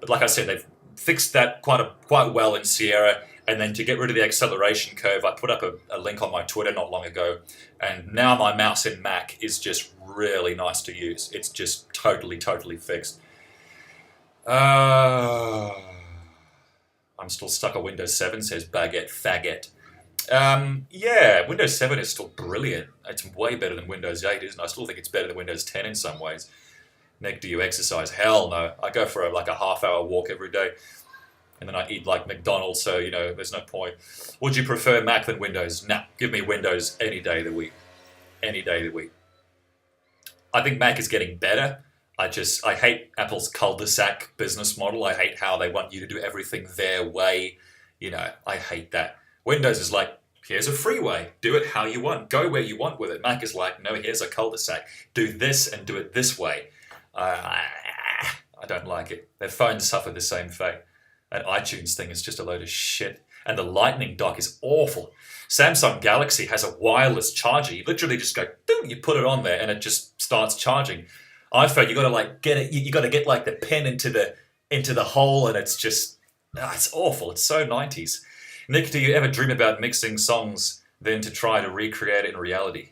But like I said, they've fixed that quite well in Sierra. And then to get rid of the acceleration curve, I put up a link on my Twitter not long ago. And now my mouse in Mac is just really nice to use. It's just totally fixed. I'm still stuck on Windows 7, says Baguette Faggot. Yeah, Windows 7 is still brilliant. It's way better than Windows 8, isn't it? I still think it's better than Windows 10 in some ways. Nick, do you exercise? Hell no. I go for a half-hour walk every day. And then I eat like McDonald's, so, there's no point. Would you prefer Mac than Windows? Nah, give me Windows any day of the week. Any day of the week. I think Mac is getting better. I hate Apple's cul-de-sac business model. I hate how they want you to do everything their way. I hate that. Windows is like, here's a freeway. Do it how you want. Go where you want with it. Mac is like, no, here's a cul-de-sac. Do this and do it this way. I don't like it. Their phones suffer the same fate. That iTunes thing is just a load of shit. And the Lightning dock is awful. Samsung Galaxy has a wireless charger. You literally just go, boom, you put it on there and it just starts charging. iPhone, you got to get it. You got to get like the pen into the hole, and it's just, it's awful. It's so 90s. Nick, do you ever dream about mixing songs then to try to recreate it in reality?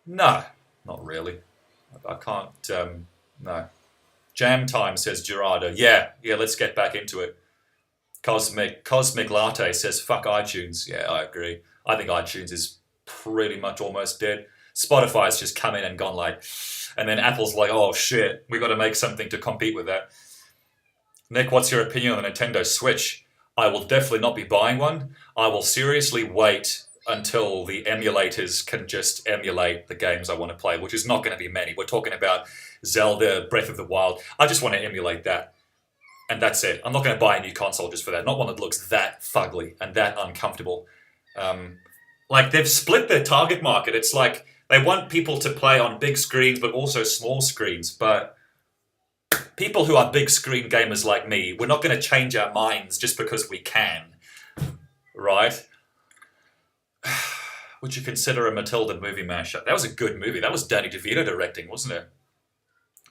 No, not really. I can't, no. Jam time, says Gerardo. Yeah, let's get back into it. Cosmic Latte says, fuck iTunes. Yeah, I agree. I think iTunes is pretty much almost dead. Spotify's just come in and gone like, and then Apple's like, oh shit, we got to make something to compete with that. Nick, what's your opinion on the Nintendo Switch? I will definitely not be buying one. I will seriously wait until the emulators can just emulate the games I want to play, which is not going to be many. We're talking about Zelda, Breath of the Wild. I just want to emulate that. And that's it. I'm not going to buy a new console just for that. Not one that looks that fugly and that uncomfortable. Like, they've split their target market. It's like they want people to play on big screens, but also small screens. But people who are big screen gamers like me, we're not going to change our minds just because we can. Right? Would you consider a Matilda movie mashup? That was a good movie. That was Danny DeVito directing, wasn't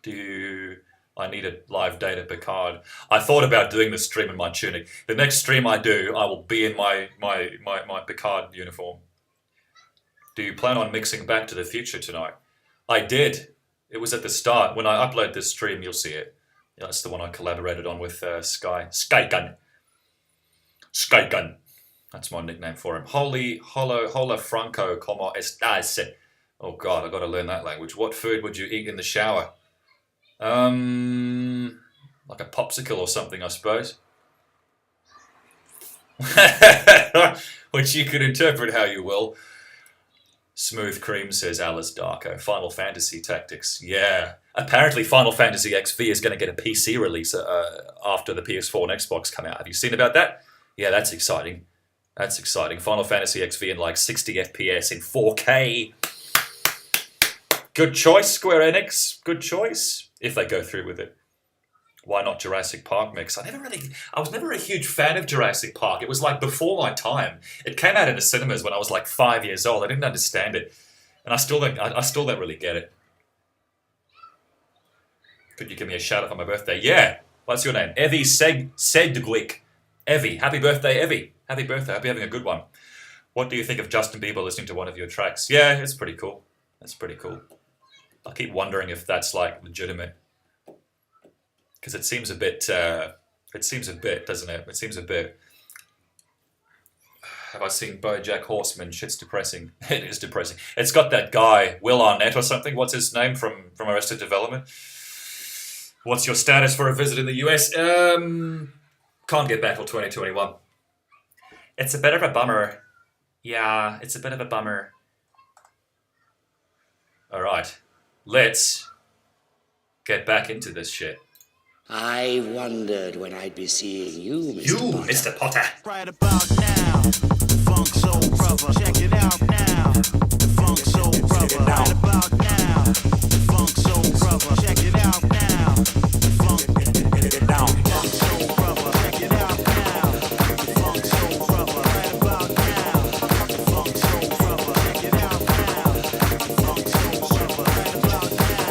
it? I need a live date at Picard. I thought about doing the stream in my tunic. The next stream I do, I will be in my Picard uniform. Do you plan on mixing Back to the Future tonight? I did. It was at the start. When I upload this stream, you'll see it. Yeah, that's the one I collaborated on with Skygun. That's my nickname for him. Hola Franco, como estás? Oh God, I've got to learn that language. What food would you eat in the shower? Like a popsicle or something, I suppose. Which you can interpret how you will. Smooth Cream, says Alice Darko. Final Fantasy Tactics. Yeah. Apparently Final Fantasy XV is going to get a PC release after the PS4 and Xbox come out. Have you seen about that? Yeah, that's exciting. That's exciting. Final Fantasy XV in like 60 FPS in 4K. Good choice, Square Enix. Good choice. if they go through with it. Why not Jurassic Park mix? I was never a huge fan of Jurassic Park. It was like before my time. It came out in the cinemas when I was like 5 years old. I didn't understand it, and I still don't really get it. Could you give me a shout out on my birthday? Yeah. What's your name? Evie Sedgwick. Evie. Happy birthday, Evie. Happy birthday. I hope you're having a good one. What do you think of Justin Bieber listening to one of your tracks? Yeah, it's pretty cool. That's pretty cool. I keep wondering if that's like legitimate. Because it seems a bit, doesn't it? It seems a bit. Have I seen BoJack Horseman? Shit's depressing. It is depressing. It's got that guy, Will Arnett or something. What's his name from Arrested Development? What's your status for a visit in the US? Can't get back till 2021. It's a bit of a bummer. Yeah, it's a bit of a bummer. All right, let's get back into this shit. I wondered when I'd be seeing you, Mr. Potter. Mr. Potter. Right about now, Funk Soul Brother. Check it out now, Funk Soul Brother. Right about now, Funk Soul Brother. Check it out now, Funk Soul Brother. Check it out now, Funk Soul Brother. Right about now, Funk Soul Brother. Check it out now, Funk Soul Brother. Right about now.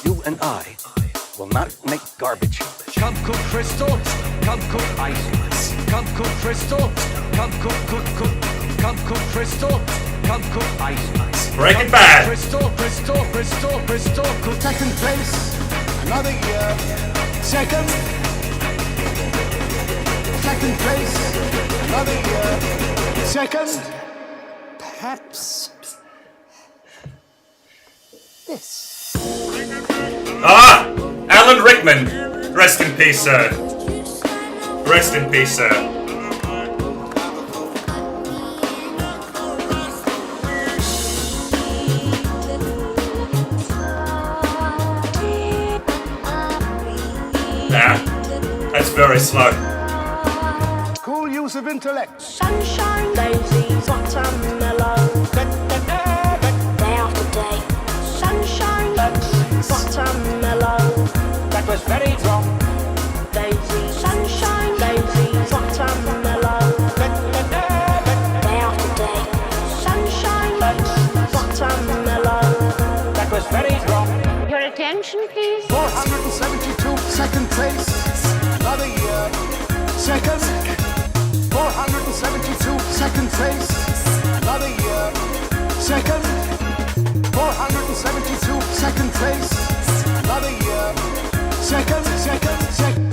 You and I will not make garbage. Come cook crystal, come cook ice. Come cook crystal, come cook. Come cook crystal, come cook ice. Breaking Bad. Crystal, cook. Second place, another year. Second place, another year. Second, perhaps this. Ah! Alan Rickman. Rest in peace, sir. Rest in peace, sir. Nah, that's very slow. Cool use of intellect. Sunshine, daisies, watermelon. Day after day. Sunshine, watermelon. That was very wrong. Daisy, sunshine, daisies, watermelon. Day after day. Sunshine, watermelon. That was very wrong. Your attention, please. 472, second place, another year. Second, 472, second place, another year. Second, 472, second place, another year. Second,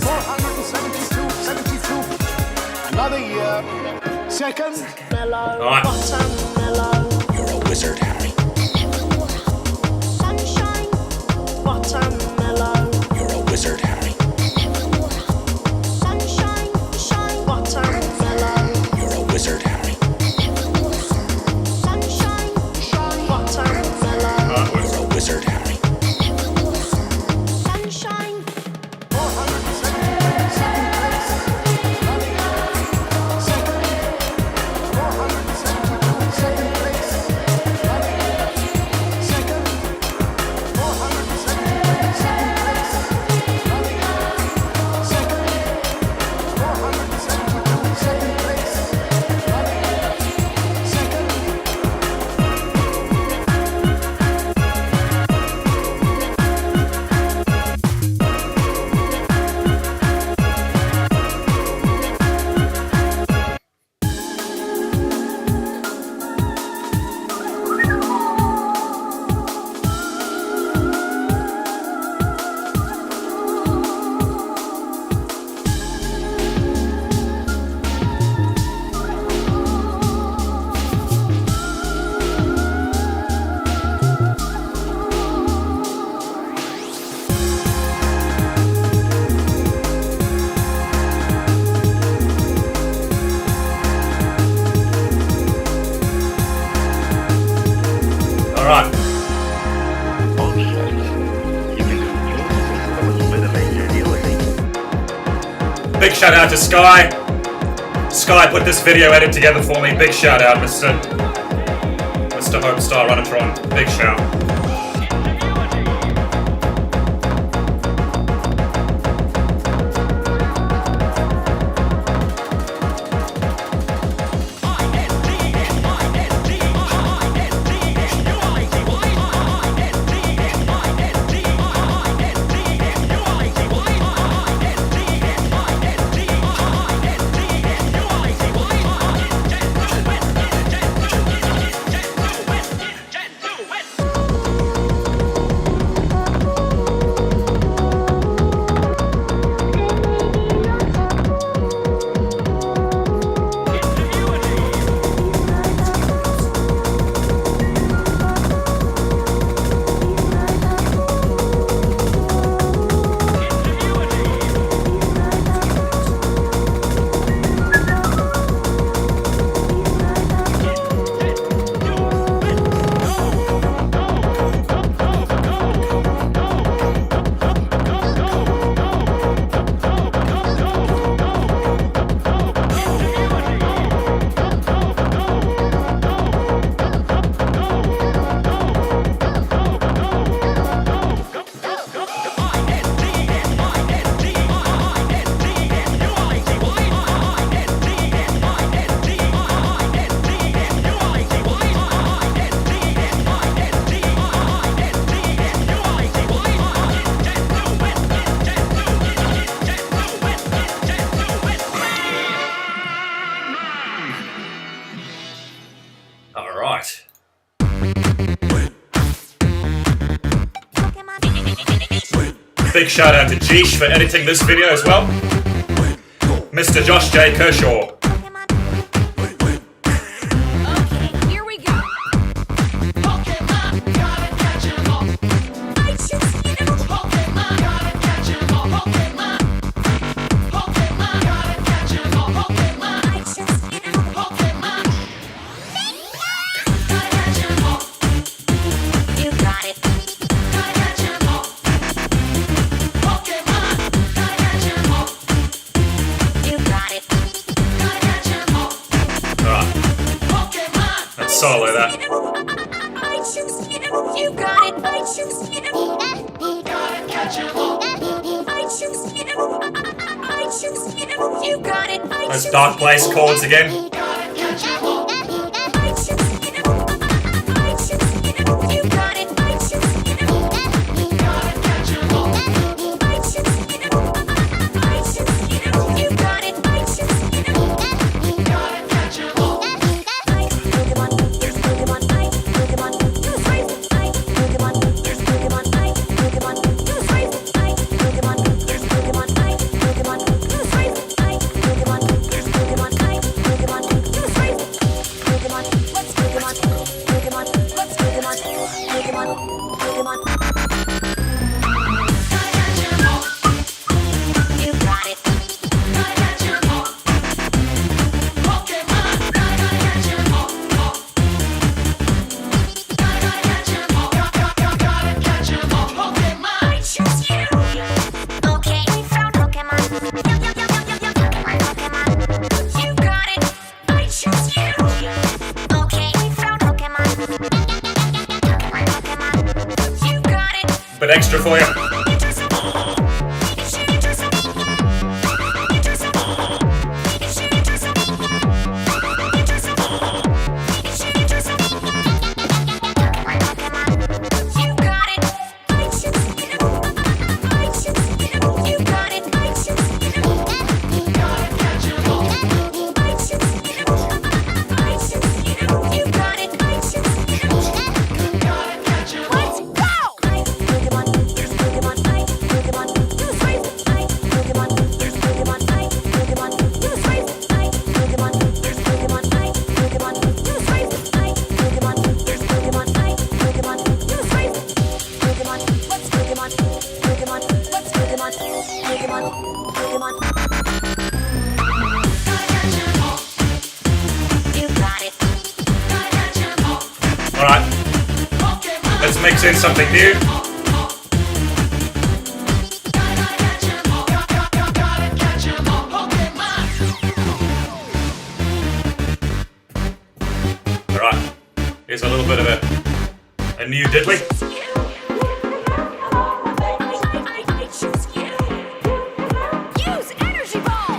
472, 72, another year. Second, Alright. Watermelon. You're a wizard, Harry. Sunshine, watermelon. You're a wizard, Harry. Sunshine, watermelon. You're a wizard, Harry. Sunshine, watermelon. You're a wizard, Harry. Sunshine, 472, second place, another year. Second, 472, second place, another Big shout out to Sky. Sky put this video edit together for me. Big shout out, Mr. Hope Star Runatron. Big shout. Alright. Big shout out to Jeesh for editing this video as well. Mr. Josh J. Kershaw. Here we go. You got it. You got it. Alright. Let's solo that. I choose you. You got it. I choose you. Gotta catch 'em all. I choose you. I choose you. You got it. I Those choose Dark Place chords again. Gotta catch 'em all. I choose you. I choose you. You got it. I choose you. Gotta catch 'em all. I choose you. I choose you. You got it. I choose you. Gotta catch 'em all. Pokemon, yes, Pokemon, Pokemon, use right, Pokemon, yes, Pokemon, Pokemon, use right, Pokemon, yes, Pokemon, Pokemon, use right, Pokemon, yes, Pokemon, Pokemon, use right, Pokemon, let's Pokemon, Pokemon, let's Pokemon, Pokemon, Pokemon. You got it. I choose you. Okay, we found Pokemon. Pokemon. You got it. I choose you. Okay, we found Pokemon. Pokemon. You got it. Bit extra for you. You got it. I choose you. I choose you. You got it. I choose you. Gotta catch 'em all. I choose you. I choose you. You got it. I choose you. Gotta catch 'em all. Let's go. Pokemon, yes, Pokemon, Pokemon, use right, Pokemon, yes, Pokemon, Pokemon, use right, Pokemon, yes, Pokemon, Pokemon, use right, Pokemon, yes, Pokemon, Pokemon, use right, Pokemon, let's Pokemon, Pokemon, let's Pokemon, Pokemon, Pokemon. You got it. Alright. Let's mix in something new. And you, Diddley? Use energy ball.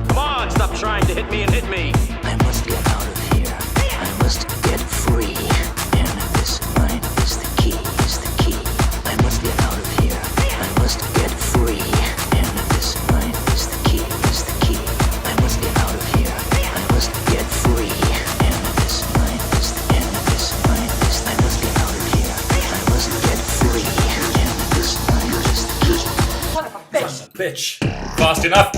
Come on, stop trying to hit me and hit me. I must get out of here. I must get free. And this mind is the key, is the key. I must get out of here. I must get free. And this mind is the key, is the key. I must get out of here. I must get free. And this mind is the and this mind is I must get out of here. I must get free. And this mind is the key. Son of a bitch. Fast enough.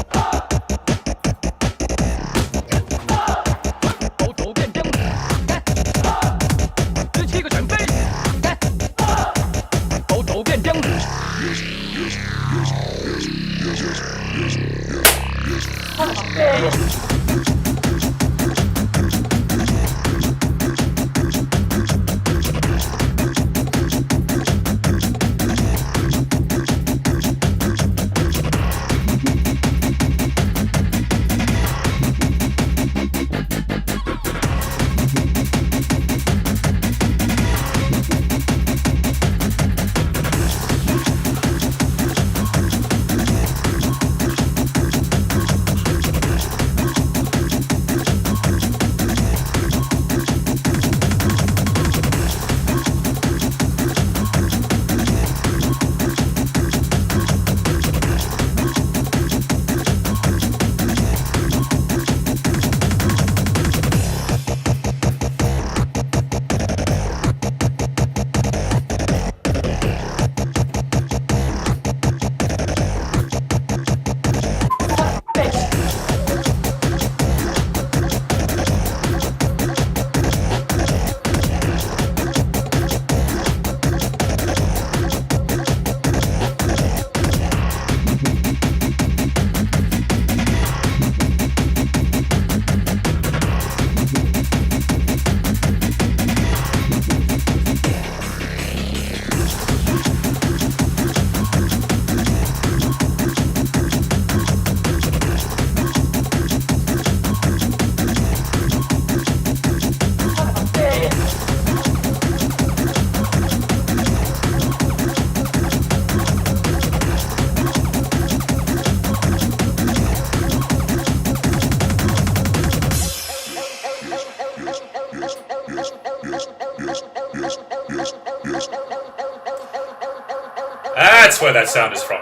That's where that sound is from.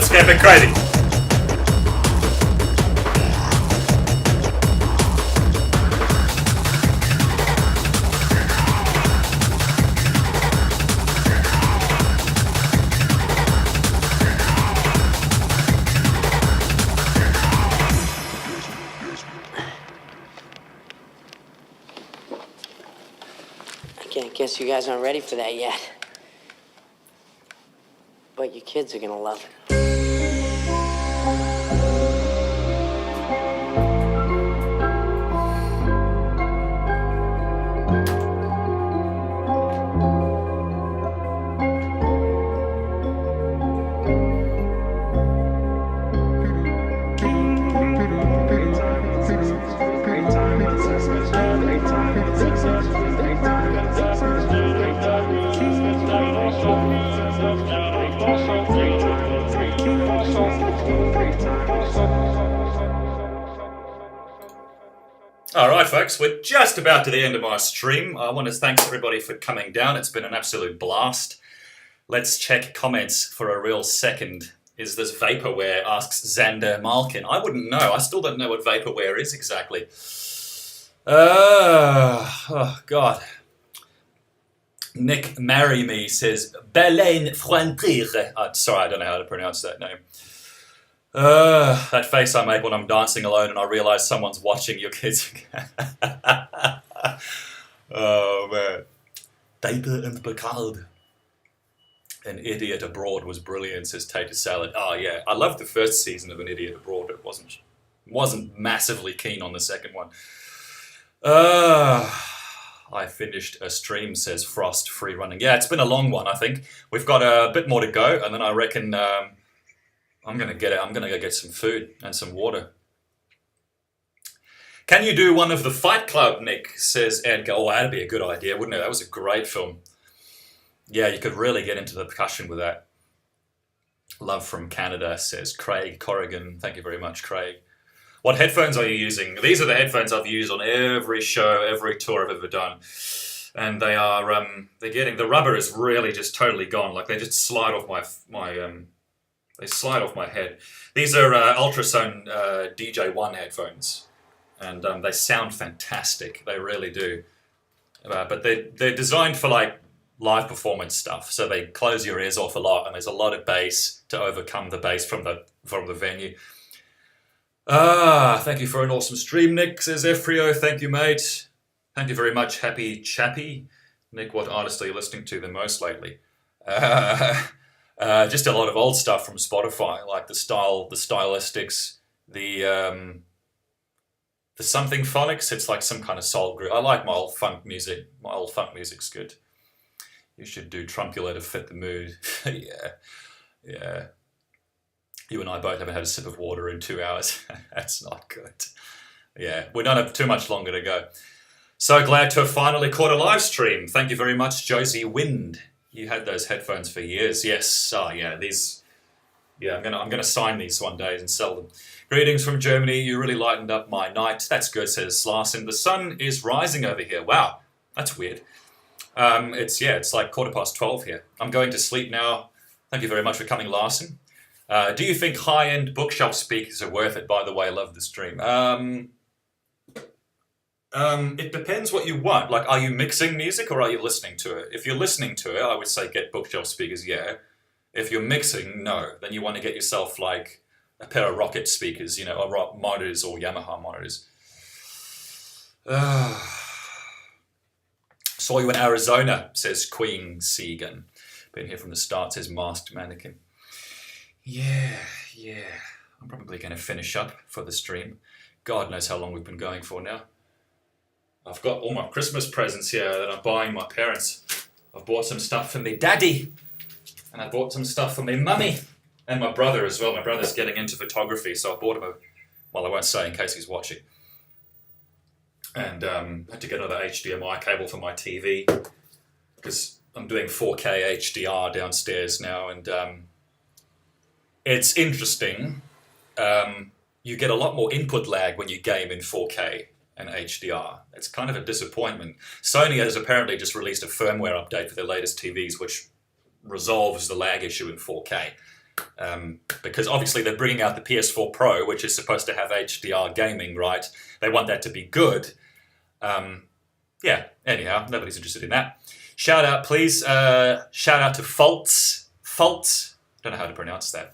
Let's get a bit crazy. I guess you guys aren't ready for that yet. But your kids are gonna love it. Alright folks, we're just about to the end of my stream. I want to thank everybody for coming down. It's been an absolute blast. Let's check comments for a real second. Is this vaporware? Asks Xander Malkin. I wouldn't know. I still don't know what vaporware is exactly. Oh God. Nick Marry Me says Baleine Franprire. Sorry, I don't know how to pronounce that name. That face I make when I'm dancing alone and I realise someone's watching your kids. Oh man. Paper and Picard. An Idiot Abroad was brilliant, says Tater Salad. Oh yeah, I loved the first season of An Idiot Abroad. It wasn't massively keen on the second one. I finished a stream, says Frost, free running. Yeah, it's been a long one, I think. We've got a bit more to go, and then I reckon I'm gonna go get some food and some water. Can you do one of the Fight Club, Nick? Says Edgar. Oh, that'd be a good idea, wouldn't it? That was a great film. Yeah, you could really get into the percussion with that. Love from Canada, says Craig Corrigan. Thank you very much, Craig. What headphones are you using? These are the headphones I've used on every show, every tour I've ever done. And they are, the rubber is really just totally gone. Like they just slide off they slide off my head. These are Ultrasound DJ1 headphones. And they sound fantastic. They really do. But they're designed for like live performance stuff. So they close your ears off a lot and there's a lot of bass to overcome the bass from the venue. Thank you for an awesome stream, Nick, says Efrio. Thank you, mate. Thank you very much, Happy Chappy. Nick, what artist are you listening to the most lately? Just a lot of old stuff from Spotify, like the stylistics, the something phonics. It's like some kind of soul group. I like my old funk music. My old funk music's good. You should do Trumpula to fit the mood. Yeah. You and I both haven't had a sip of water in 2 hours. That's not good. Yeah, we don't have too much longer to go. So glad to have finally caught a live stream. Thank you very much, Josie Wind. You had those headphones for years. Yes. Oh yeah, these. Yeah, I'm gonna sign these one day and sell them. Greetings from Germany. You really lightened up my night. That's good, says Larson. The sun is rising over here. Wow, that's weird. It's like 12:15 here. I'm going to sleep now. Thank you very much for coming, Larson. Do you think high-end bookshelf speakers are worth it? By the way, I love the stream. It depends what you want. Like, are you mixing music or are you listening to it? If you're listening to it, I would say get bookshelf speakers, yeah. If you're mixing, no. Then you want to get yourself, like, a pair of Rocket speakers, or monitors or Yamaha monitors. Saw you in Arizona, says Queen Segan. Been here from the start, says Masked Mannequin. Yeah. I'm probably going to finish up for the stream. God knows how long we've been going for now. I've got all my Christmas presents here that I'm buying my parents. I've bought some stuff for me daddy. And I bought some stuff for me mummy. And my brother as well. My brother's getting into photography, so I bought him I won't say in case he's watching. And had to get another HDMI cable for my TV. Because I'm doing 4K HDR downstairs now, and it's interesting. You get a lot more input lag when you game in 4K and HDR. It's kind of a disappointment. Sony has apparently just released a firmware update for their latest TVs, which resolves the lag issue in 4K. Because obviously they're bringing out the PS4 Pro, which is supposed to have HDR gaming, right? They want that to be good. Yeah, anyhow, nobody's interested in that. Shout out, please. Shout out to Faults. Faults. Don't know how to pronounce that.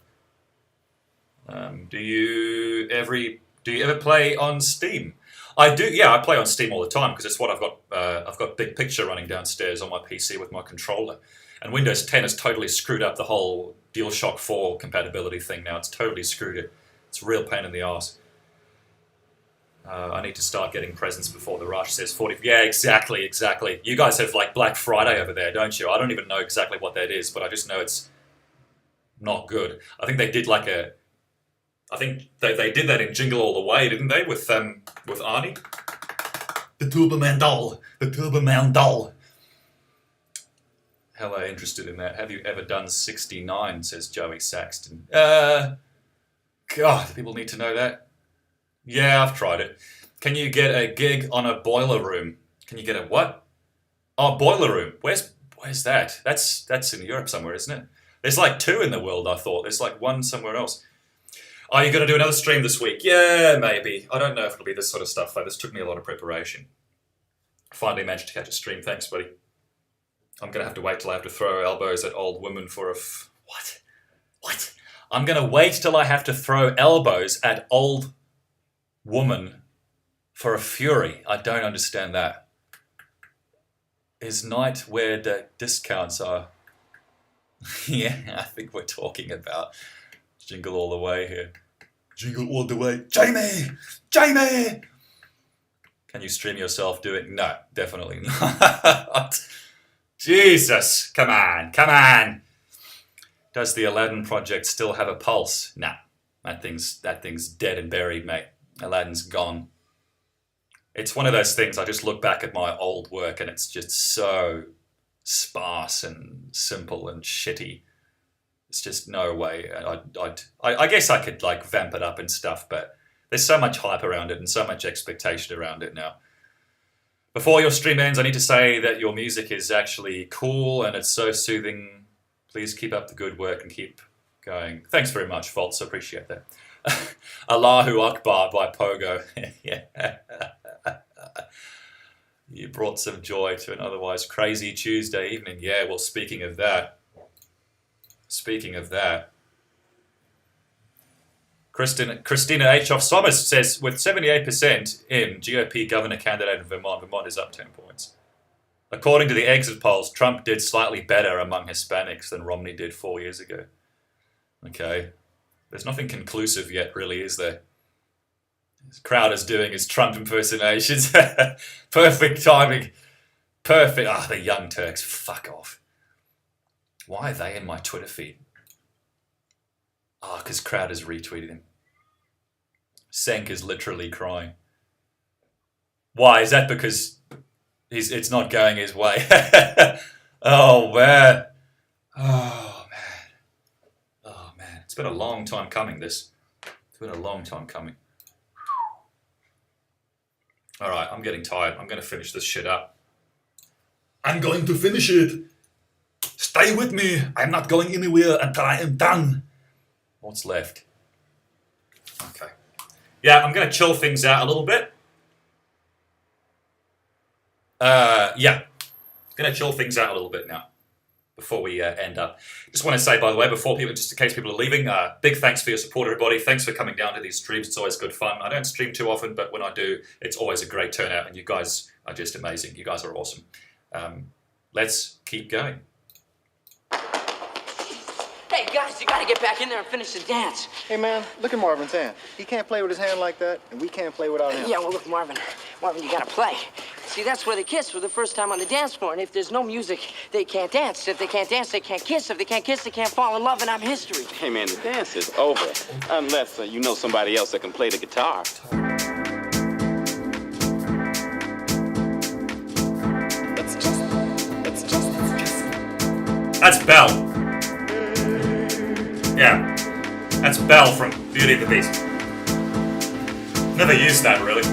Do you ever play on Steam? I do. Yeah, I play on Steam all the time because it's what I've got. I've got Big Picture running downstairs on my PC with my controller, and Windows 10 has totally screwed up the whole DualShock 4 compatibility thing. Now it's totally screwed it. It's a real pain in the arse. I need to start getting presents before the rush, says 40. Yeah, exactly. You guys have like Black Friday over there, don't you? I don't even know exactly what that is, but I just know it's not good. I think they did like a... I think they did that in Jingle All the Way, didn't they? With Arnie? The Turboman doll. The Turboman doll. Hella interested in that. Have you ever done 69, says Joey Saxton. God, people need to know that. Yeah, I've tried it. Can you get a gig on a boiler room? Can you get a what? Oh, boiler room. Where's that? That's in Europe somewhere, isn't it? There's like 2 in the world, I thought. There's like 1 somewhere else. Are you going to do another stream this week? Yeah, maybe. I don't know if it'll be this sort of stuff, though. This took me a lot of preparation. Finally managed to catch a stream. Thanks, buddy. I'm going to have to wait till I have to throw elbows at old women for a... What? What? I'm going to wait till I have to throw elbows at old woman for a fury. I don't understand that. Is night where the discounts are? Yeah, I think we're talking about Jingle All the Way here. Jingle all the way. Jamie! Jamie! Can you stream yourself doing? No, definitely not. Jesus! Come on! Does the Aladdin project still have a pulse? Nah, that thing's dead and buried, mate. Aladdin's gone. It's one of those things, I just look back at my old work and it's just so sparse and simple and shitty. It's just no way. I guess I could like vamp it up and stuff, but there's so much hype around it and so much expectation around it now. Before your stream ends, I need to say that your music is actually cool and it's so soothing. Please keep up the good work and keep going. Thanks very much, Faults. I appreciate that. Allahu Akbar by Pogo. Yeah. You brought some joy to an otherwise crazy Tuesday evening. Yeah, well, speaking of that, Christina H. of Somers says, with 78% in GOP governor candidate in Vermont is up 10 points. According to the exit polls, Trump did slightly better among Hispanics than Romney did 4 years ago. Okay. There's nothing conclusive yet, really, is there? Crowder's doing his Trump impersonations. Perfect timing. Perfect. Ah, the Young Turks. Fuck off. Why are they in my Twitter feed? Ah, because Crowder's retweeted him. Senk is literally crying. Why? Is that because it's not going his way? Oh, man. Oh, man. It's been a long time coming, this. It's been a long time coming. All right, I'm getting tired. I'm going to finish this shit up. I'm going to finish it. Stay with me. I'm not going anywhere until I am done. What's left? Okay. Yeah, I'm going to chill things out a little bit. Yeah. Going to chill things out a little bit now before we end up. Just want to say, by the way, before people, just in case people are leaving, big thanks for your support, everybody. Thanks for coming down to these streams. It's always good fun. I don't stream too often, but when I do, it's always a great turnout, and you guys are just amazing. You guys are awesome. Let's keep going. Hey, guys, you gotta get back in there and finish the dance. Hey, man, look at Marvin's hand. He can't play with his hand like that, and we can't play without him. Yeah, well, look, Marvin, you gotta play. See, that's where they kiss for the first time on the dance floor, and if there's no music, they can't dance. If they can't dance, they can't kiss. If they can't kiss, they can't fall in love, and I'm history. Hey, man, the dance is over, unless you know somebody else that can play the guitar. That's Belle. Yeah. That's Belle from Beauty and the Beast. Never used that, really.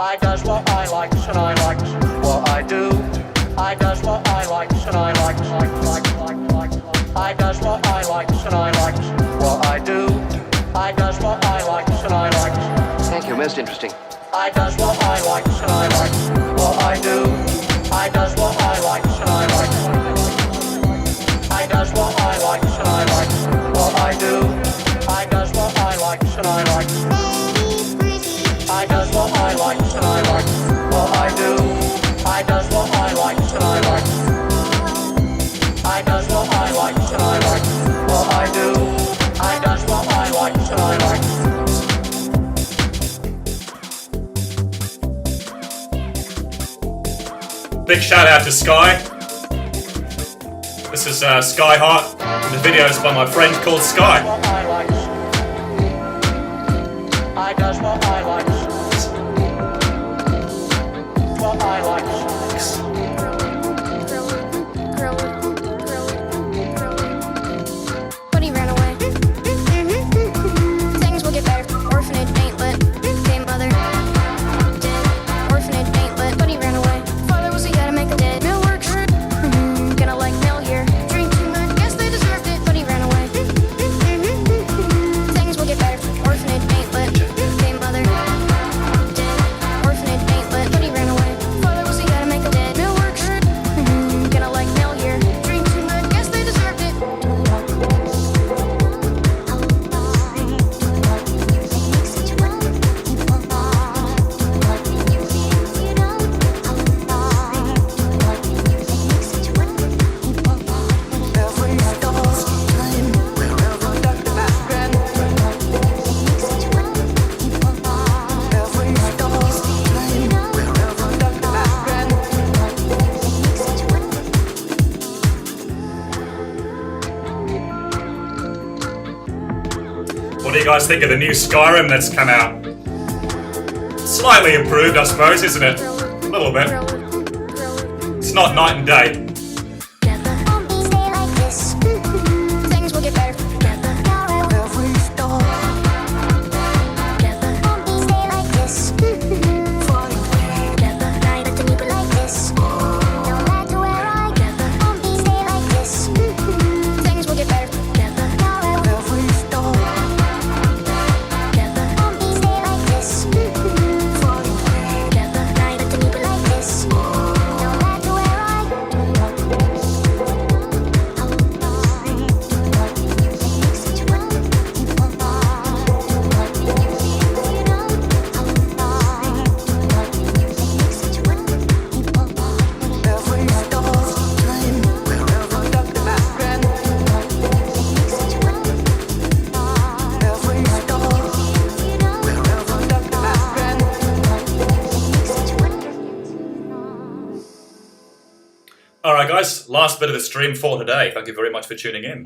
I does what I likes and I likes what I do. I does what I likes and I likes like. I does what I likes and I likes what I do. I does what I likes and I likes. Thank you, most interesting. I does what I likes and I likes what I do. I does what I likes and I likes. I does what I likes and I likes what I do. I does what I likes and I likes. I does what I likes and I likes what I do. I does what I likes and I likes. I does what I likes and I likes what I do. I does what I likes and I likes. Big shout out to Sky. This is Sky Hot, and the video is by my friend called Sky. I does what I likes. What I likes. But he ran away. Things will get better. Orphanage ain't lit. Gay mother dead. Orphanage ain't lit. But he ran away. Father was he gotta make a dead. Mill work shit. Gonna like Mill here. Drink too much. Guess they deserved it. But he ran away. Things will get better. Orphanage ain't lit. Gay mother dead. Orphanage ain't lit. But he ran away. Father was he gotta make a dead. Mill work shit. Gonna like Mill here. Drink too much. Guess they deserved it. What do you guys think of the new Skyrim that's come out? Slightly improved, I suppose, isn't it? A little bit. It's not night and day. Things will get better. Things will get better. Alright guys, last bit of the stream for today. Thank you very much for tuning in.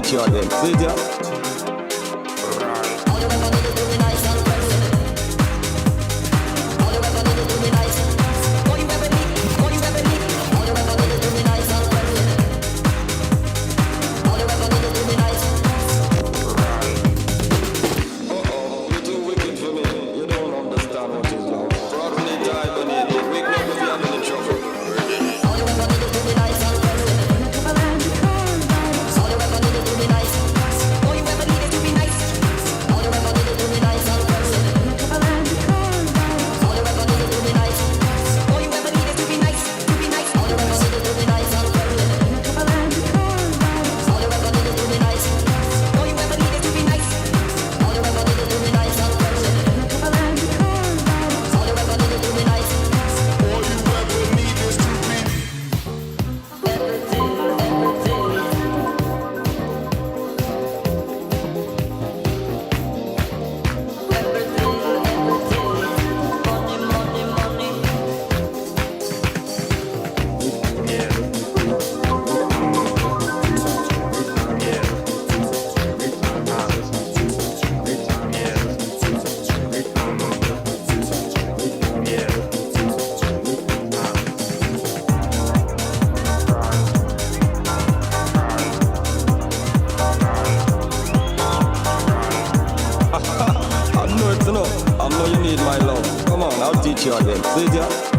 teach you again. See ya?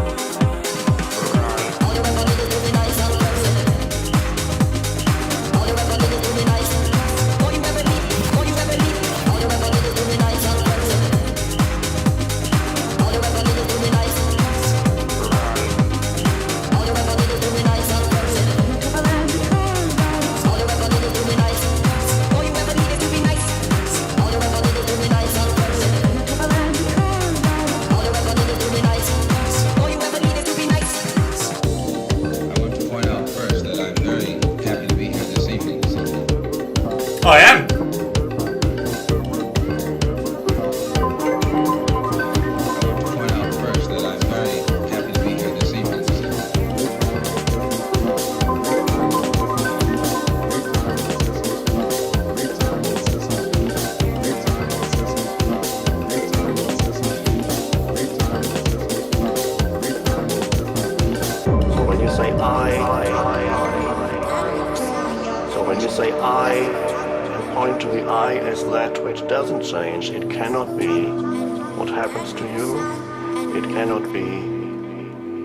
I am. When you say I, and point to the I as that which doesn't change, it cannot be what happens to you. It cannot be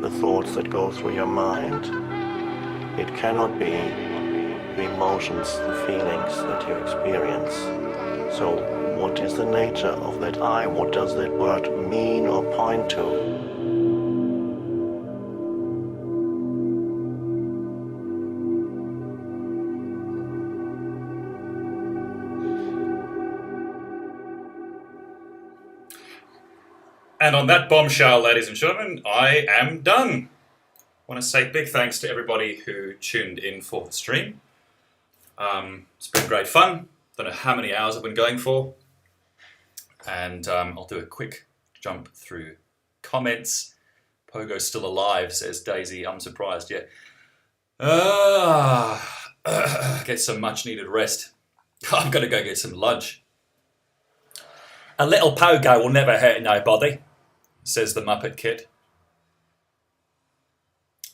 the thoughts that go through your mind. It cannot be the emotions, the feelings that you experience. So what is the nature of that I? What does that word mean or point to? And on that bombshell, ladies and gentlemen, I am done. I want to say big thanks to everybody who tuned in for the stream. It's been great fun. Don't know how many hours I've been going for. And I'll do a quick jump through comments. Pogo's still alive, says Daisy. I'm surprised, yeah. Get some much needed rest. I'm going to go get some lunch. A little Pogo will never hurt nobody, says the Muppet Kid.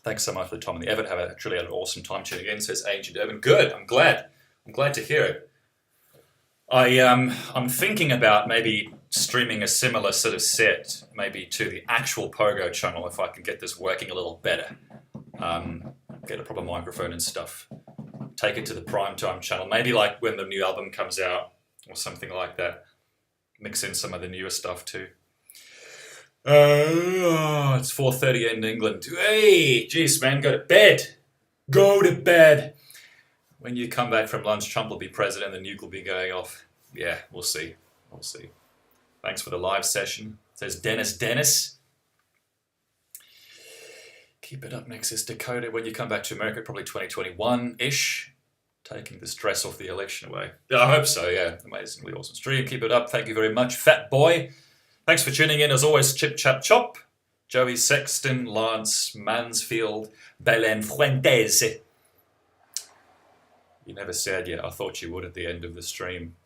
Thanks so much for the time and the effort. Have truly had an awesome time tuning in, says Ancient Urban. Good, I'm glad. I'm glad to hear it. I'm thinking about maybe streaming a similar sort of set, maybe to the actual Pogo channel if I can get this working a little better. Get a proper microphone and stuff. Take it to the primetime channel. Maybe like when the new album comes out or something like that. Mix in some of the newer stuff too. It's 4:30 in England. Hey, jeez, man, go to bed. Go to bed. When you come back from lunch, Trump will be president, the nuke will be going off. Yeah, we'll see. We'll see. Thanks for the live session. Says Dennis. Keep it up, Nexus Dakota. When you come back to America, probably 2021-ish. Taking the stress off the election away. Yeah, I hope so, yeah. Amazingly awesome stream. Keep it up. Thank you very much. Fat Boy. Thanks for tuning in. As always, Chip Chap Chop. Joey Sexton, Lance Mansfield, Belen Fuentes. You never said yet. I thought you would at the end of the stream.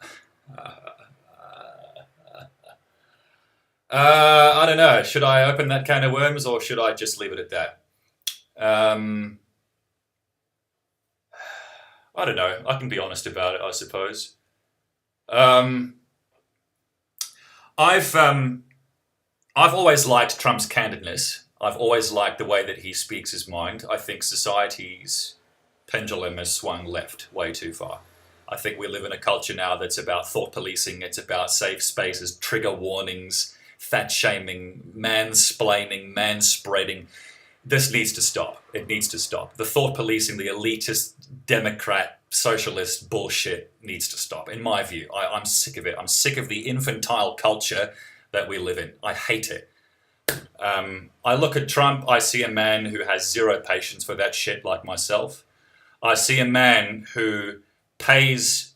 I don't know. Should I open that can of worms or should I just leave it at that? I don't know. I can be honest about it, I suppose. I've always liked Trump's candidness. I've always liked the way that he speaks his mind. I think society's pendulum has swung left way too far. I think we live in a culture now that's about thought policing. It's about safe spaces, trigger warnings, fat shaming, mansplaining, manspreading. This needs to stop. It needs to stop. The thought policing, the elitist, Democrat, socialist bullshit needs to stop. In my view, I'm sick of it. I'm sick of the infantile culture that we live in. I hate it. I look at Trump, I see a man who has zero patience for that shit like myself. I see a man who pays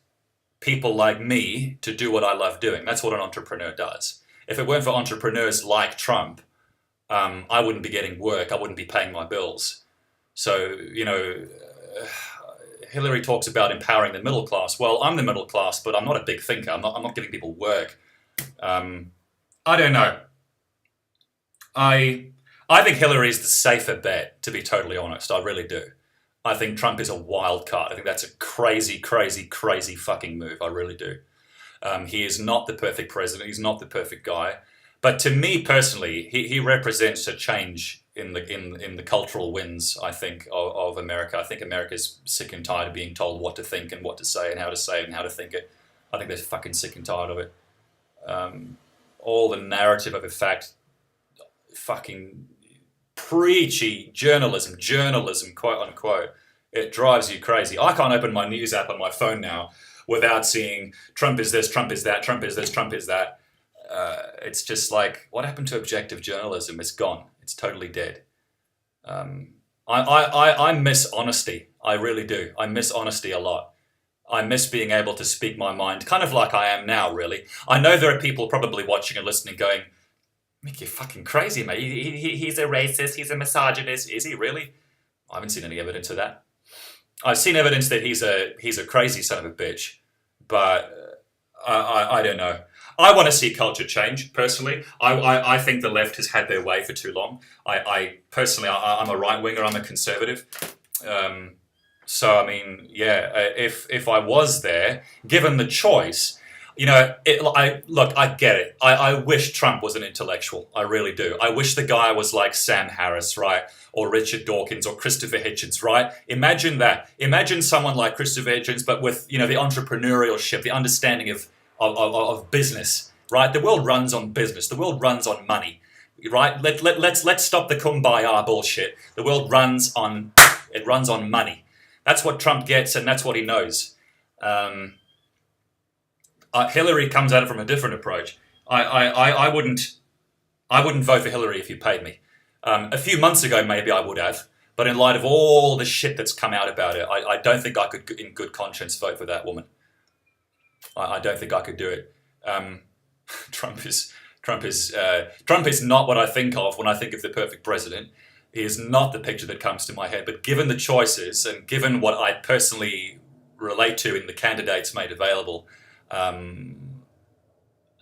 people like me to do what I love doing. That's what an entrepreneur does. If it weren't for entrepreneurs like Trump, I wouldn't be getting work. I wouldn't be paying my bills. So, Hillary talks about empowering the middle class. Well, I'm the middle class, but I'm not a big thinker. I'm not giving people work. I don't know. I think Hillary is the safer bet, to be totally honest. I really do. I think Trump is a wild card. I think that's a crazy, crazy, crazy fucking move. I really do. He is not the perfect president. He's not the perfect guy. But to me personally, he represents a change in the cultural winds, I think, of America. I think America's sick and tired of being told what to think and what to say and how to think it. I think they're fucking sick and tired of it. All the narrative of a fact, fucking preachy journalism, quote unquote. It drives you crazy. I can't open my news app on my phone now without seeing Trump is this, Trump is that, Trump is this, Trump is that. It's just like, what happened to objective journalism? It's gone. It's totally dead. I miss honesty. I really do. I miss honesty a lot. I miss being able to speak my mind, kind of like I am now, really. I know there are people probably watching and listening going, Mick, you're fucking crazy, mate. He's a racist, he's a misogynist. Is he really? I haven't seen any evidence of that. I've seen evidence that he's a crazy son of a bitch, but I don't know. I want to see culture change, personally. I think the left has had their way for too long. Personally, I'm a right-winger, I'm a conservative. So, I mean, yeah, if I was there, given the choice, I get it. I wish Trump was an intellectual. I really do. I wish the guy was like Sam Harris, right? Or Richard Dawkins or Christopher Hitchens, right? Imagine that. Imagine someone like Christopher Hitchens, but with, the entrepreneurship, the understanding of business, right? The world runs on business. The world runs on money, right? Let's stop the kumbaya bullshit. The world runs on money. That's what Trump gets, and that's what he knows. Hillary comes at it from a different approach. I wouldn't I wouldn't vote for Hillary if you paid me. A few months ago, maybe I would have. But in light of all the shit that's come out about it, I don't think I could, in good conscience, vote for that woman. I don't think I could do it. Trump is not what I think of when I think of the perfect president. He is not the picture that comes to my head. But given the choices and given what I personally relate to in the candidates made available,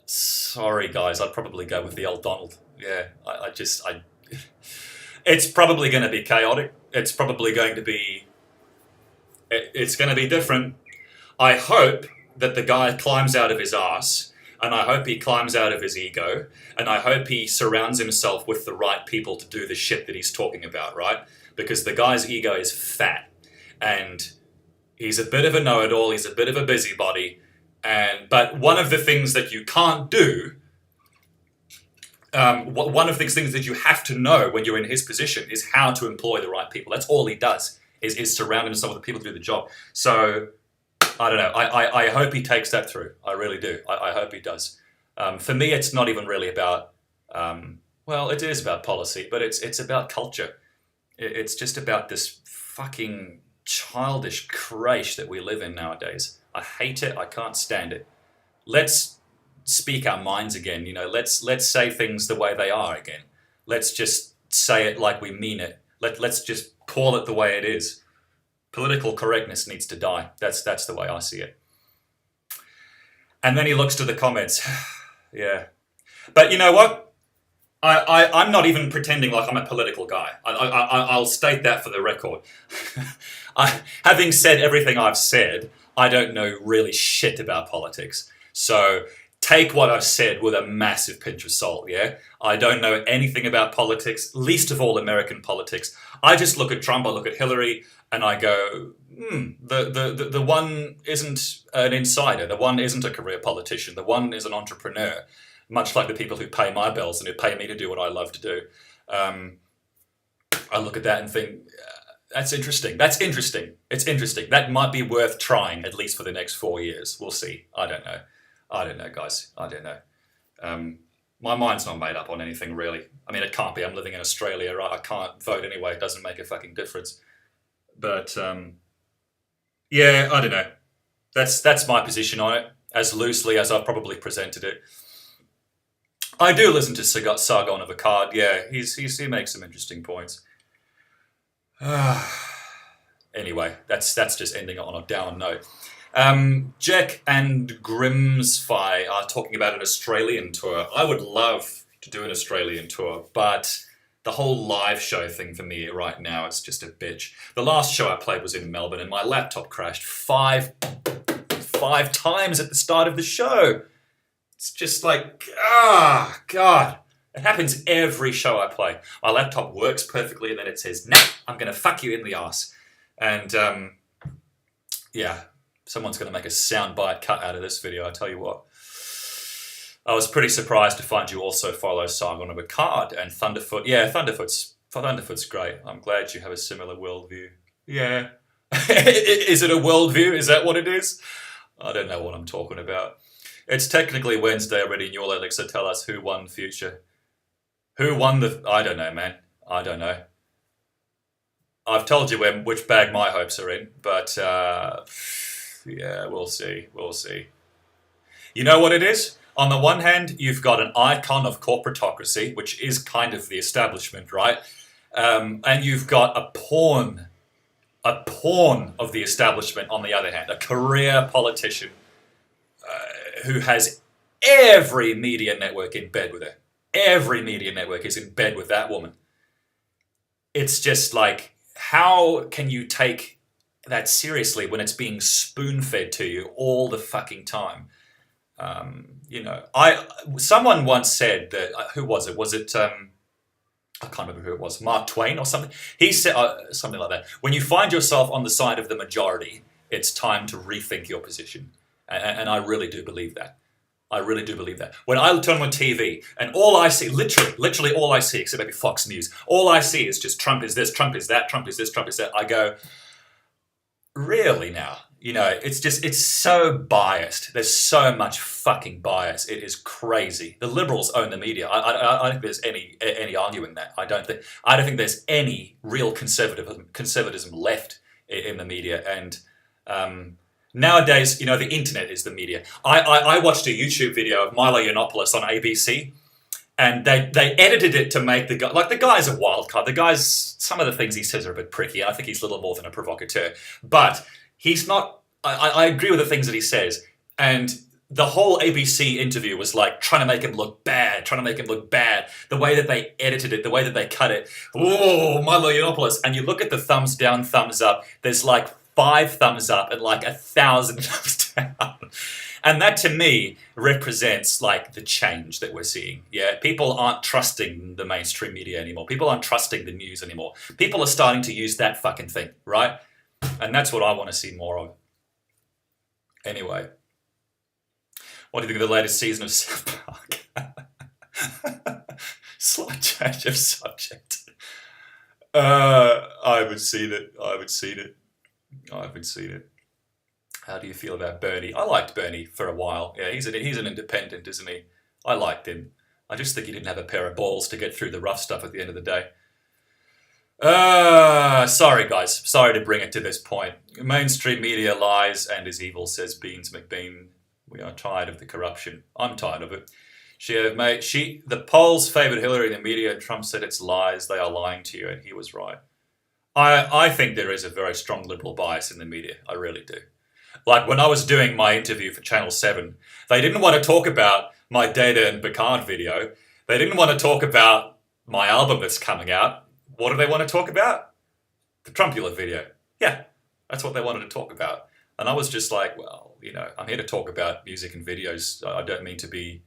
sorry guys, I'd probably go with the old Donald. Yeah, it's probably going to be chaotic. It's probably going to be, it's going to be different. I hope that the guy climbs out of his ass, and I hope he climbs out of his ego, and I hope he surrounds himself with the right people to do the shit that he's talking about, right? Because the guy's ego is fat, and he's a bit of a know-it-all, he's a bit of a busybody, but one of the things that you can't do, one of the things that you have to know when you're in his position is how to employ the right people. That's all he does, is surround himself with the people to do the job. So, I don't know. I hope he takes that through. I really do. I hope he does. For me, it's not even really about, well, it is about policy, but it's about culture. It's just about this fucking childish crèche that we live in nowadays. I hate it. I can't stand it. Let's speak our minds again. Let's say things the way they are again. Let's just say it like we mean it. Let's just call it the way it is. Political correctness needs to die. That's the way I see it. And then he looks to the comments. Yeah. But you know what? I'm not even pretending like I'm a political guy. I'll state that for the record. Having said everything I've said, I don't know really shit about politics. So take what I've said with a massive pinch of salt, yeah? I don't know anything about politics, least of all American politics. I just look at Trump, I look at Hillary, and I go, the one isn't an insider, the one isn't a career politician, the one is an entrepreneur, much like the people who pay my bills and who pay me to do what I love to do. I look at that and think, that's interesting. That's interesting. It's interesting. That might be worth trying, at least for the next 4 years. We'll see. I don't know, guys. I don't know. My mind's not made up on anything, really. I mean, it can't be. I'm living in Australia, right? I can't vote anyway. It doesn't make a fucking difference. But, yeah, I don't know. That's my position on it, as loosely as I've probably presented it. I do listen to Sargon of Akkad. Yeah, he makes some interesting points. Anyway, that's just ending on a down note. Jack and Grimsby are talking about an Australian tour. I would love to do an Australian tour, but the whole live show thing for me right now, it's just a bitch. The last show I played was in Melbourne and my laptop crashed five times at the start of the show. It's just like, God. It happens every show I play. My laptop works perfectly and then it says, nah, I'm going to fuck you in the arse. And, yeah, someone's going to make a soundbite cut out of this video, I tell you what. I was pretty surprised to find you also follow Sargon of Akkad and Thunderfoot. Yeah, Thunderfoot's great. I'm glad you have a similar worldview. Yeah. Is it a worldview? Is that what it is? I don't know what I'm talking about. It's technically Wednesday already, and you'll Alexa tell us who won Future. Who won the... I don't know, man. I don't know. I've told you which bag my hopes are in, but yeah, we'll see. We'll see. You know what it is? On the one hand, you've got an icon of corporatocracy, which is kind of the establishment, right? And you've got a pawn of the establishment on the other hand, a career politician who has every media network in bed with her. Every media network is in bed with that woman. It's just like, how can you take that seriously when it's being spoon-fed to you all the fucking time? Someone once said that, who was it? Was it, I can't remember who it was, Mark Twain or something? He said something like that. When you find yourself on the side of the majority, it's time to rethink your position. And I really do believe that. I really do believe that. When I turn on TV and all I see, literally all I see, except maybe Fox News, all I see is just Trump is this, Trump is that, Trump is this, Trump is that. I go, really now? You know, it's so biased. There's so much fucking bias. It is crazy. The liberals own the media. I don't think there's any arguing that. I don't think there's any real conservatism left in the media. And nowadays, you know, the internet is the media. I watched a YouTube video of Milo Yiannopoulos on ABC, and they edited it to make the guy, like, the guy's a wild card. The guy's, some of the things he says are a bit pricky. I think he's little more than a provocateur, but he's not. I agree with the things that he says, and the whole ABC interview was like trying to make him look bad, the way that they edited it, the way that they cut it. Oh, Milo Yiannopoulos. And you look at the thumbs down, thumbs up, there's like 5 thumbs up and like 1,000 thumbs down. And that, to me, represents like the change that we're seeing. Yeah, people aren't trusting the mainstream media anymore. People aren't trusting the news anymore. People are starting to use that fucking thing, right? And that's what I want to see more of. Anyway, what do you think of the latest season of South Park? Slight change of subject. I haven't seen it. How do you feel about Bernie? I liked Bernie for a while. Yeah, he's an independent, isn't he? I liked him. I just think he didn't have a pair of balls to get through the rough stuff at the end of the day. Sorry, guys. Sorry to bring it to this point. Mainstream media lies and is evil, says Beans McBean. We are tired of the corruption. I'm tired of it. The polls favoured Hillary in the media, and Trump said it's lies. They are lying to you, and he was right. I think there is a very strong liberal bias in the media. I really do. Like, when I was doing my interview for Channel 7, they didn't want to talk about my Data and Picard video. They didn't want to talk about my album that's coming out. What do they want to talk about? The Trumpula video. Yeah, that's what they wanted to talk about. And I was just like, well, you know, I'm here to talk about music and videos. I don't mean to be,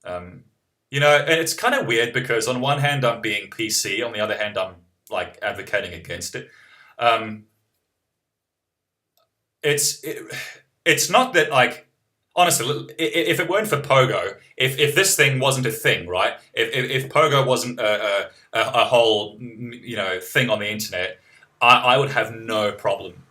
you know, and it's kind of weird because on one hand I'm being PC, on the other hand I'm like advocating against it. It's not that, like, honestly, if it weren't for Pogo, if this thing wasn't a thing, right? If Pogo wasn't a whole, you know, thing on the internet, I would have no problem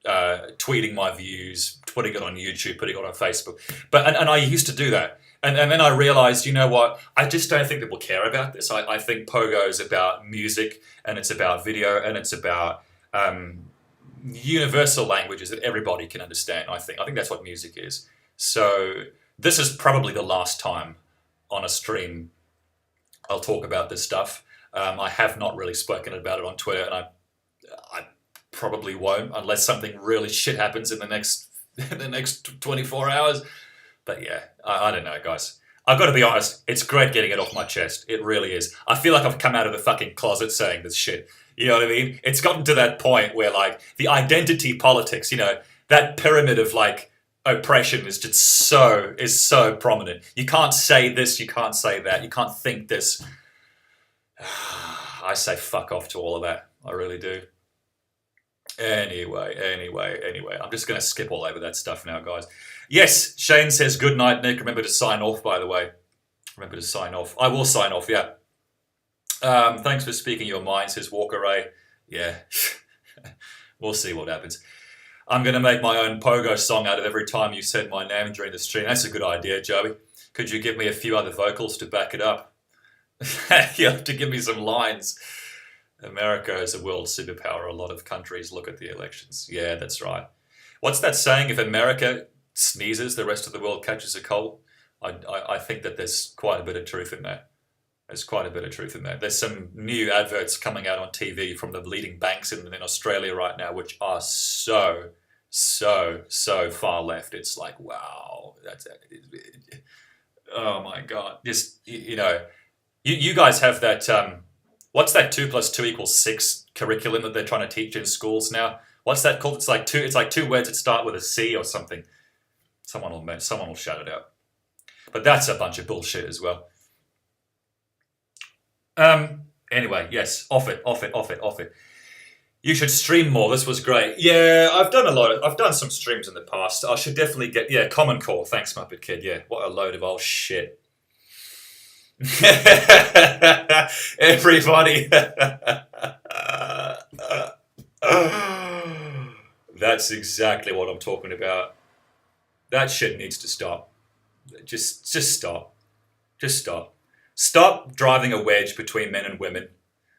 tweeting my views, putting it on YouTube, putting it on Facebook. But and I used to do that. And then I realized, you know what? I just don't think people care about this. I think Pogo is about music, and it's about video, and it's about universal languages that everybody can understand. I think that's what music is. So this is probably the last time on a stream I'll talk about this stuff. I have not really spoken about it on Twitter, and I probably won't unless something really shit happens in the next 24 hours. But yeah, I don't know, guys. I've got to be honest, it's great getting it off my chest. It really is. I feel like I've come out of the fucking closet saying this shit. You know what I mean? It's gotten to that point where, like, the identity politics, you know, that pyramid of, like, oppression is just so prominent. You can't say this, you can't say that, you can't think this. I say fuck off to all of that. I really do. Anyway. I'm just going to skip all over that stuff now, guys. Yes, Shane says, good night, Nick. Remember to sign off, by the way. Remember to sign off. I will sign off, yeah. Thanks for speaking your mind, says Walker Ray. Yeah, we'll see what happens. I'm going to make my own Pogo song out of every time you said my name during the stream. That's a good idea, Joey. Could you give me a few other vocals to back it up? You have to give me some lines. America is a world superpower. A lot of countries look at the elections. Yeah, that's right. What's that saying? If America sneezes, the rest of the world catches a cold. I think that there's quite a bit of truth in that. There's some new adverts coming out on TV from the leading banks in Australia right now, which are so far left. It's like, wow. Oh my God. Just, you know, you guys have that, what's that 2 + 2 = 6 curriculum that they're trying to teach in schools now? What's that called? It's like two words that start with a C or something. Someone will shout it out. But that's a bunch of bullshit as well. Anyway, yes, off it. You should stream more. This was great. Yeah, I've done some streams in the past. I should definitely get, Common Core. Thanks, Muppet Kid. Yeah, what a load of old shit. Everybody. That's exactly what I'm talking about. That shit needs to stop. Just stop. Just stop. Stop driving a wedge between men and women.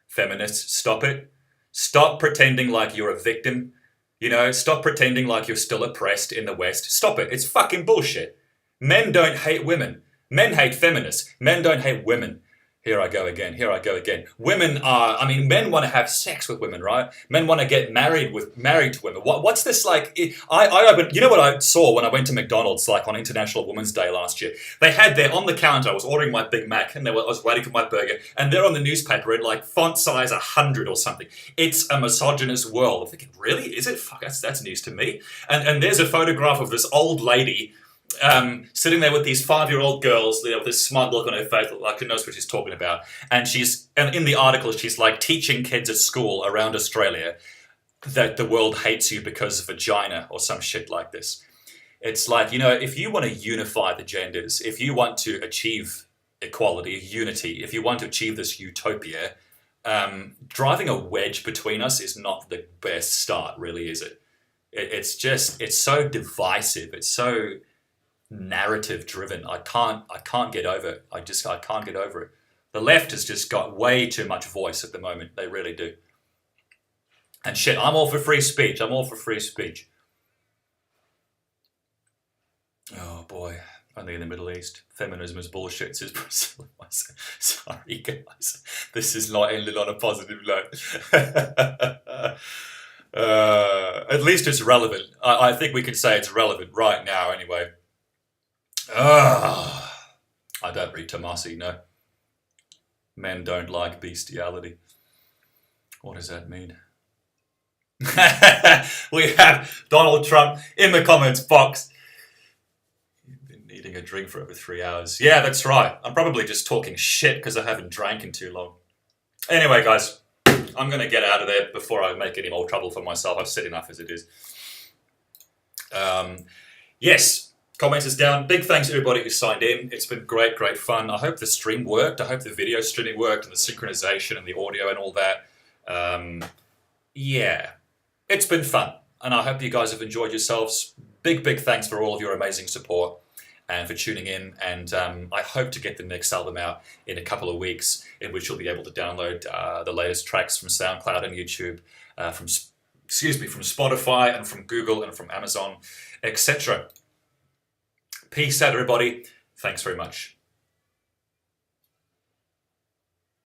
Feminists, stop it. Stop pretending like you're a victim. You know, stop pretending like you're still oppressed in the West. Stop it. It's fucking bullshit. Men don't hate women. Men hate feminists. Men don't hate women. Here I go again. Here I go again. Women are, I mean, men want to have sex with women, right? Men want to get married to women. What's this like? You know what I saw when I went to McDonald's, like on International Women's Day last year? They had there on the counter, I was ordering my Big Mac, and I was waiting for my burger, and there on the newspaper in like font size 100 or something. It's a misogynist world. I'm thinking, really? Is it? Fuck, that's news to me. And there's a photograph of this old lady sitting there with these 5-year-old girls, you know, with this smug look on her face, like she knows what she's talking about. And in the article, she's like teaching kids at school around Australia that the world hates you because of vagina or some shit like this. It's like, you know, if you want to unify the genders, if you want to achieve equality, unity, if you want to achieve this utopia, driving a wedge between us is not the best start, really, is it? It's so divisive. It's so narrative driven. I can't get over it. I can't get over it. The left has just got way too much voice at the moment. They really do. And shit, I'm all for free speech. I'm all for free speech. Oh boy, only in the Middle East. Feminism is bullshit, says Priscilla. Sorry guys, this is not ended on a positive note. At least it's relevant. I think we can say it's relevant right now anyway. I don't read Tomasi, no. Men don't like bestiality. What does that mean? We have Donald Trump in the comments box. You've been needing a drink for over 3 hours. Yeah, that's right. I'm probably just talking shit because I haven't drank in too long. Anyway, guys, I'm going to get out of there before I make any more trouble for myself. I've said enough as it is. Yes. Comments is down. Big thanks to everybody who signed in. It's been great fun. I hope the stream worked. I hope the video streaming worked and the synchronization and the audio and all that. Yeah, it's been fun. And I hope you guys have enjoyed yourselves. Big thanks for all of your amazing support and for tuning in. And I hope to get the next album out in a couple of weeks, in which you'll be able to download the latest tracks from SoundCloud and YouTube, from Spotify and from Google and from Amazon, etc. Peace out, everybody. Thanks very much.